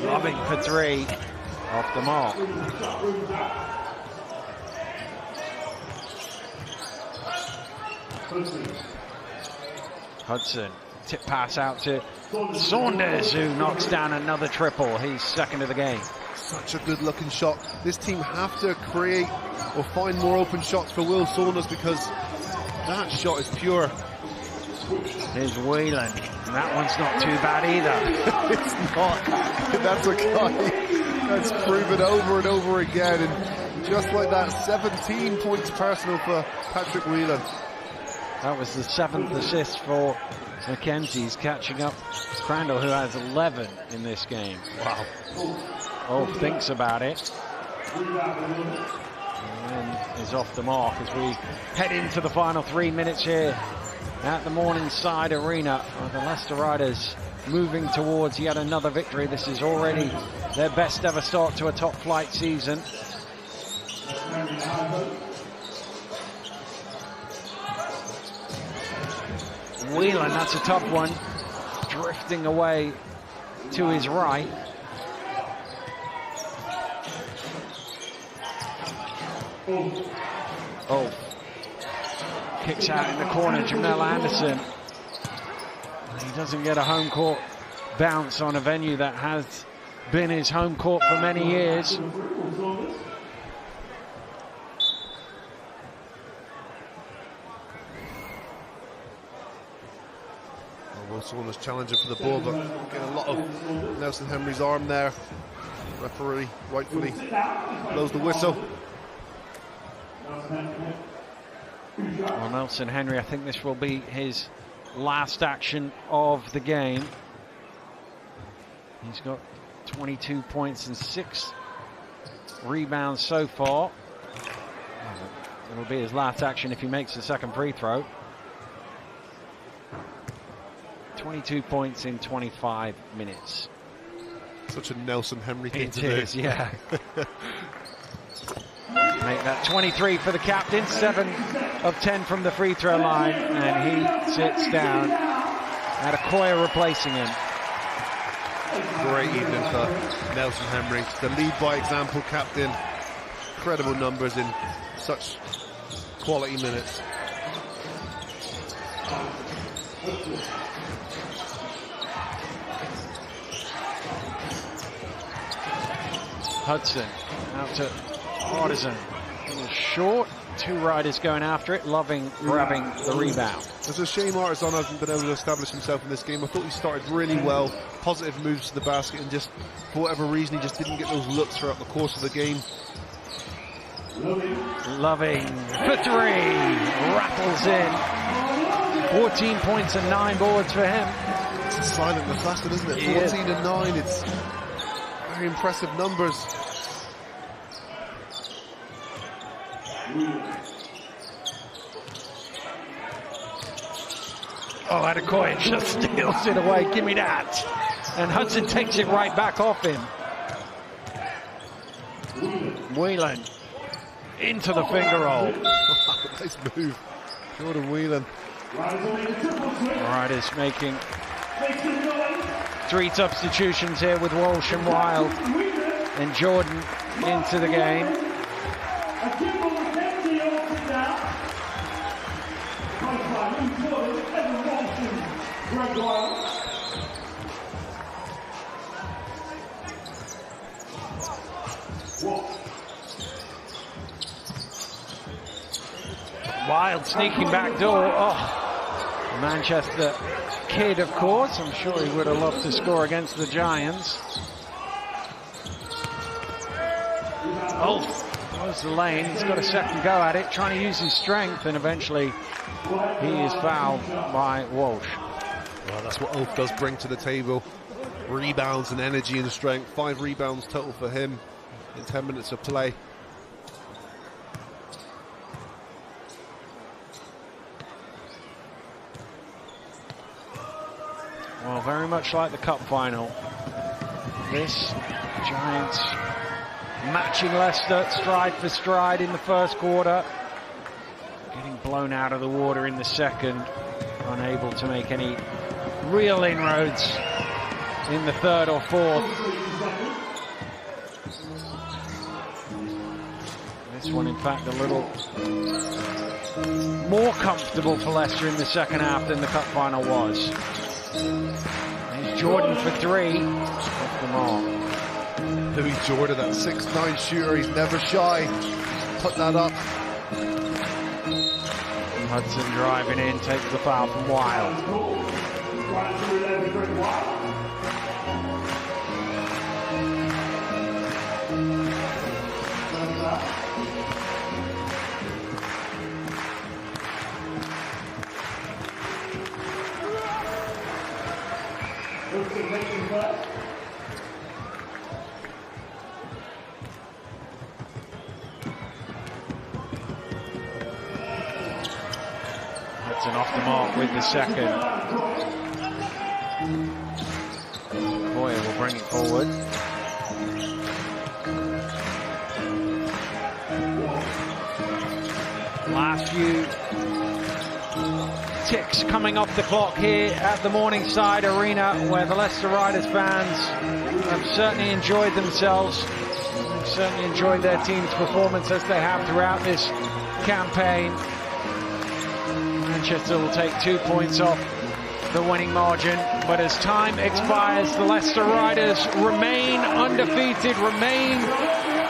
[SPEAKER 3] Lobbing for 3, off the mark. Hudson, tip pass out to Saunders, who knocks down another triple. He's second of the game.
[SPEAKER 4] Such a good looking shot. This team have to create or find more open shots for Will Saunders, because that shot is pure.
[SPEAKER 3] Here's Whelan, and that one's not too bad either.
[SPEAKER 4] It's not. That's a guy that's proven over and over again, and just like that, 17 points personal for Patrick Whelan.
[SPEAKER 3] That was the 7th assist for Mackenzie's, catching up Crandall, who has 11 in this game. Wow. Ulf thinks about it, and is off the mark as we head into the final 3 minutes here at the Morningside Arena. The Leicester Riders moving towards yet another victory. This is already their best ever start to a top flight season. Whelan, that's a tough one, drifting away to his right. Oh, kicks out in the corner, Jamel Anderson. He doesn't get a home court bounce on a venue that has been his home court for many years.
[SPEAKER 4] Will Saunders challenging for the ball, but getting a lot of Nelson Henry's arm there. Referee rightfully blows the whistle.
[SPEAKER 3] Well, Nelson Henry, I think this will be his last action of the game. He's got 22 points and 6 rebounds so far. It'll be his last action if he makes the second free throw. 22 points in 25 minutes.
[SPEAKER 4] Such a Nelson Henry thing to do.
[SPEAKER 3] It is, yeah. Make that 23 for the captain, 7 of 10 from the free throw line, and he sits down. Adekoya replacing him.
[SPEAKER 4] Great evening for Nelson Henry. The lead by example captain. Incredible numbers in such quality minutes.
[SPEAKER 3] Hudson out to Partisan. It was short. 2 Riders going after it. Loving grabbing the rebound.
[SPEAKER 4] It's a shame Artisan hasn't been able to establish himself in this game. I thought he started really well. Positive moves to the basket, and just for whatever reason he just didn't get those looks throughout the course of the game.
[SPEAKER 3] Loving for 3. Rattles in. 14 points and 9 boards for him.
[SPEAKER 4] It's a silent assassin, isn't it? 14 and 9. It's very impressive numbers.
[SPEAKER 3] Oh, Adekoya just steals it away. Give me that. And Hudson takes it right back off him. Whelan into the finger roll.
[SPEAKER 4] Nice move. Jordan Whelan.
[SPEAKER 3] Riders making 3 substitutions here with Walsh and Wild. And Jordan into the game. Wild sneaking back door. Oh, Manchester kid, of course. I'm sure he would have loved to score against the Giants. Oh, close the lane. He's got a second go at it, trying to use his strength, and eventually he is fouled by Walsh.
[SPEAKER 4] Well, that's what Oath does bring to the table. Rebounds and energy and strength. 5 rebounds total for him in 10 minutes of play.
[SPEAKER 3] Well, very much like the cup final. This, Giants matching Leicester stride for stride in the first quarter. Getting blown out of the water in the second. Unable to make any real inroads in the third or fourth. This one, in fact, a little more comfortable for Leicester in the second half than the cup final was. There's Jordan for 3 off the mark.
[SPEAKER 4] Louis Jordan, that 6'9" shooter, he's never shy. Put that up.
[SPEAKER 3] Hudson driving in, takes the foul from Wild. Hudson off the mark with the second. Boyer will bring it forward. Last few ticks coming off the clock here at the Morningside Arena, where the Leicester Riders fans have certainly enjoyed themselves. They've certainly enjoyed their team's performance as they have throughout this campaign. Manchester will take 2 points off the winning margin, but as time expires, the Leicester Riders remain undefeated, remain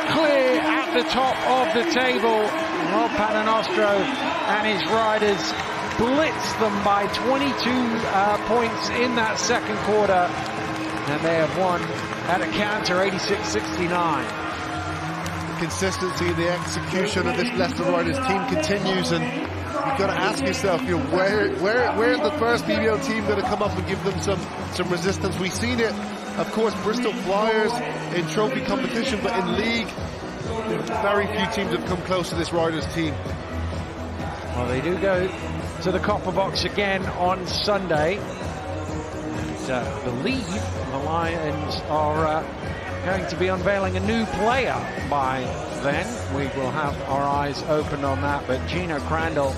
[SPEAKER 3] clear at the top of the table. Rob Paternoster and his Riders blitzed them by 22 points in that second quarter, and they have won at a counter 86-69.
[SPEAKER 4] The consistency and the execution of this Leicester Riders team continues, and you've got to ask yourself, you know, where the first BBL team going to come up and give them some resistance? We've seen it, of course, Bristol Flyers in trophy competition, but in league, very few teams have come close to this Riders team.
[SPEAKER 3] Well, they do go to the Copper Box again on Sunday. And, I believe the Lions are going to be unveiling a new player by then. We will have our eyes open on that. But Gino Crandall,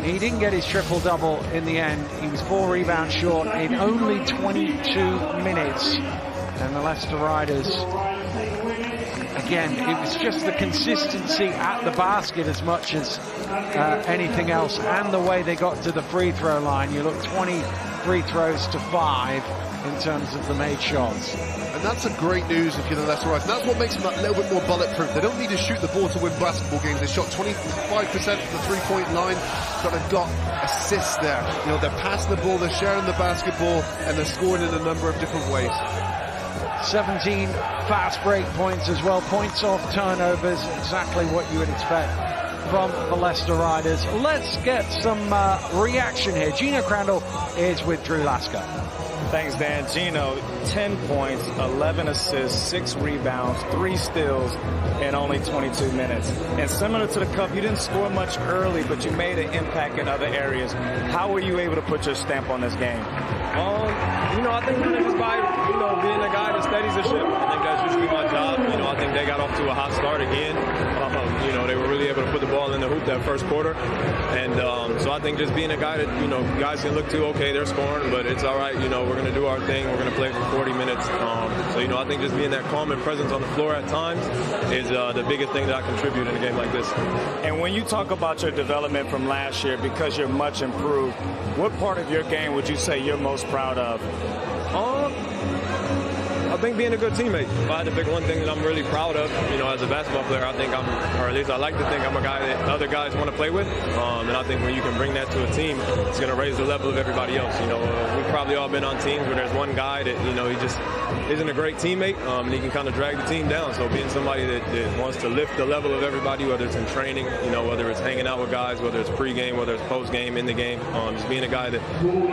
[SPEAKER 3] he didn't get his triple-double in the end. He was 4 rebounds short in only 22 minutes. And the Leicester Riders, again, it was just the consistency at the basket as much as anything else, and the way they got to the free throw line. You look 20 free throws to 5 in terms of the made shots.
[SPEAKER 4] And that's a great news if you're the Leicester Riders. That's what makes them a little bit more bulletproof. They don't need to shoot the ball to win basketball games. They shot 25% from the three-point line, but they've got assists there. You know, they're passing the ball, they're sharing the basketball, and they're scoring in a number of different ways. 17 fast break points as well, points off turnovers, exactly what you would expect from the Leicester Riders. Let's get some reaction here. Gino Crandall is with Drew Lasker.
[SPEAKER 5] Thanks, Dan. Gino, 10 points, 11 assists, 6 rebounds, 3 steals in only 22 minutes. And similar to the Cup, you didn't score much early, but you made an impact in other areas. How were you able to put your stamp on this game?
[SPEAKER 12] I think it's by, being a guy that steadies the ship. I think that's usually my job. I think they got off to a hot start again. They were really able to put the ball in the hoop that first quarter. And so I think just being a guy that, guys can look to, okay, they're scoring, but it's all right. We're going to do our thing. We're going to play for 40 minutes. So I think just being that calm and presence on the floor at times is the biggest thing that I contribute in a game like this.
[SPEAKER 5] And when you talk about your development from last year, because you're much improved, what part of your game would you say you're most proud of?
[SPEAKER 12] I think being a good teammate. If I had to pick one thing that I'm really proud of, as a basketball player, I think or at least I like to think I'm a guy that other guys want to play with. And I think when you can bring that to a team, it's going to raise the level of everybody else. We've probably all been on teams where there's one guy that, he just isn't a great teammate, and he can kind of drag the team down. So being somebody that wants to lift the level of everybody, whether it's in training, whether it's hanging out with guys, whether it's pregame, whether it's postgame, in the game, just being a guy that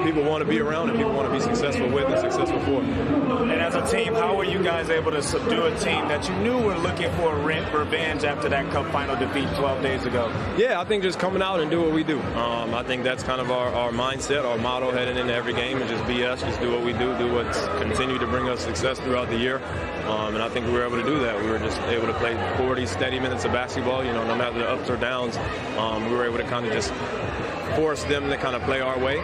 [SPEAKER 12] people want to be around and people want to be successful with and successful for.
[SPEAKER 5] And as a team, how were you guys able to subdue a team that you knew were looking for revenge after that Cup final defeat 12 days ago?
[SPEAKER 12] Yeah, I think just coming out and do what we do. I think that's kind of our mindset, our motto heading into every game, and just be us, just do what we do what's continue to bring us success throughout the year. And I think we were able to do that. We were just able to play 40 steady minutes of basketball, no matter the ups or downs. We were able to kind of just force them to kind of play our way.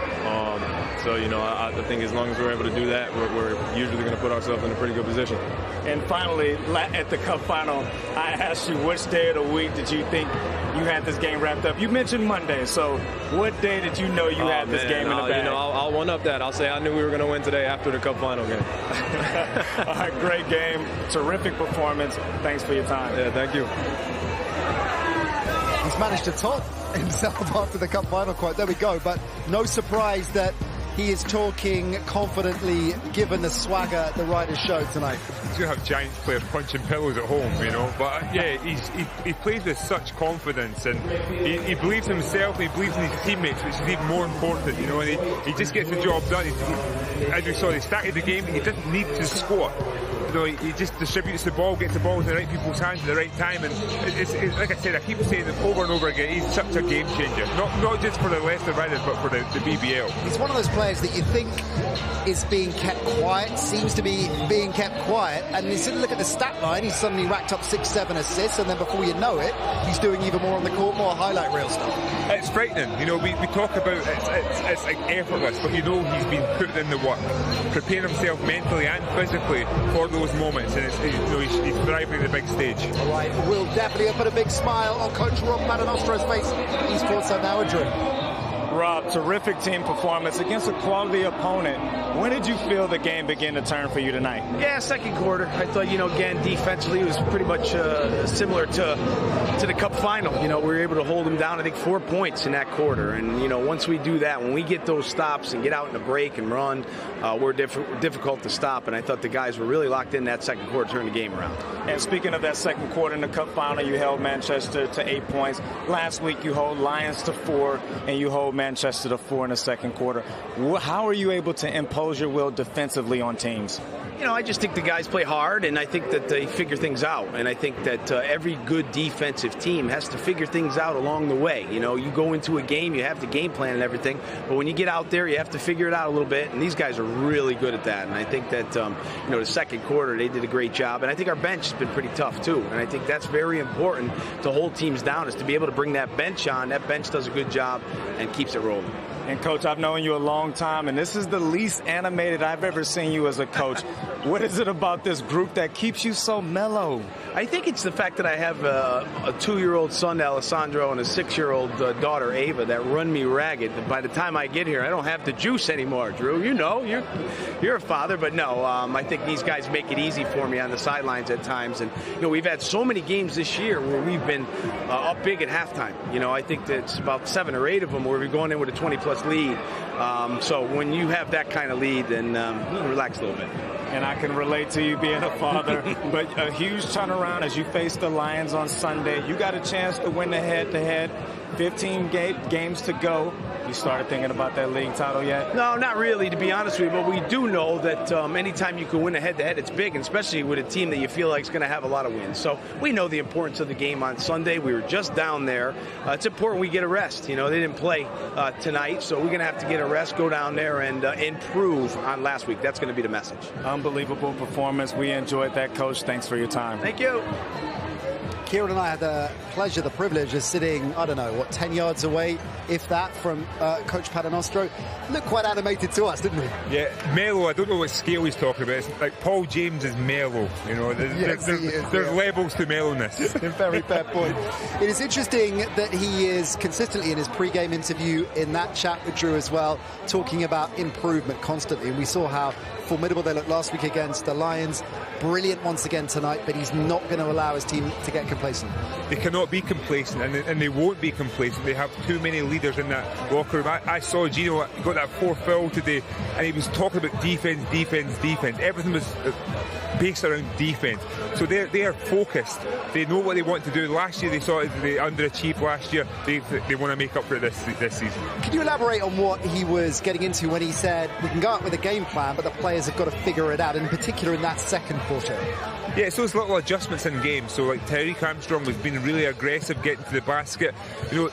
[SPEAKER 12] So, I think as long as we're able to do that, we're usually going to put ourselves in a pretty good position.
[SPEAKER 5] And finally, at the Cup final, I asked you which day of the week did you think you had this game wrapped up? You mentioned Monday, so what day did you know you had this game in the bag?
[SPEAKER 12] I'll one-up that. I'll say I knew we were going to win today after the Cup final game.
[SPEAKER 5] All right, great game. Terrific performance. Thanks for your time.
[SPEAKER 12] Yeah, thank you.
[SPEAKER 2] He's managed to top himself after the Cup final quote. There we go. But no surprise that he is talking confidently, given the swagger the Riders showed tonight.
[SPEAKER 6] He's going to have Giants players punching pillows at home, But yeah, he plays with such confidence, and he believes in himself, he believes in his teammates, which is even more important, and he just gets the job done. As we saw, he started the game, he didn't need to score. He just distributes the ball, gets the ball into the right people's hands at the right time, and it's like I said, I keep saying it over and over again, he's such a game changer. Not just for the Leicester Riders, but for the BBL.
[SPEAKER 2] He's one of those players that you think is being kept quiet, seems to be being kept quiet, and you look at the stat line, he's suddenly racked up 6-7 assists, and then before you know it, he's doing even more on the court, more highlight reel stuff.
[SPEAKER 6] It's frightening. We talk about it's like effortless, but he's been putting in the work, preparing himself mentally and physically for those moments, and he's thriving at the big stage.
[SPEAKER 2] All right, we'll definitely put a big smile on Coach Rob Paternostro's face. He's courtside now with Drew.
[SPEAKER 5] Rob, terrific team performance against a quality opponent. When did you feel the game begin to turn for you tonight?
[SPEAKER 15] Yeah, second quarter. I thought, again, defensively it was pretty much similar to the Cup final. We were able to hold them down, I think, 4 points in that quarter. And, once we do that, when we get those stops and get out in the break and run, we're difficult to stop. And I thought the guys were really locked in that second quarter, turning the game around.
[SPEAKER 5] And speaking of that second quarter in the Cup final, you held Manchester to 8 points. Last week you hold Lions to 4, and you hold Manchester to 4 in the second quarter. How are you able to impose your will defensively on teams?
[SPEAKER 15] I just think the guys play hard, and I think that they figure things out. And I think that every good defensive team has to figure things out along the way. You go into a game, you have the game plan and everything, but when you get out there, you have to figure it out a little bit. And these guys are really good at that. And I think that, the second quarter, they did a great job. And I think our bench has been pretty tough, too. And I think that's very important to hold teams down, is to be able to bring that bench on. That bench does a good job and keeps it rolling.
[SPEAKER 5] And, Coach, I've known you a long time, and this is the least animated I've ever seen you as a coach. What is it about this group that keeps you so mellow?
[SPEAKER 15] I think it's the fact that I have a 2-year-old son, Alessandro, and a 6-year-old daughter, Ava, that run me ragged. By the time I get here, I don't have the juice anymore, Drew. You're a father, but no, I think these guys make it easy for me on the sidelines at times. And, we've had so many games this year where we've been up big at halftime. I think that it's about 7 or 8 of them where we're going in with a 20-plus lead. So when you have that kind of lead, then you can relax a little bit.
[SPEAKER 5] And I can relate to you being a father, but a huge turnaround as you face the Lions on Sunday. You got a chance to win the head-to-head. 15 games to go. You started thinking about that league title yet?
[SPEAKER 15] No, not really, to be honest with you. But we do know that anytime you can win a head-to-head, it's big, and especially with a team that you feel like is going to have a lot of wins. So we know the importance of the game on Sunday. We were just down there. It's important we get a rest. They didn't play tonight, so we're going to have to get a rest, go down there, and improve on last week. That's going to be the message.
[SPEAKER 5] Unbelievable performance. We enjoyed that, Coach. Thanks for your time.
[SPEAKER 15] Thank you.
[SPEAKER 2] Kieran and I had the pleasure, the privilege of sitting, I don't know, what, 10 yards away, if that, from Coach Paternostro. Looked quite animated to us, didn't he?
[SPEAKER 6] Yeah, mellow. I don't know what scale he's talking about. It's like Paul James is mellow. You know, there's levels to mellowness.
[SPEAKER 2] A very fair point. It is interesting that he is consistently in his pre-game interview, in that chat with Drew as well, talking about improvement constantly. And we saw how formidable they looked last week against the Lions. Brilliant once again tonight, but he's not going to allow his team to get complacent.
[SPEAKER 6] They cannot be complacent, and they won't be complacent. They have too many leaders in that locker room. I saw Gino got that 4th foul today, and he was talking about defence. Everything was based around defence. So they are focused. They know what they want to do. Last year they saw it, they underachieved last year. They want to make up for it this season.
[SPEAKER 2] Can you elaborate on what he was getting into when he said we can go out with a game plan, but the players have got to figure it out, in particular in that second quarter?
[SPEAKER 6] Yeah, it's those little adjustments in game. So like Tyreek Armstrong was being really aggressive, getting to the basket. You know,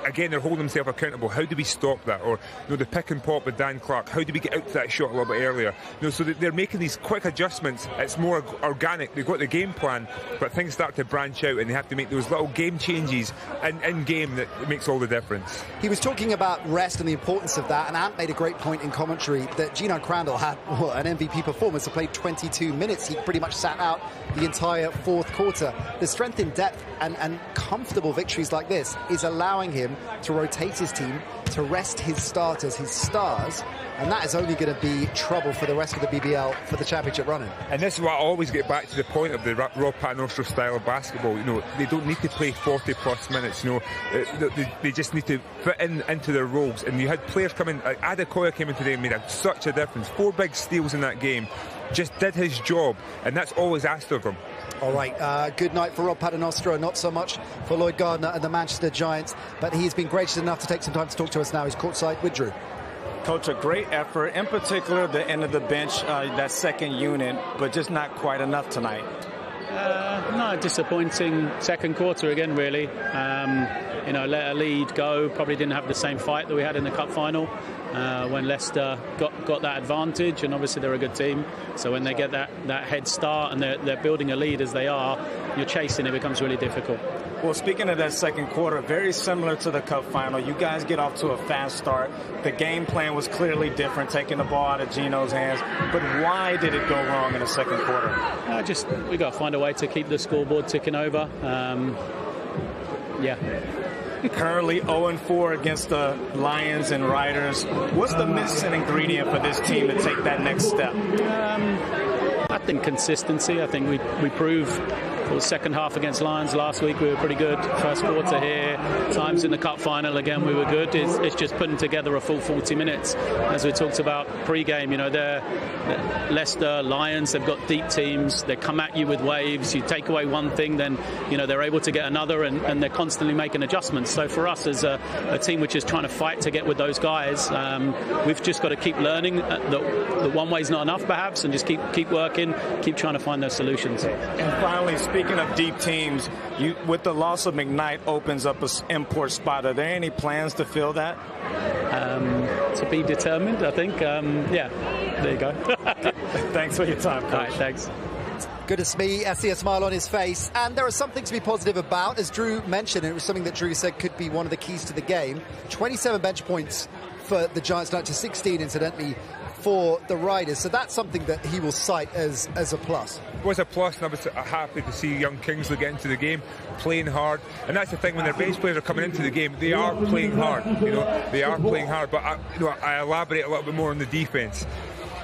[SPEAKER 6] again, they're holding themselves accountable. How do we stop that? Or, you know, the pick and pop with Dan Clark. How do we get out to that shot a little bit earlier? You know, so they're making these quick adjustments. It's more organic. They've got the game plan, but things start to branch out, and they have to make those little game changes in game that makes all the difference.
[SPEAKER 2] He was talking about rest and the importance of that, and Ant made a great point in commentary that Gino Crandall had an MVP performance. He played 22 minutes. He pretty much sat out the entire 4th quarter. The strength in depth and comfortable victories like this is allowing him to rotate his team, to rest his starters, his stars, and that is only going to be trouble for the rest of the BBL for the championship running.
[SPEAKER 6] And this is what I always get back to the point of the Rob Paternostro style of basketball. You know, they don't need to play 40+ minutes. You know, they just need to fit into their roles. And you had players come in. Like Adekoya came in today and made such a difference. 4 big steals in that game. Just did his job, and that's always asked of him.
[SPEAKER 2] All right, good night for Rob Paternostro, not so much for Lloyd Gardner and the Manchester Giants, but he's been gracious enough to take some time to talk to us now. He's courtside with Drew.
[SPEAKER 5] Coach, a great effort, in particular the end of the bench, that second unit, but just not quite enough tonight.
[SPEAKER 11] No, disappointing second quarter again, really. You know, let a lead go, probably didn't have the same fight that we had in the cup final when Leicester got that advantage, and obviously they're a good team. So when they get that head start and they're building a lead as they are, you're chasing, it becomes really difficult.
[SPEAKER 5] Well, speaking of that second quarter, very similar to the cup final. You guys get off to a fast start. The game plan was clearly different, taking the ball out of Gino's hands. But why did it go wrong in the second quarter?
[SPEAKER 11] We got to find a way to keep the scoreboard ticking over.
[SPEAKER 5] Currently 0-4 against the Lions and Riders. What's the missing ingredient for this team to take that next step?
[SPEAKER 11] I think consistency. I think we proved for the second half against Lions last week we were pretty good. First quarter here, times in the cup final again we were good. It's just putting together a full 40 minutes. As we talked about pre-game, you know, they're Leicester, Lions, they've got deep teams. They come at you with waves. You take away one thing, then you know they're able to get another, and they're constantly making adjustments. So for us as a team which is trying to fight to get with those guys, we've just got to keep learning that one way is not enough perhaps, and just keep working, keep trying to find those solutions.
[SPEAKER 5] And finally, speaking of deep teams, with the loss of McKnight opens up an import spot. Are there any plans to fill that?
[SPEAKER 11] To be determined, I think. There you go.
[SPEAKER 5] Thanks for your time, Coach.
[SPEAKER 11] All right, thanks.
[SPEAKER 2] Good to see a smile on his face. And there is something to be positive about. As Drew mentioned, it was something that Drew said could be one of the keys to the game. 27 bench points for the Giants tonight to 16, incidentally, for the Riders. So that's something that he will cite as a plus.
[SPEAKER 6] It was a plus, and I was happy to see young Kingsley get into the game, playing hard. And that's the thing, when their bench players are coming into the game, they are playing hard. You know, they are playing hard. But I elaborate a little bit more on the defence.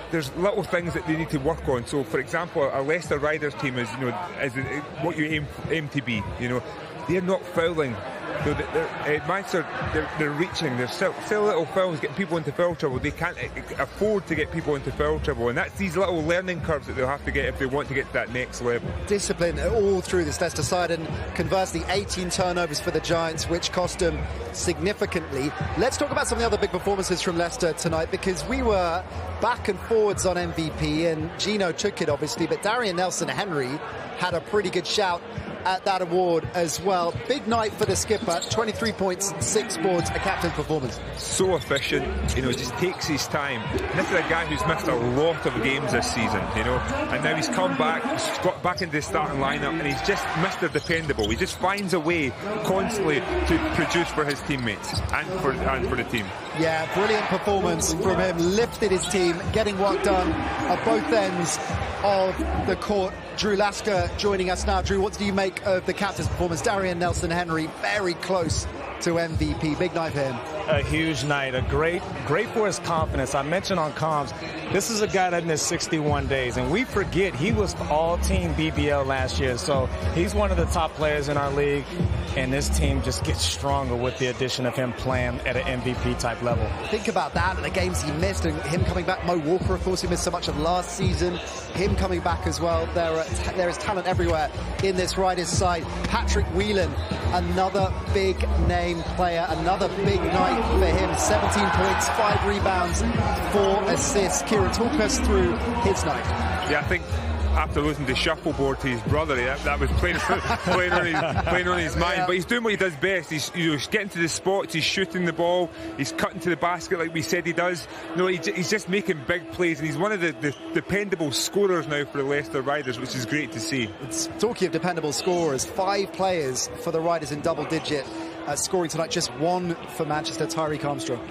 [SPEAKER 6] There's little things that they need to work on. So, for example, a Leicester Riders team is what you aim to be. You know, they're not fouling. Manchester, they're reaching. There's still little fouls getting people into foul trouble. They can't afford to get people into foul trouble, and that's these little learning curves that they'll have to get if they want to get to that next level.
[SPEAKER 2] Discipline all through this Leicester side, and conversely 18 turnovers for the Giants, which cost them significantly. Let's talk about some of the other big performances from Leicester tonight, because we were back and forwards on MVP, and Gino took it obviously, but Darian Nelson-Henry had a pretty good shout at that award as well. Big night for the skipper, 23 points, 6 boards, a captain's performance.
[SPEAKER 6] So efficient, just takes his time. And this is a guy who's missed a lot of games this season, and now he's come back, he's got back into the starting lineup, and he's just Mr. Dependable. He just finds a way constantly to produce for his teammates and for the team.
[SPEAKER 2] Yeah, brilliant performance from him, lifted his team, getting work done at both ends of the court. Drew Lasker joining us now. Drew, what do you make of the captain's performance? Darian Nelson-Henry very close to MVP. Big night for him.
[SPEAKER 5] A huge night, great for his confidence. I mentioned on comms, this is a guy that missed 61 days, and we forget he was all-team BBL last year, so he's one of the top players in our league, and this team just gets stronger with the addition of him playing at an MVP-type level.
[SPEAKER 2] Think about that, and the games he missed, and him coming back. Mo Walker, of course, who missed so much of last season, him coming back as well. There is talent everywhere in this Riders side. Patrick Whelan, another big-name player, another big night for him. 17 points, 5 rebounds, 4 assists. Kieran, talk us through his night.
[SPEAKER 6] Yeah, I think after losing the shuffleboard to his brother, that was playing on his mind. Yeah. But he's doing what he does best. He's getting to the spots, he's shooting the ball, he's cutting to the basket like we said he does. He's just making big plays, and he's one of the dependable scorers now for the Leicester Riders, which is great to see.
[SPEAKER 2] Talking of dependable scorers, 5 players for the Riders in double-digit scoring tonight, just 1 for Manchester, Tyreek Armstrong.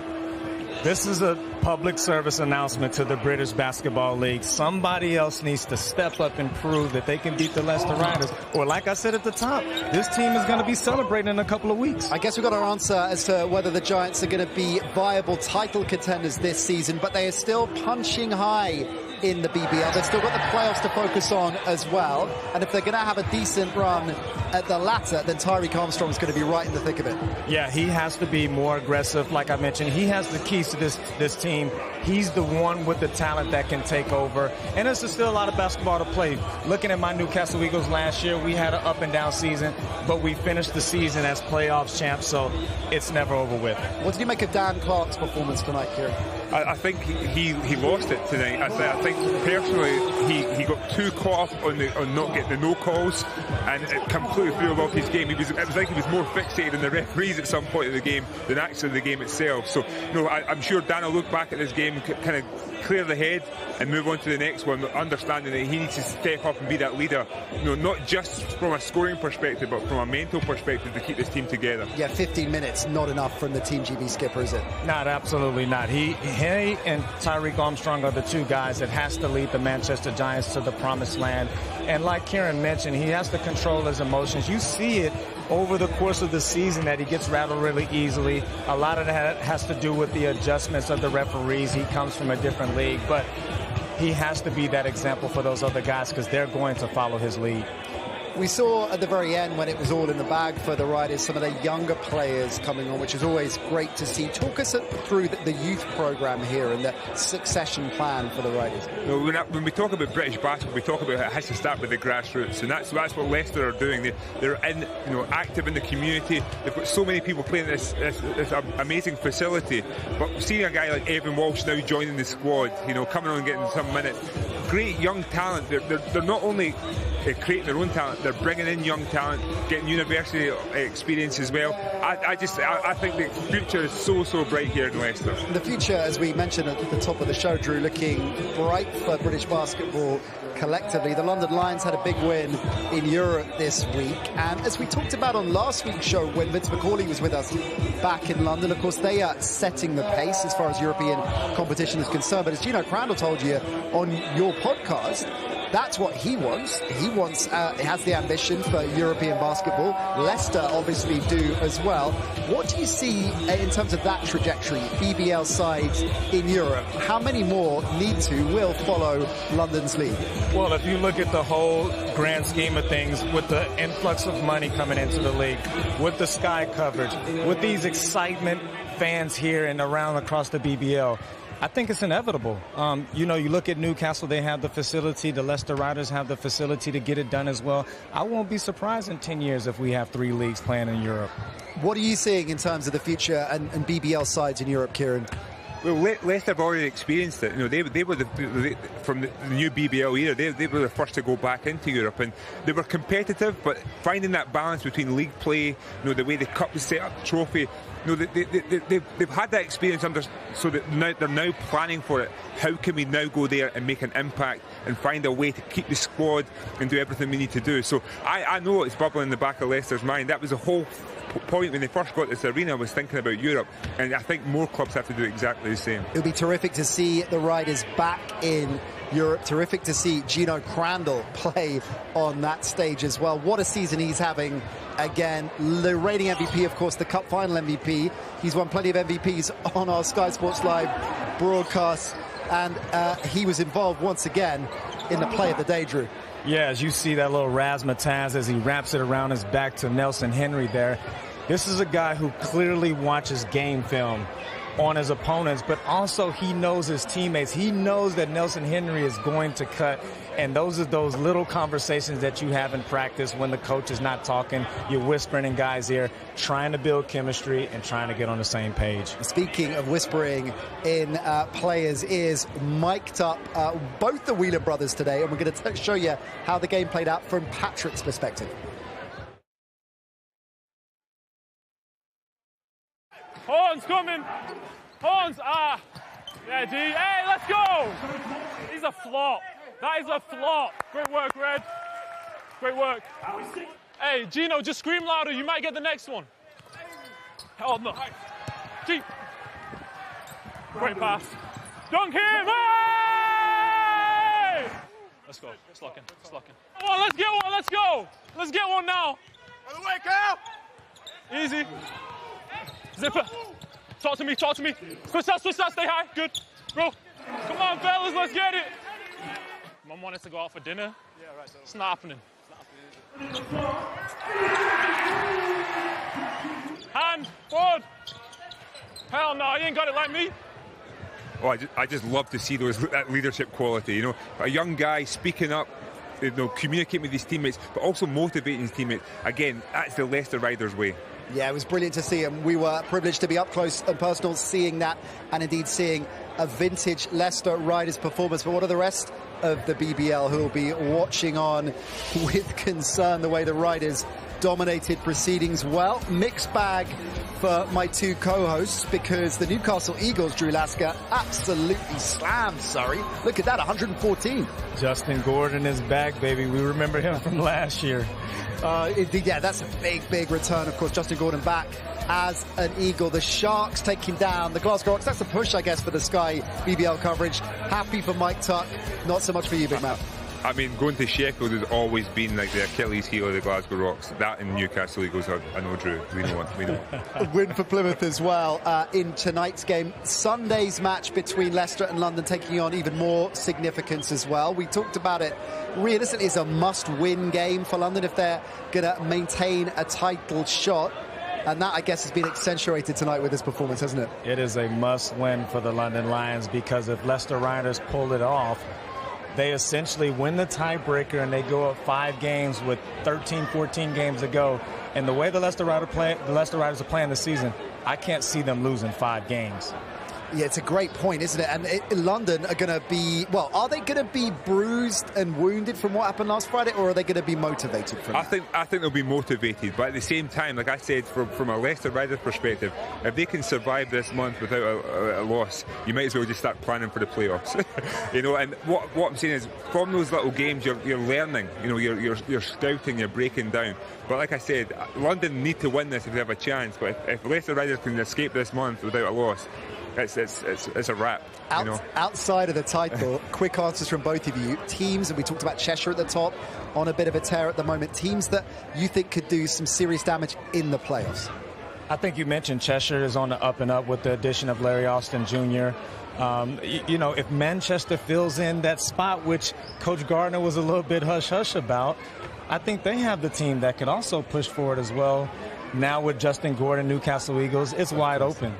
[SPEAKER 5] This is a public service announcement to the British Basketball League. Somebody else needs to step up and prove that they can beat the Leicester Riders. Or like I said at the top, this team is going to be celebrating in a couple of weeks.
[SPEAKER 2] I guess we've got our answer as to whether the Giants are going to be viable title contenders this season, but they are still punching high in the BBL. They've still got the playoffs to focus on as well. And if they're going to have a decent run at the latter, then Tyreek Armstrong is going to be right in the thick of it.
[SPEAKER 5] Yeah, he has to be more aggressive. Like I mentioned, he has the keys to this team. He's the one with the talent that can take over. And there's still a lot of basketball to play. Looking at my Newcastle Eagles last year, we had an up and down season, but we finished the season as playoffs champs, so it's never over with.
[SPEAKER 2] What did you make of Dan Clark's performance tonight, Kieran?
[SPEAKER 6] I think he lost it tonight. I think personally he got too caught up on not getting the no calls, and it completely threw him off his game. It was like he was more fixated on the referees at some point in the game than actually the game itself. So I'm sure Dan will look back at this game, kind of clear the head and move on to the next one, understanding that he needs to step up and be that leader, not just from a scoring perspective but from a mental perspective to keep this team together.
[SPEAKER 2] Yeah, 15 minutes, not enough from the Team GB skipper, is it?
[SPEAKER 5] Not, absolutely not. He and Tyreek Armstrong are the 2 guys that has to lead the Manchester Giants to the promised land. And like Kieran mentioned, he has to control his emotions. You see it over the course of the season that he gets rattled really easily. A lot of that has to do with the adjustments of the referees. He comes from a different league, but he has to be that example for those other guys because they're going to follow his lead.
[SPEAKER 2] We saw at the very end, when it was all in the bag for the Riders, some of the younger players coming on, which is always great to see. Talk us through the youth program here and the succession plan for the Riders.
[SPEAKER 6] When we talk about British basketball, we talk about how it has to start with the grassroots, and that's what Leicester are doing. They're active in the community. They've got so many people playing this amazing facility. But seeing a guy like Evan Walsh now joining the squad, coming on and getting some minutes, great young talent. They're not only creating their own talent, they're bringing in young talent, getting university experience as well. I think the future is so bright here in Leicester.
[SPEAKER 2] The future, as we mentioned at the top of the show, Drew, looking bright for British basketball collectively. The London Lions had a big win in Europe this week, and as we talked about on last week's show when Vince McCauley was with us back in London, of course they are setting the pace as far as European competition is concerned. But as Gino Crandall told you on your podcast, that's what he wants. He has the ambition for European basketball. Leicester obviously do as well. What do you see in terms of that trajectory, BBL sides in Europe? How many more will follow London's lead?
[SPEAKER 5] Well, if you look at the whole grand scheme of things, with the influx of money coming into the league, with the Sky coverage, with these excitement fans here and around across the BBL, I think it's inevitable. You look at Newcastle, they have the facility. The Leicester Riders have the facility to get it done as well. I won't be surprised in 10 years if we have 3 leagues playing in Europe.
[SPEAKER 2] What are you seeing in terms of the future and BBL sides in Europe, Kieran?
[SPEAKER 6] Well, Leicester have already experienced it. You know, they were from the new BBL era. They were the first to go back into Europe, and they were competitive. But finding that balance between league play, you know, the way the cup was set up, the trophy. You know, they've had that experience so that they're now planning for it. How can we now go there and make an impact and find a way to keep the squad and do everything we need to do? So I know it's bubbling in the back of Leicester's mind. That was the whole point when they first got this arena, was thinking about Europe, and I think more clubs have to do exactly the same.
[SPEAKER 2] It'll be terrific to see the Riders back in Europe. Terrific to see Gino Crandall play on that stage as well. What a season he's having again. The reigning MVP, of course, the cup final MVP. He's won plenty of MVPs on our Sky Sports Live broadcast, and he was involved once again in the play of the day, Drew.
[SPEAKER 5] Yeah, as you see that little razzmatazz as he wraps it around his back to Nelson Henry there. This is a guy who clearly watches game film on his opponents, but also he knows his teammates. He knows that Nelson Henry is going to cut, and those are those little conversations that you have in practice when the coach is not talking. You're whispering in guys' ear, trying to build chemistry and trying to get on the same page.
[SPEAKER 2] Speaking of whispering in players' ears, mic'd up both the Whelan brothers today, and we're going to show you how the game played out from Patrick's perspective.
[SPEAKER 16] Horns coming. Horns. Yeah, D. Hey, let's go. He's a flop. That is a flop. Great work, Red. Great work. Hey, Gino, just scream louder. You might get the next one. Oh, no. G. Great pass. Dunk him. Hey! Let's go. It's locking. It's locking. Come on, let's get one. Let's go. Let's get one now. By the way, Cal. Easy. Zipper. Talk to me, talk to me. Switch out, stay high. Good. Bro. Come on, fellas, let's get it. Mom wanted to go out for dinner. Yeah, right. It's not happening. Hand, forward. Hell no, you ain't got it like me.
[SPEAKER 6] Oh, I just love to see that leadership quality. You know, a young guy speaking up, you know, communicating with his teammates, but also motivating his teammates. Again, that's the Leicester Riders way.
[SPEAKER 2] Yeah, it was brilliant to see him. We were privileged to be up close and personal seeing that, and indeed seeing a vintage Leicester Riders performance. But what are the rest of the BBL who will be watching on with concern the way the Riders dominated proceedings? Well, mixed bag for my two co-hosts, because the Newcastle Eagles, Drew Lasker, absolutely slammed Surrey. Look at that, 114.
[SPEAKER 5] Justin Gordon is back, baby. We remember him from last year.
[SPEAKER 2] Indeed, yeah, that's a big return. Of course, Justin Gordon back as an Eagle. The Sharks taking down the Glasgow Rocks. That's a push, I guess, for the Sky BBL coverage. Happy for Mike Tuck, not so much for you, Big Matt.
[SPEAKER 6] I mean, going to Sheffield has always been like the Achilles heel of the Glasgow Rocks. That and Newcastle Eagles, I know, Drew. We know what.
[SPEAKER 2] A win for Plymouth as well in tonight's game. Sunday's match between Leicester and London taking on even more significance as well. We talked about it. Realistically, it's a must-win game for London if they're going to maintain a title shot. And that, I guess, has been accentuated tonight with this performance, hasn't it?
[SPEAKER 5] It is a must-win for the London Lions, because if Leicester Riders pull it off, they essentially win the tiebreaker and they go up 5 games with 13, 14 games to go. And the way the Leicester Riders are playing this season, I can't see them losing 5 games.
[SPEAKER 2] Yeah, it's a great point, isn't it? And London are going to be, well, are they going to be bruised and wounded from what happened last Friday, or are they going to be motivated from
[SPEAKER 6] I think they'll be motivated, but at the same time, like I said, from a Leicester Riders perspective, if they can survive this month without a loss, you might as well just start planning for the playoffs. You know, and what I'm saying is, from those little games, you're learning. You know, you're scouting, you're breaking down. But like I said, London need to win this if they have a chance. But if Leicester Riders can escape this month without a loss, it's a wrap. You know?
[SPEAKER 2] Outside of the title, quick answers from both of you. Teams, and we talked about Cheshire at the top, on a bit of a tear at the moment. Teams that you think could do some serious damage in the playoffs.
[SPEAKER 5] I think you mentioned Cheshire is on the up and up with the addition of Larry Austin Jr. You know, if Manchester fills in that spot, which Coach Gardner was a little bit hush-hush about, I think they have the team that could also push forward as well. Now with Justin Gordon, Newcastle Eagles, it's wide open.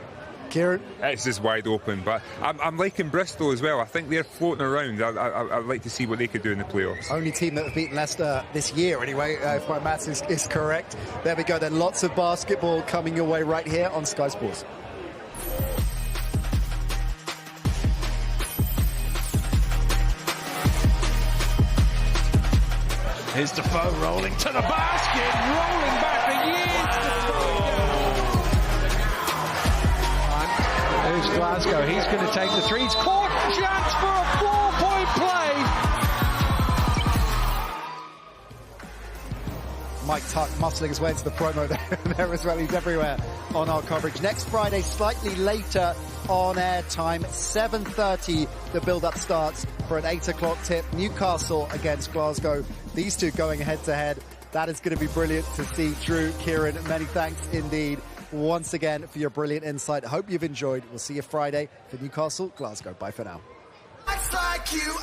[SPEAKER 2] Kieran?
[SPEAKER 6] It's just wide open, but I'm liking Bristol as well. I think they're floating around. I'd like to see what they could do in the playoffs.
[SPEAKER 2] Only team that have beaten Leicester this year, anyway, if my maths is correct. There we go then. Lots of basketball coming your way right here on Sky Sports.
[SPEAKER 3] Here's Defoe rolling to the basket, rolling back the years. Here's Glasgow. He's going to take the three. He's caught. Chance for a 4-point play.
[SPEAKER 2] Mike Tuck muscling his way into the promo there as well. He's everywhere on our coverage. Next Friday, slightly later on air time, 7:30. The build-up starts for an 8 o'clock tip. Newcastle against Glasgow. These two going head-to-head. That is going to be brilliant to see. Drew, Kieran, many thanks indeed once again for your brilliant insight. Hope you've enjoyed. We'll see you Friday for Newcastle, Glasgow. Bye for now.
[SPEAKER 1] Like you